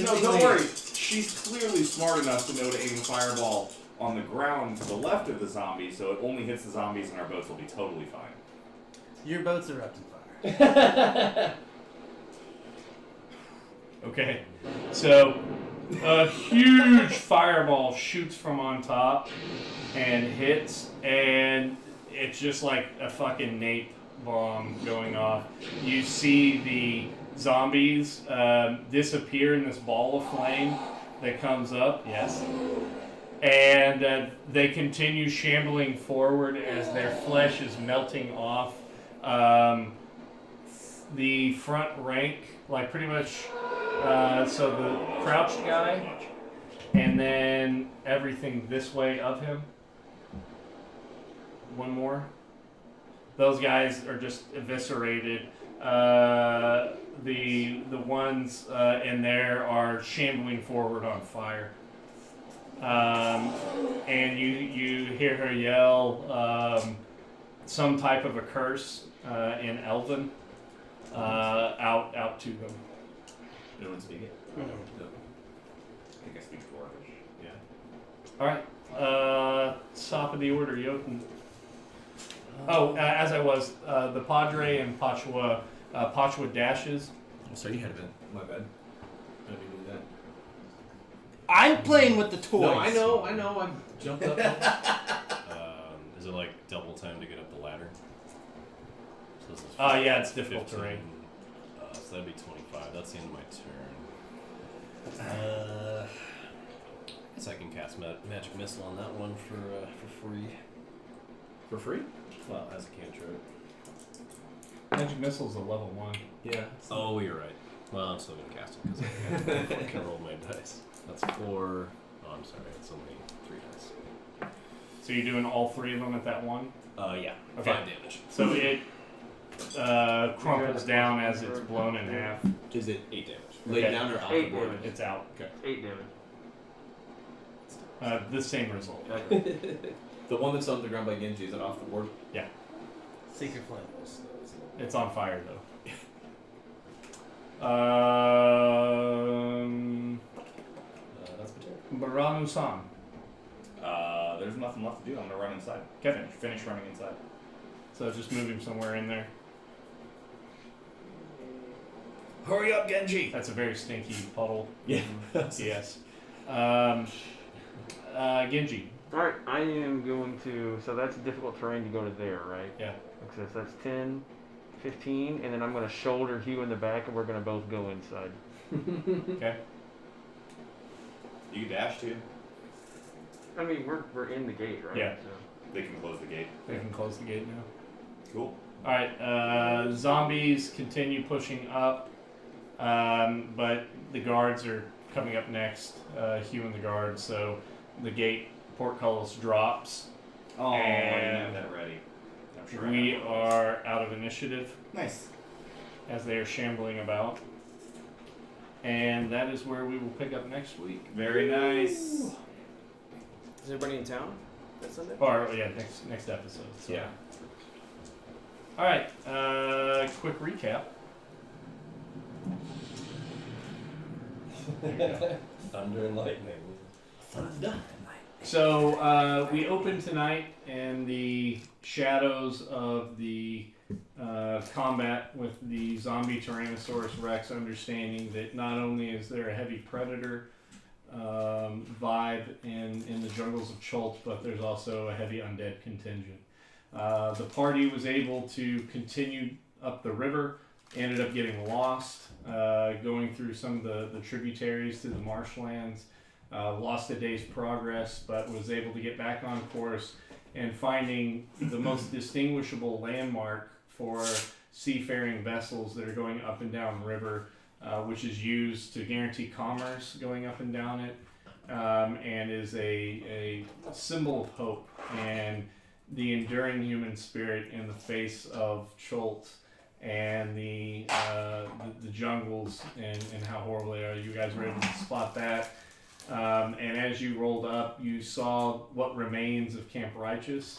don't worry. She's clearly smart enough to know to aim a fireball on the ground to the left of the zombie, so it only hits the zombies and our boats will be totally fine. Your boats are up to fire. Okay. So a huge fireball shoots from on top and hits, and it's just like a fucking nape bomb going off. You see the zombies disappear in this ball of flame that comes up. Yes. And they continue shambling forward as their flesh is melting off. The front rank, like pretty much, so the crouched guy, and then everything this way of him. One more. Those guys are just eviscerated. The ones in there are shambling forward on fire. And you hear her yell some type of a curse in Elven out to them. No one speak it? I think I speak Dwarvish. Yeah. All right. Top of the order, Jotun. As I was, the Padre and Pachwa dashes. Oh, sorry, you had a bit. My bad. I didn't do that. I'm playing with the toys. No, I know. I jumped up. Is it like double time to get up the ladder? So this is Yeah, it's difficult 15, terrain. So that'd be 25. That's the end of my turn. I guess I can cast magic missile on that one for free. For free? Well, as a cantrip. Magic missile's a level 1. Yeah. Oh, you're right. Well, I'm still gonna cast it because I can roll my dice. That's 4. Oh, I'm sorry. It's only 3 dice. So you're doing all 3 of them at that one? Yeah. Okay. 5 damage. So it crumples down as it's blown in half. Is it 8 damage. laid Okay. down or off 8 the board? damage. It's out. 8 damage. The same result. The one that's on the ground by Genji, is it off the board? Secret flames. It's on fire though. That's my turn. Baramu-san. There's nothing left to do. I'm gonna run inside. Okay. Finish running inside. So just move him somewhere in there. Hurry up, Genji! That's a very stinky puddle. Yeah. Yes. Genji. Alright, I am going to. So that's difficult terrain to go to there, right? Yeah. Okay, so that's 10, 15, and then I'm going to shoulder Hugh in the back, and we're going to both go inside. Okay. You can dash too. I mean, we're in the gate, right? Yeah. So. They can close the gate. They can close the gate now. Cool. Alright, zombies continue pushing up, but the guards are coming up next, Hugh and the guards, so the gate portcullis drops. Oh, I didn't And have that ready. I'm sure I we have one. are out of initiative Nice. as they are shambling about. And that is where we will pick up next week. Very nice. Is everybody in town that Sunday? Or, yeah, next episode. So. Yeah. Alright, quick recap. Thunder and lightning. So we opened tonight in the shadows of the combat with the zombie Tyrannosaurus Rex, understanding that not only is there a heavy predator vibe in the jungles of Chult, but there's also a heavy undead contingent. The party was able to continue up the river, ended up getting lost, going through some of the tributaries to the marshlands. Lost a day's progress, but was able to get back on course and finding the most distinguishable landmark for seafaring vessels that are going up and down river, which is used to guarantee commerce going up and down it, and is a symbol of hope and the enduring human spirit in the face of Chult and the jungles and how horrible they are. You guys were able to spot that. And as you rolled up, you saw what remains of Camp Righteous,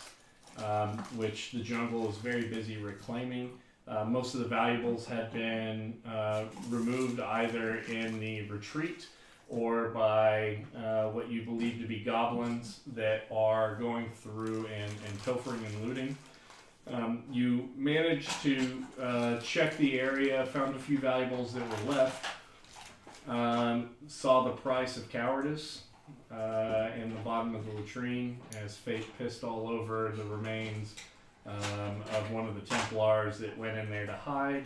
which the jungle is very busy reclaiming. Most of the valuables had been removed either in the retreat or by what you believe to be goblins that are going through and pilfering and looting. You managed to check the area, found a few valuables that were left, saw the price of cowardice in the bottom of the latrine as fate pissed all over the remains of one of the Templars that went in there to hide.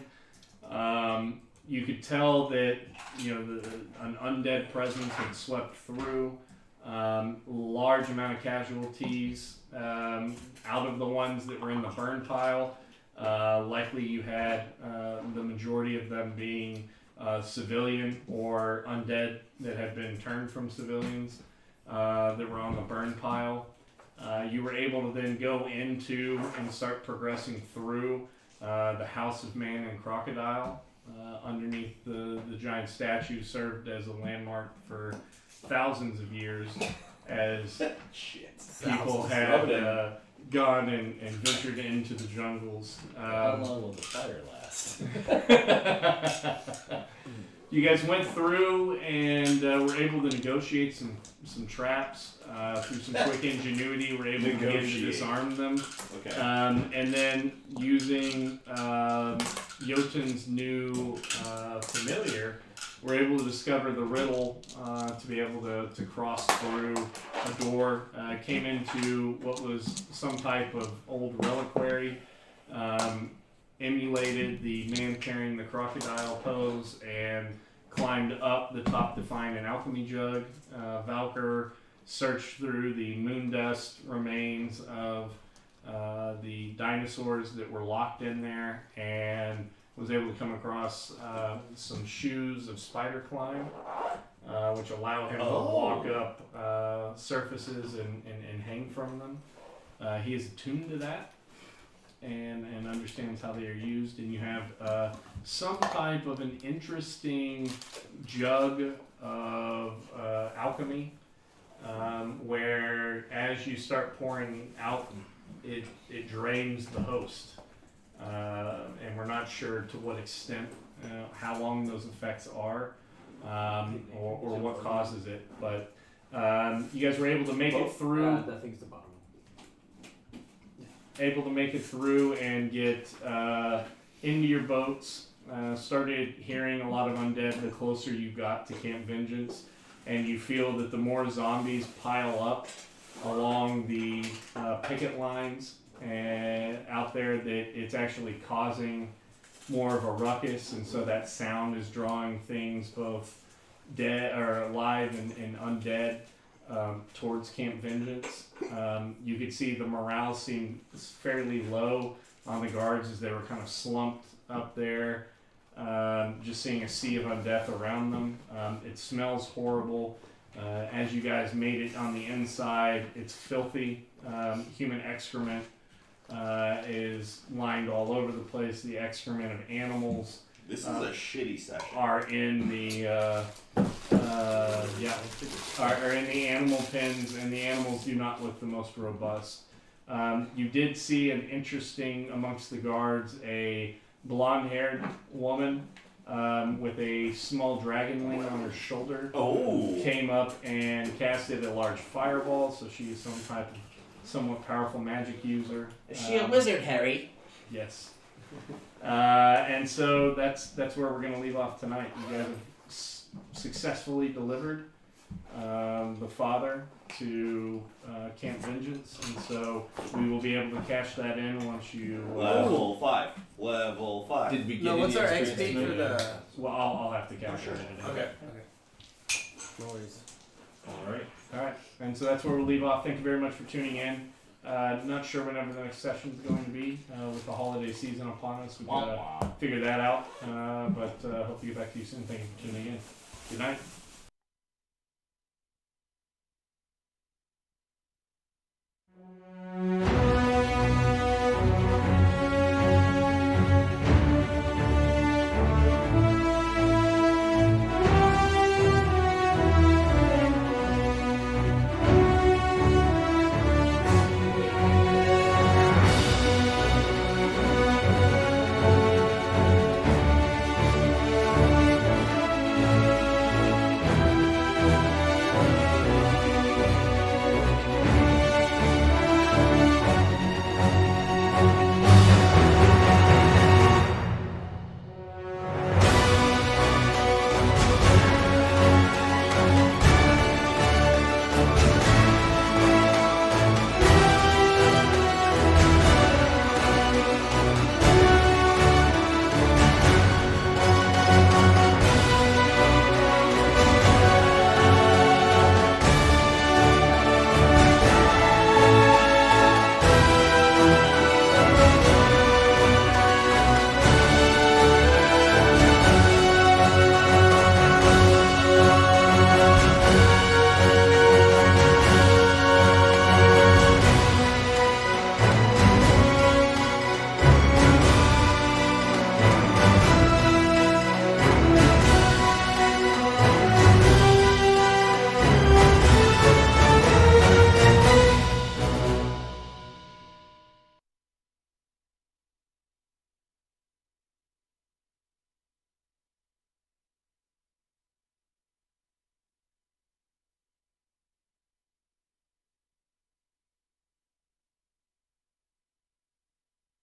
You could tell that an undead presence had swept through. Large amount of casualties out of the ones that were in the burn pile. Likely you had the majority of them being civilian or undead that had been turned from civilians that were on the burn pile. You were able to then go into and start progressing through the House of Man and Crocodile. Underneath the giant statue served as a landmark for thousands of years as people had gone and ventured into the jungles. How long will the fire last? You guys went through and were able to negotiate some traps through some quick ingenuity. Were able to begin to disarm them. Okay. And then using Jotun's new familiar, we're able to discover the riddle to be able to cross through a door. Came into what was some type of old reliquary. Emulated the man carrying the crocodile pose and climbed up the top to find an alchemy jug. Valkyr searched through the moon dust remains of the dinosaurs that were locked in there and was able to come across some shoes of spider climb, which allow him to walk up surfaces and hang from them. He is attuned to that and understands how they are used, and you have some type of an interesting jug of alchemy where as you start pouring out, it drains the host. And we're not sure to what extent, how long those effects are, or what causes it. But you guys were able to make it through. That thing's the bottom. Able to make it through and get into your boats. Started hearing a lot of undead the closer you got to Camp Vengeance, and you feel that the more zombies pile up along the picket lines and out there, that it's actually causing more of a ruckus, and so that sound is drawing things both dead or alive and undead towards Camp Vengeance. You could see the morale seemed fairly low on the guards as they were kind of slumped up there, just seeing a sea of undeath around them. It smells horrible. As you guys made it on the inside, it's filthy. Human excrement is lined all over the place. The excrement of animals. This is a shitty session. Are in the are in the animal pens, and the animals do not look the most robust. You did see an interesting amongst the guards, a blonde-haired woman with a small dragon wing on her shoulder. Came up and casted a large fireball, so she is some type of somewhat powerful magic user. Is she a wizard, Harry? Yes. And so that's where we're going to leave off tonight. You guys have successfully delivered the father to Camp Vengeance, and so we will be able to cash that in once you. Level 5. Level 5. Did we get No, what's any our experience XP for the? Well, I'll have to cash it in. Okay. No worries. All right. And so that's where we'll leave off. Thank you very much for tuning in. Not sure whenever the next session is going to be. With the holiday season upon us, we've got to figure that out. But hope to get back to you soon. Thank you for tuning in. Good night.